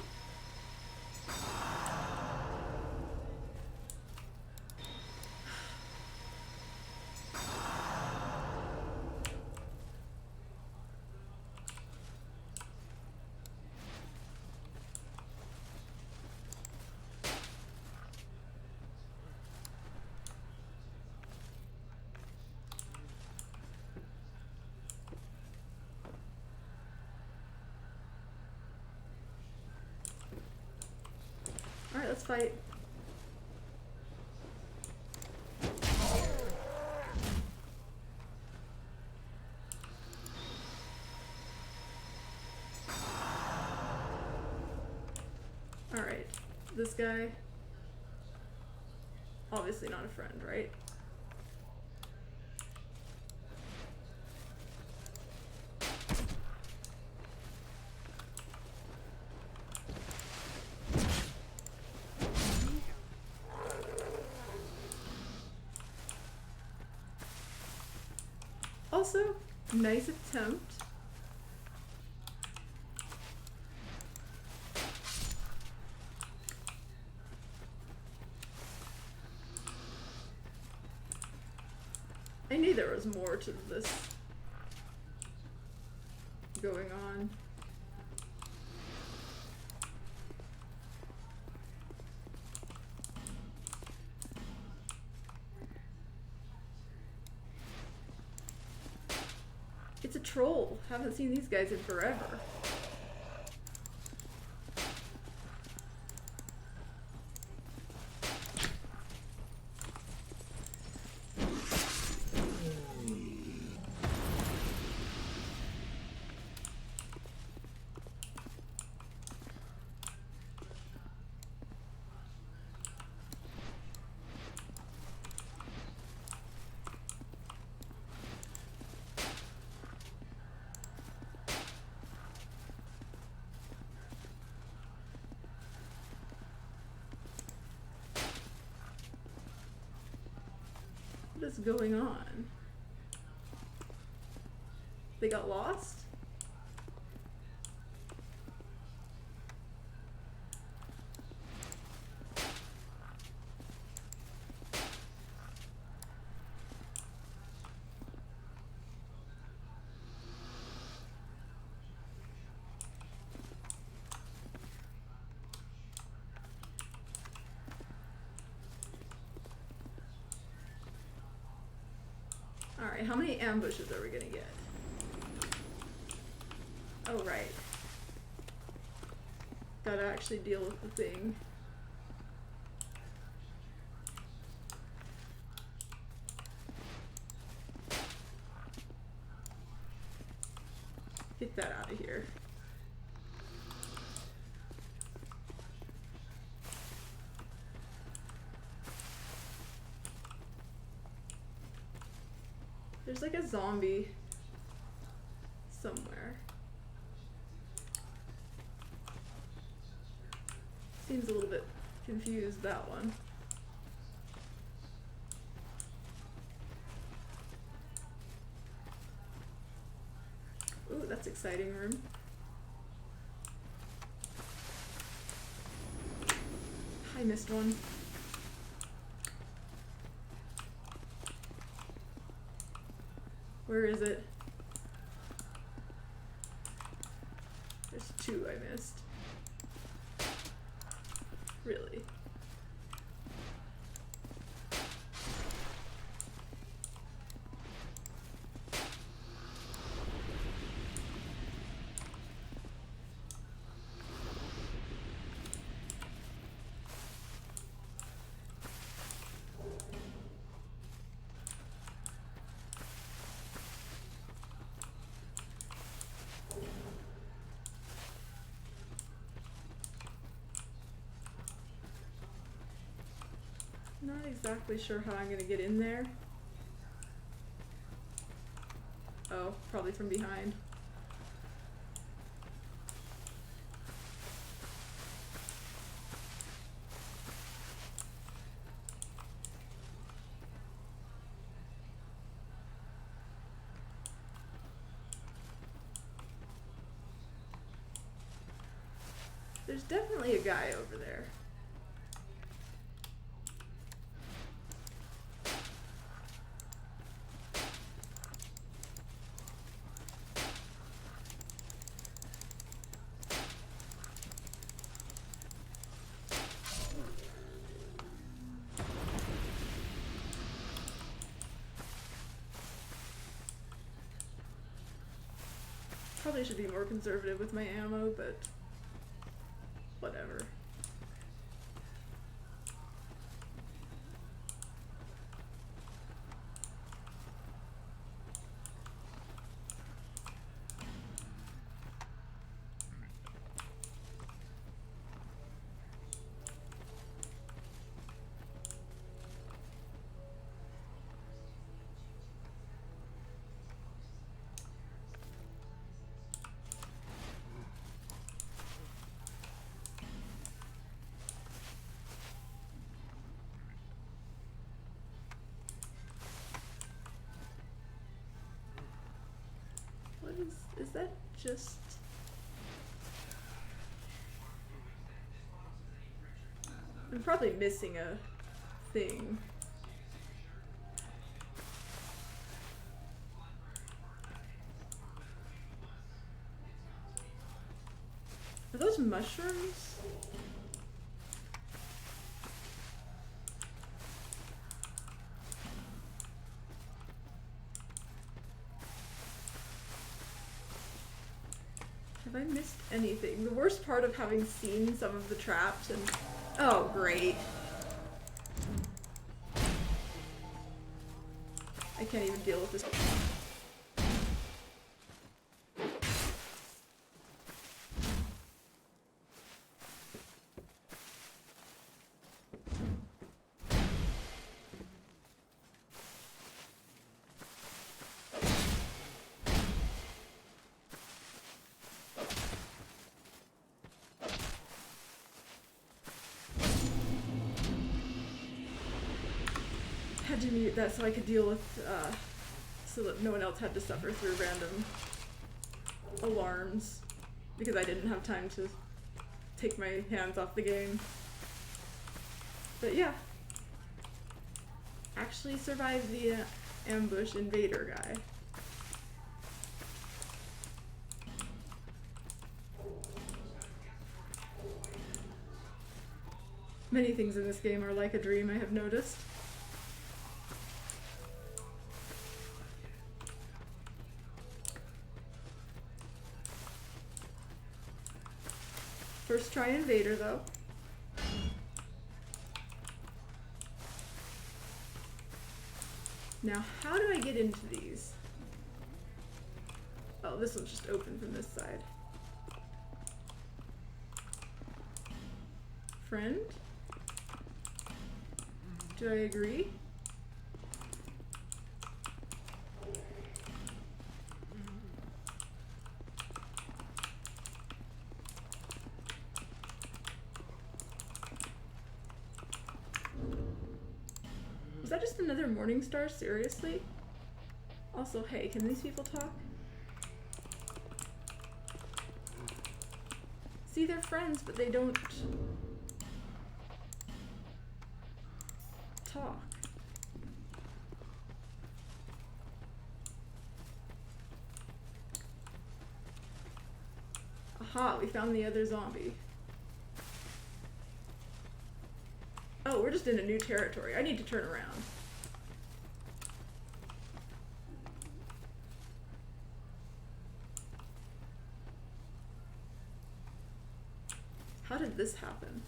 Alright, let's fight. Alright, this guy. Obviously not a friend, right? Also, nice attempt. I knew there was more to this going on. It's a troll. Haven't seen these guys in forever. What is going on? They got lost? Alright, how many ambushes are we gonna get? Oh, right. Gotta actually deal with the thing. Get that out of here. There's like a zombie somewhere. Seems a little bit confused, that one. Ooh, that's exciting room. I missed one. Where is it? There's two I missed. Really? Not exactly sure how I'm gonna get in there. Oh, probably from behind. There's definitely a guy over there. Probably should be more conservative with my ammo, but whatever. What is that just... I'm probably missing a thing. Are those mushrooms? Have I missed anything? The worst part of having seen some of the traps and... Oh, great. I can't even deal with this. Had to mute that so I could deal with, so that no one else had to suffer through random alarms, because I didn't have time to take my hands off the game. But yeah. Actually survived the ambush invader guy. Many things in this game are like a dream, I have noticed. First try invader though. Now how do I get into these? Oh, this one's just open from this side. Friend? Do I agree? Was that just another Morningstar? Seriously? Also, hey, can these people talk? See, they're friends, but they don't talk. Aha, we found the other zombie. Oh, we're just in a new territory. I need to turn around. How did this happen?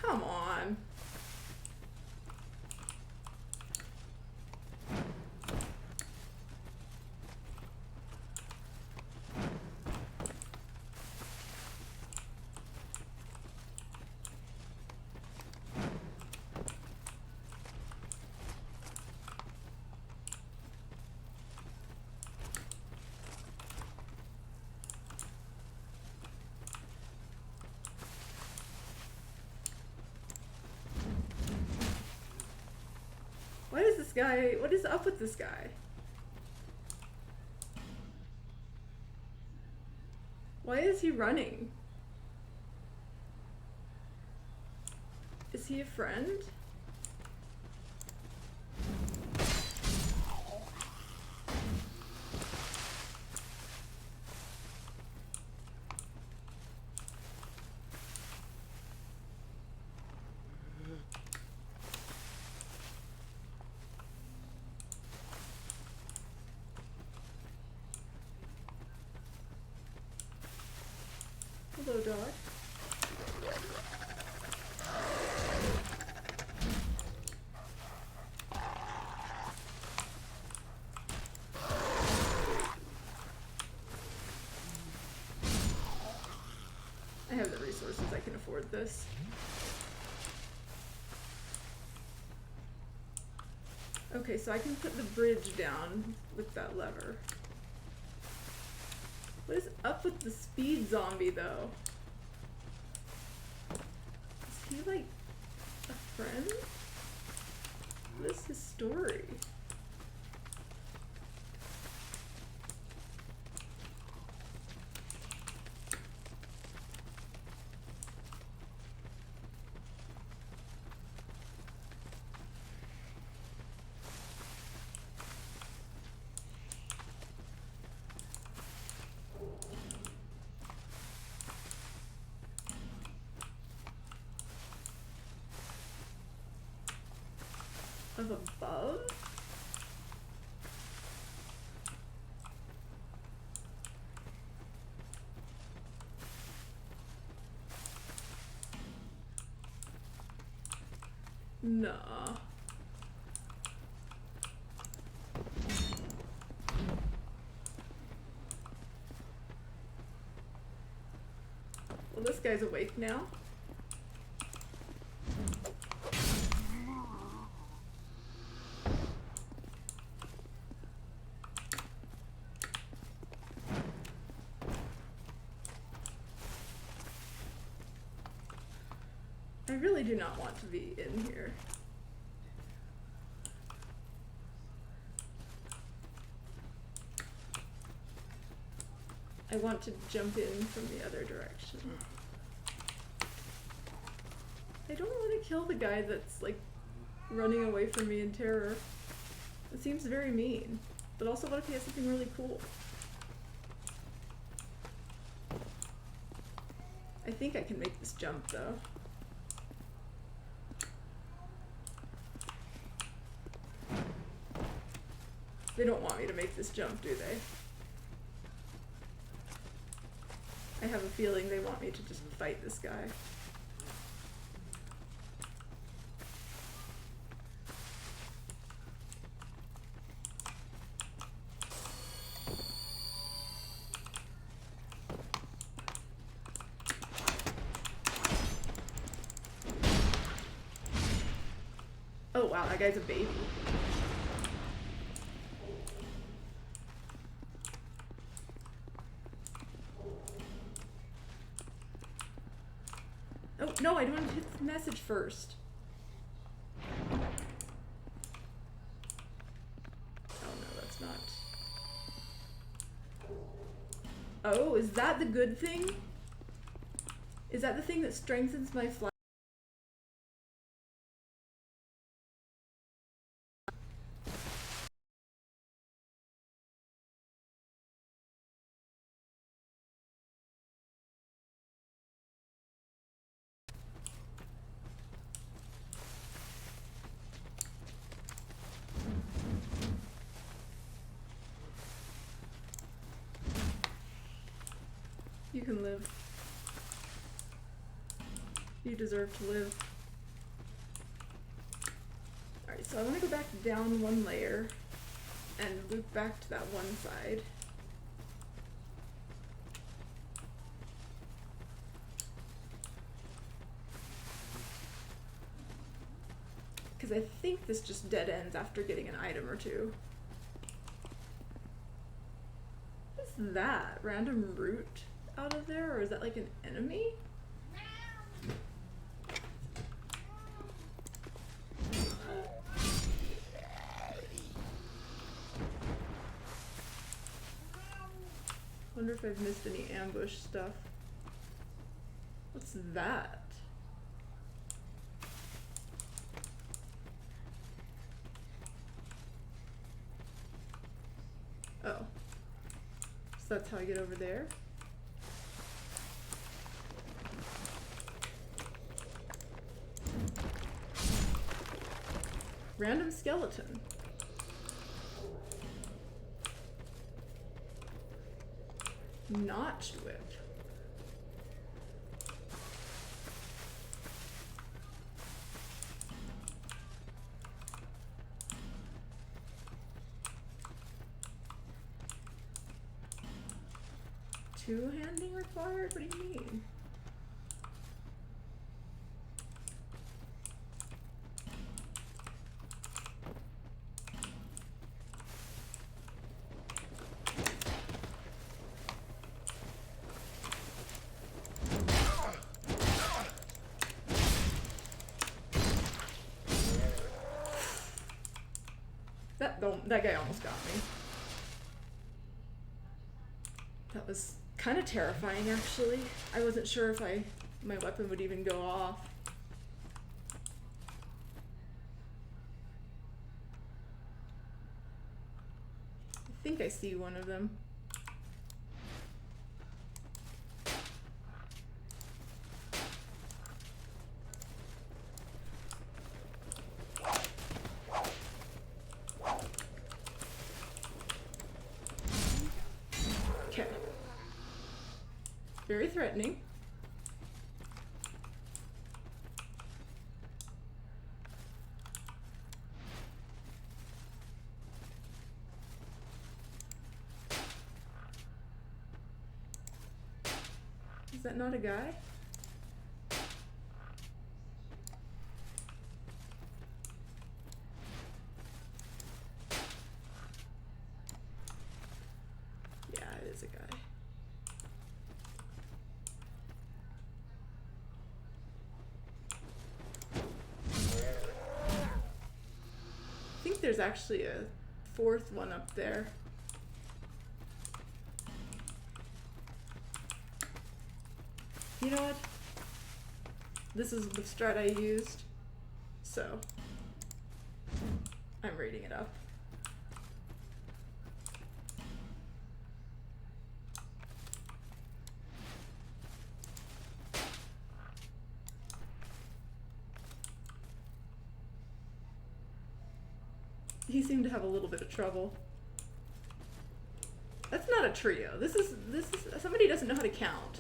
Come on. Why is this guy, what is up with this guy? Why is he running? Is he a friend? Hello, dog. I have the resources, I can afford this. Okay, so I can put the bridge down with that lever. What is up with the speed zombie, though? Is he, like, a friend? What is his story? Of above? Nah. Well, this guy's awake now. I really do not want to be in here. I want to jump in from the other direction. I don't want to kill the guy that's like running away from me in terror. It seems very mean. But also, what if he has something really cool? I think I can make this jump though. They don't want me to make this jump, do they? I have a feeling they want me to just fight this guy. Oh wow, that guy's a baby. No, I want to hit the message first. Oh no, that's not. Oh, is that the good thing? Is that the thing that strengthens my flag? You can live. You deserve to live. Alright, so I want to go back down one layer and loop back to that one side. Because I think this just dead ends after getting an item or two. What's that? Random root out of there? Or is that like an enemy? Wonder if I've missed any ambush stuff. What's that? Oh. So that's how I get over there? Random skeleton. Notched whip. Two-handing required? What do you mean? That guy almost got me. That was kind of terrifying, actually. I wasn't sure if my weapon would even go off. I think I see one of them. Okay. Very threatening. Is that not a guy? Yeah, it is a guy. I think there's actually a fourth one up there. You know what? This is the strat I used, so I'm rating it up. He seemed to have a little bit of trouble. That's not a trio. This is somebody doesn't know how to count.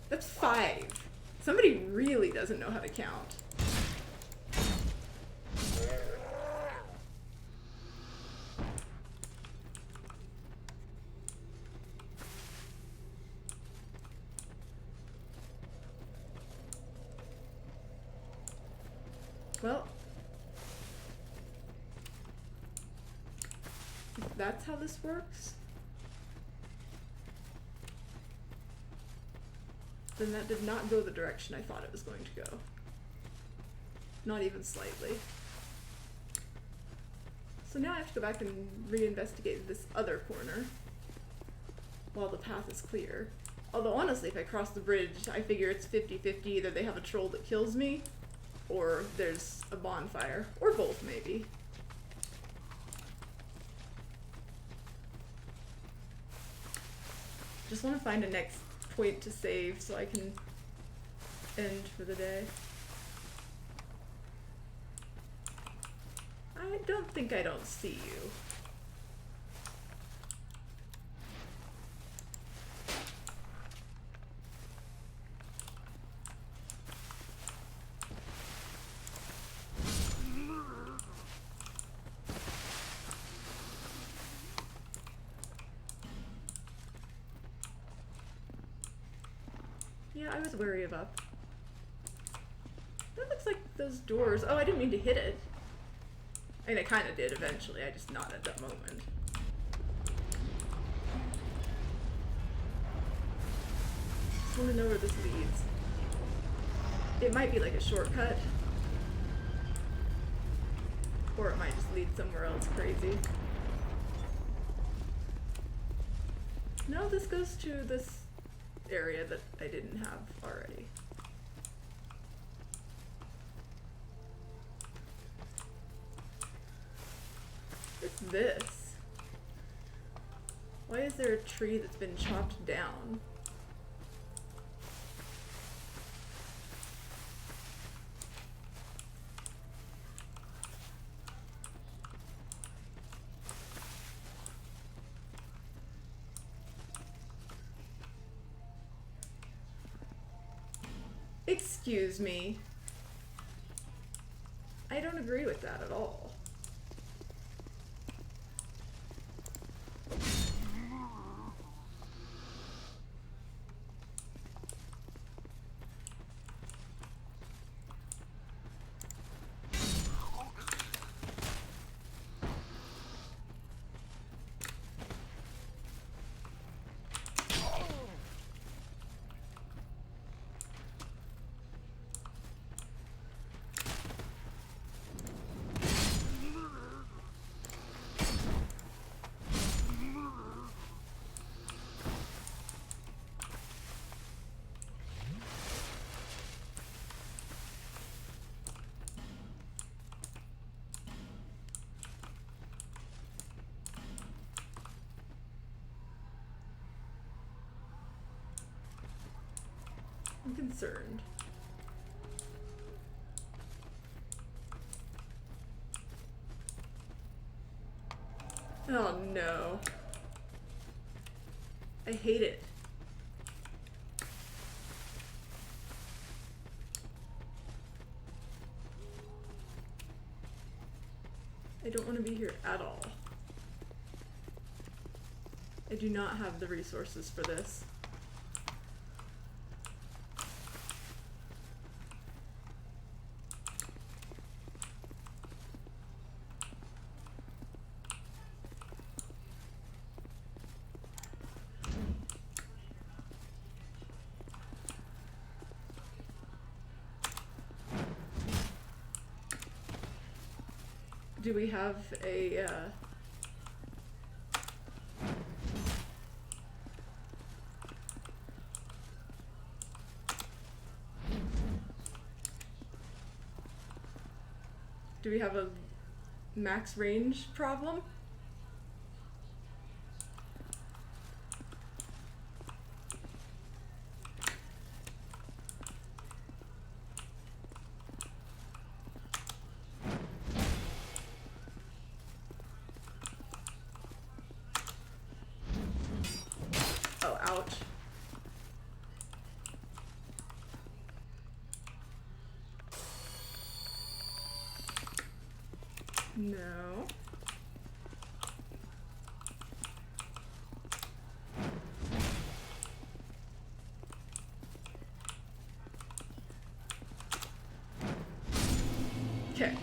That's 5. Somebody really doesn't know how to count. Well, if that's how this works, then that did not go the direction I thought it was going to go. Not even slightly. So now I have to go back and reinvestigate this other corner while the path is clear. Although honestly, if I cross the bridge, I figure it's 50-50. Either they have a troll that kills me, or there's a bonfire. Or both, maybe. Just want to find a next point to save so I can end for the day. I don't think I don't see you. Yeah, I was wary of up. That looks like those doors. Oh, I didn't mean to hit it. I mean, I kind of did eventually, I just not at that moment. Just want to know where this leads. It might be like a shortcut. Or it might just lead somewhere else crazy. No, this goes to this area that I didn't have already. What's this? Why is there a tree that's been chopped down? Excuse me. I don't agree with that at all. I'm concerned. Oh no. I hate it. I don't want to be here at all. I do not have the resources for this. Do we have a, do we have a max range problem? Ouch. No. Okay.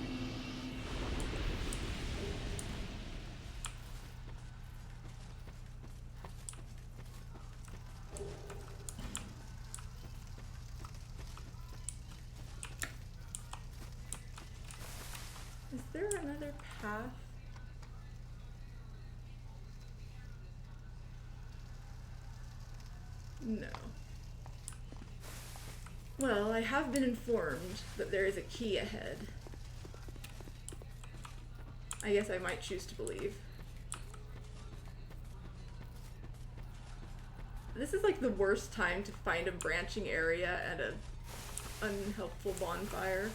Is there another path? No. Well, I have been informed that there is a key ahead. I guess I might choose to believe. This is like the worst time to find a branching area and an unhelpful bonfire.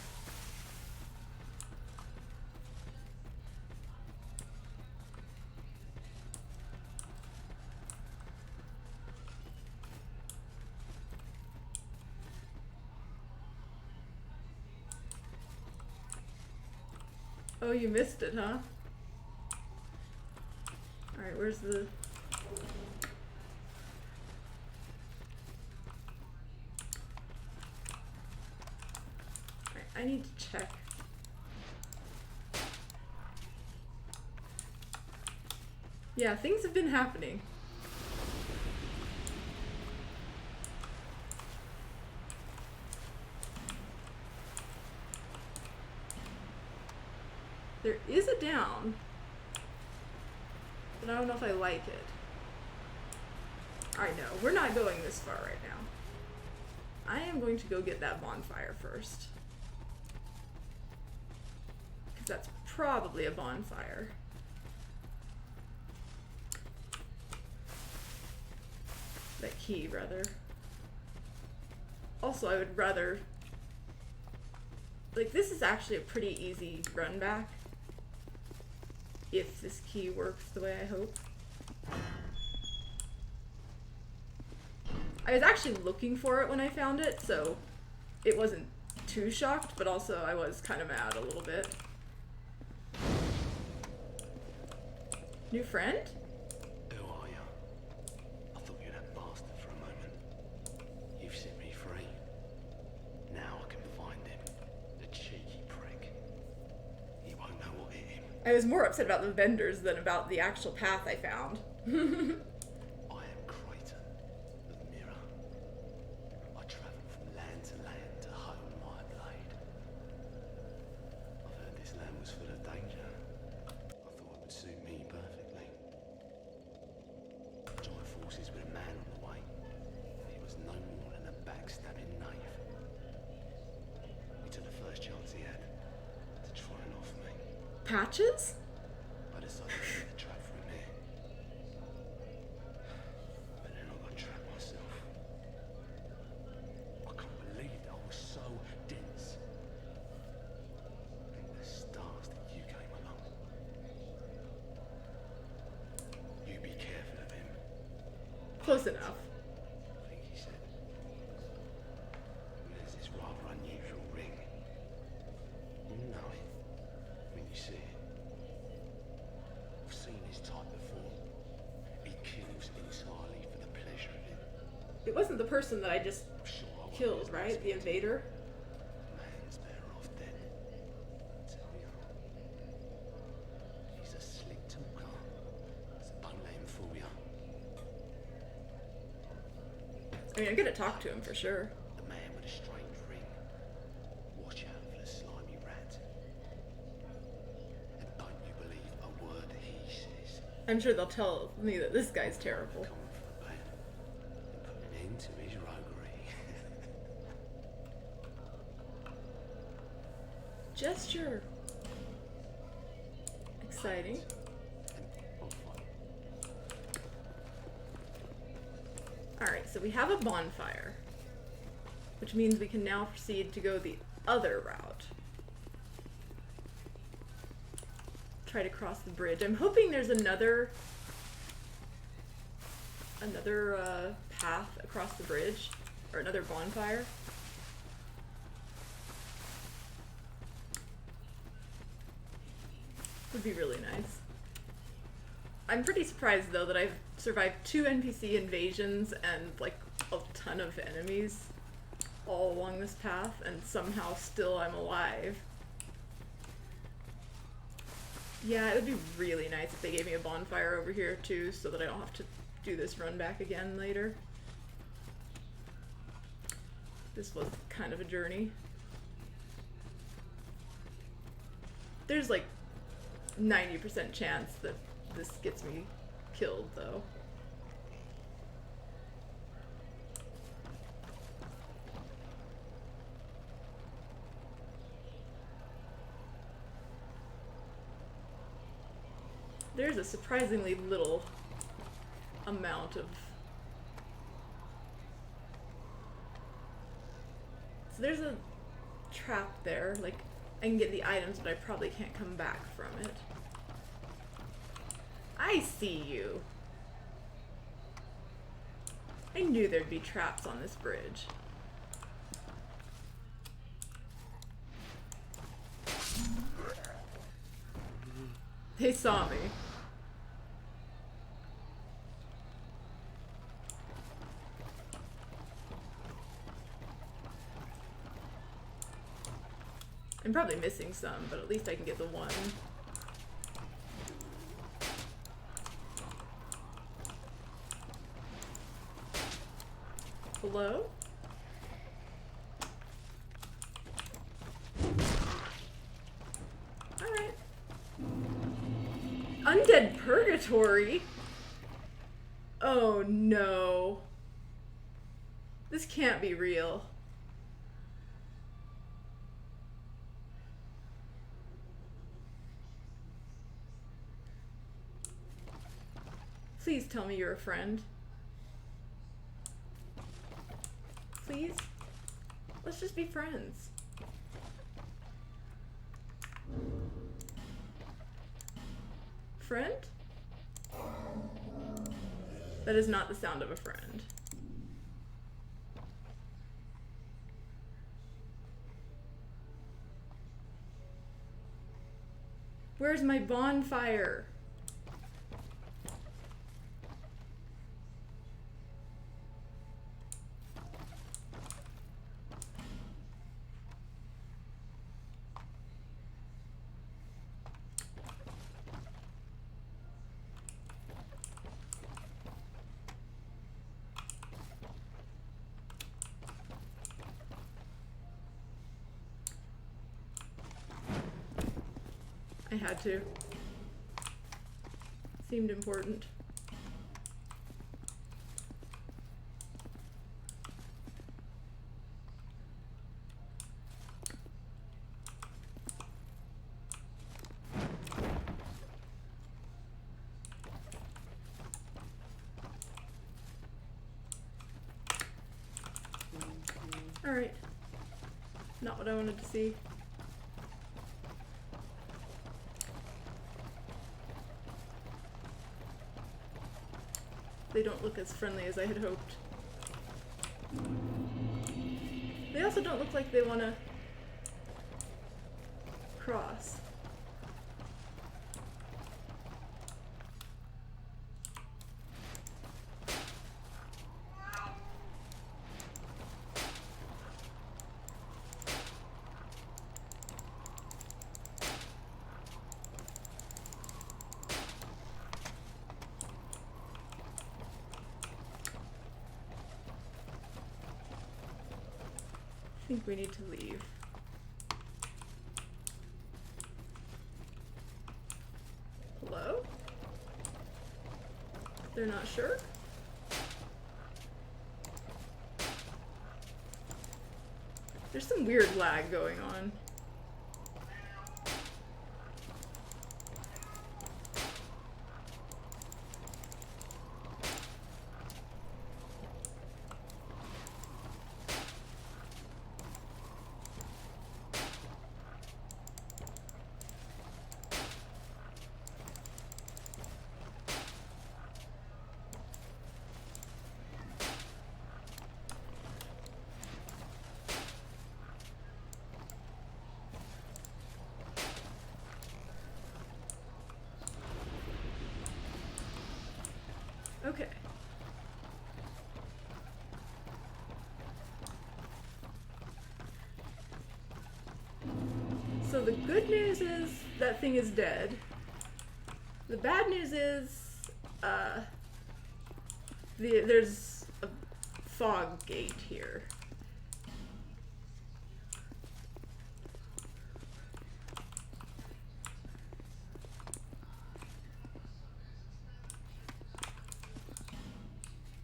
Oh, you missed it, huh? Alright, where's the... Alright, I need to check. Yeah, things have been happening. There is a down, but I don't know if I like it. I know, we're not going this far right now. I am going to go get that bonfire first. Because that's probably a bonfire. That key, rather. Also, I would rather... Like, this is actually a pretty easy run back. If this key works the way I hope. I was actually looking for it when I found it, so it wasn't too shocked, but also I was kind of mad a little bit. New friend? Who are you? I thought you were that bastard for a moment. You've set me free. Now I can find him. The cheeky prick. He won't know what hit him. I was more upset about the vendors than about the actual path I found. I am Creighton of Mirror. I travel from land to land to hone my blade. I've heard this land was full of danger. I thought it would suit me perfectly. Joined forces with a man on the way. He was no more than a backstabbing knave. He took the first chance he had to try and off me. Patches? I decided to set the trap for him here. But then I got trapped myself. I can't believe that I was so dense. Thank the stars that you came along. You be careful of him, Close enough. I think he said. There's this rather unusual ring. You know it when you see it. I've seen his type before. He kills entirely for the pleasure of it. It wasn't the person that I just I'm sure I won't killed, lose right? that The invader? Man's better off dead. I tell you. He's a slick talker. So don't let him fool you. I mean, I'm gonna talk to him for sure. The man with a strange ring. Watch out for the slimy rat. And don't you believe a word he says. I'm sure they'll tell me that this guy's terrible. Come on for a bed. And put an end to his roguery. Gesture. Exciting. And off I Alright, so we have a bonfire. Which means we can now proceed to go the other route. Try to cross the bridge. I'm hoping there's another path across the bridge. Or another bonfire. Would be really nice. I'm pretty surprised though that I've survived 2 NPC invasions and like a ton of enemies all along this path, and somehow still I'm alive. Yeah, it would be really nice if they gave me a bonfire over here too, so that I don't have to do this run back again later. This was kind of a journey. There's like 90% chance that this gets me killed though. There's a surprisingly little amount of... So there's a trap there, like I can get the items but I probably can't come back from it. I see you. I knew there'd be traps on this bridge. They saw me. I'm probably missing some, but at least I can get the one. Hello? Alright. Undead Purgatory? Oh no. This can't be real. Please tell me you're a friend. Please? Let's just be friends. Friend? That is not the sound of a friend. Where's my bonfire? I had to. Seemed important. All right. Not what I wanted to see. They don't look as friendly as I had hoped. They also don't look like they want to cross. I think we need to leave. Hello? They're not sure? There's some weird lag going on. Okay. So the good news is that thing is dead. The bad news is, there's a fog gate here.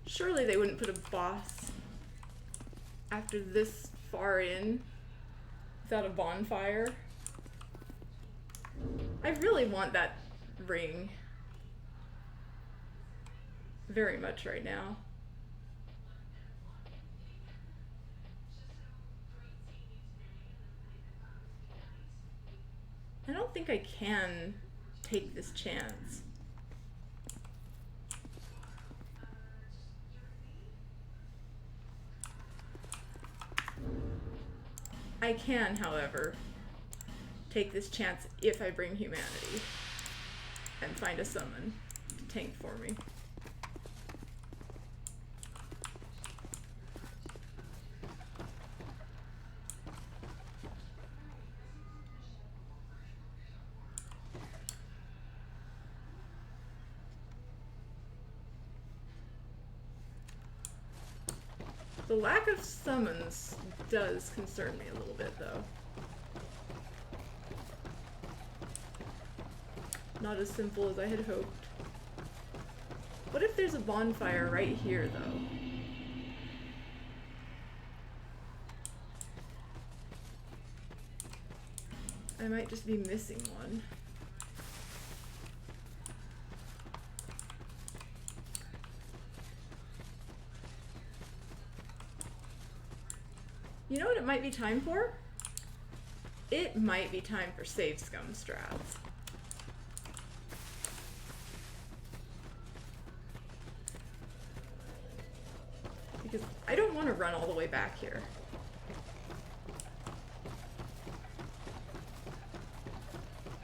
Surely they wouldn't put a boss after this far in without a bonfire. I really want that ring very much right now. I don't think I can take this chance. I can, however, take this chance if I bring humanity and find a summon to tank for me. The lack of summons does concern me a little bit, though. Not as simple as I had hoped. What if there's a bonfire right here, though? I might just be missing one. You know what it might be time for? It might be time for save scum strats. Because I don't want to run all the way back here.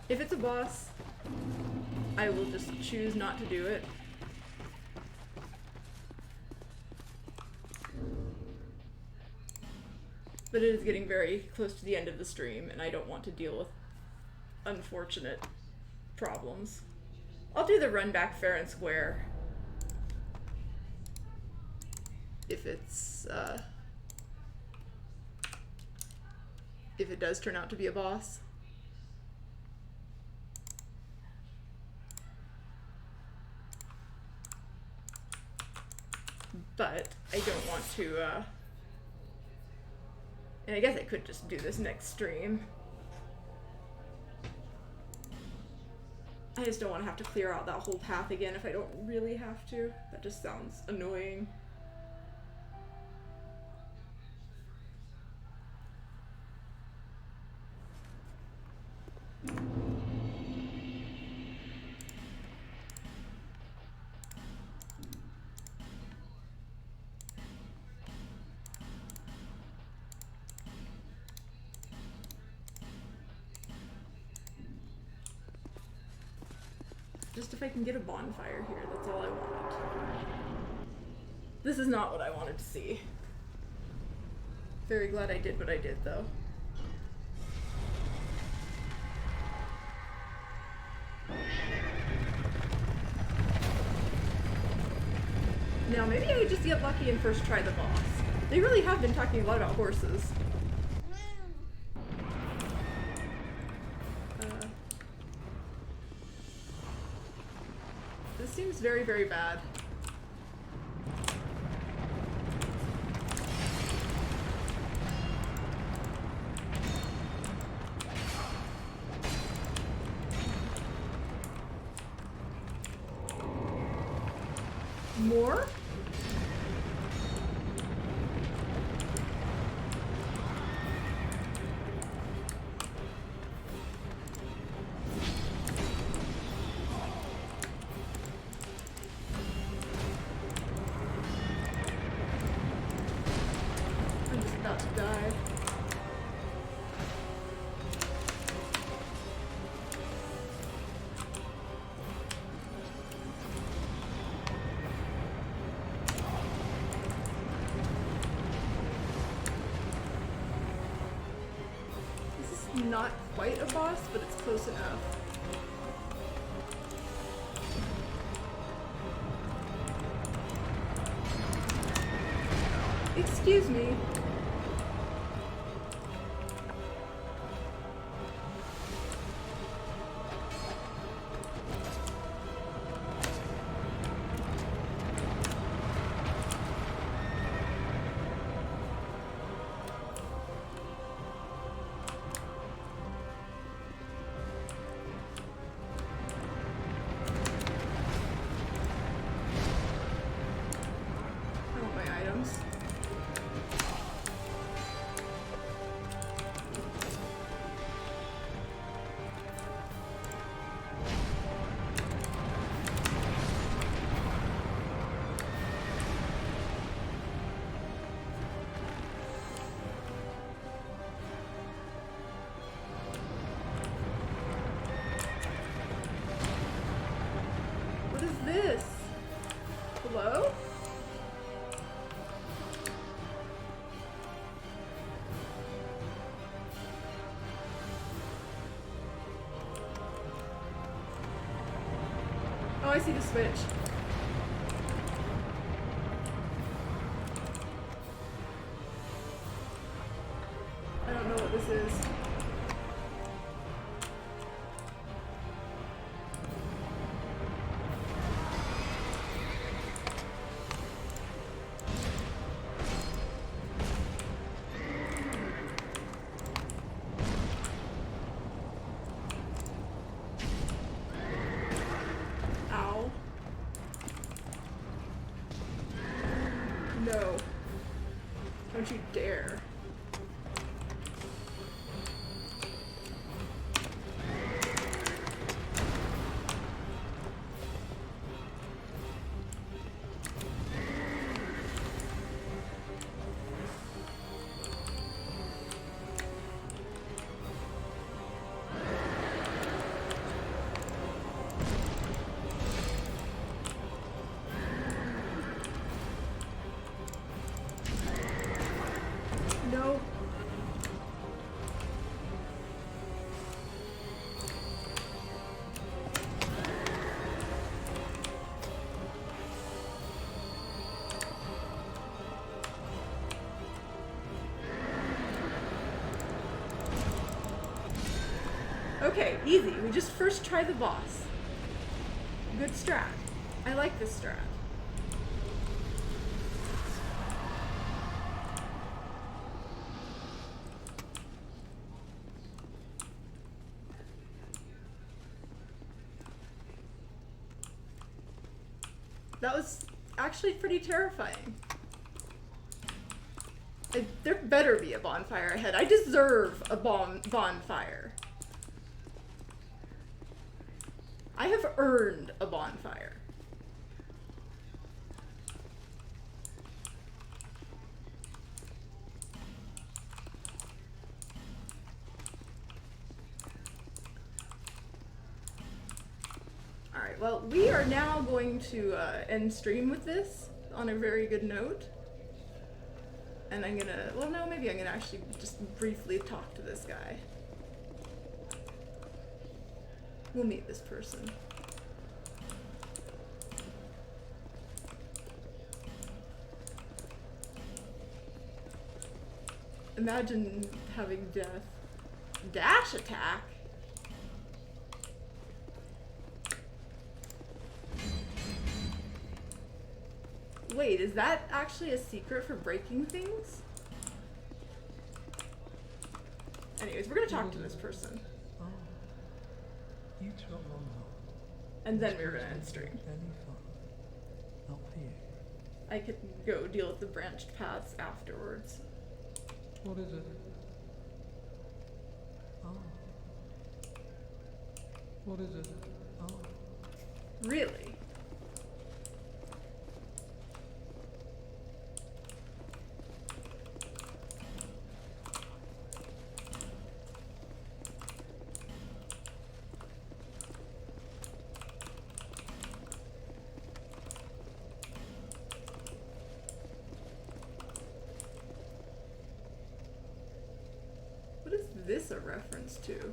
If it's a boss, I will just choose not to do it. But it is getting very close to the end of the stream, and I don't want to deal with unfortunate problems. I'll do the run back fair and square. If it's, if it does turn out to be a boss. But I don't want to, and I guess I could just do this next stream. I just don't want to have to clear out that whole path again if I don't really have to. That just sounds annoying. Just if I can get a bonfire here, that's all I want. This is not what I wanted to see. Very glad I did what I did, though. Now, maybe I just get lucky and first try the boss. They really have been talking a lot about horses. This seems very, very bad. More? I'm just about to die. Not quite a boss, but it's close enough. Excuse me. I want my items. What is this? Hello? Oh, I see the switch. I don't know what this is. Ow. No. Don't you dare. No. Okay, easy. We just first try the boss. Good strat. I like this strat. That was actually pretty terrifying. There better be a bonfire ahead. I deserve a bonfire. I have earned a bonfire. Alright, well, we are now going to end stream with this on a very good note. And I'm gonna, well no, maybe I'm gonna actually just briefly talk to this guy. We'll meet this person. Imagine having death. Dash attack? Wait, is that actually a secret for breaking things? Anyways, we're gonna talk to this person. You took long enough. And then we're gonna end stream. Any fun? Not for you. I could go deal with the branched paths afterwards. What is it? Oh. What is it? Oh. Really? What is this a reference to?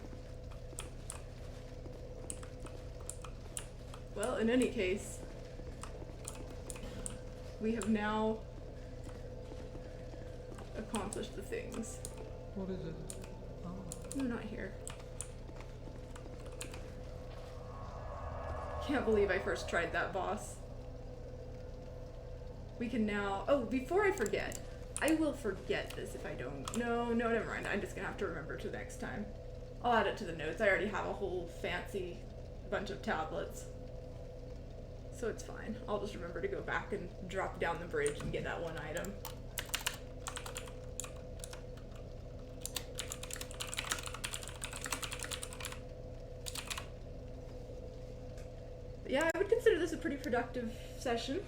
Well, in any case, we have now accomplish the things. What is it? Ah, I'm not here. Can't believe I first tried that boss. We can now... Oh, before I forget. I will forget this if I don't... No, never mind. I'm just gonna have to remember to next time. I'll add it to the notes. I already have a whole fancy bunch of tablets. So it's fine. I'll just remember to go back and drop down the bridge and get that one item. Yeah, I would consider this a pretty productive session.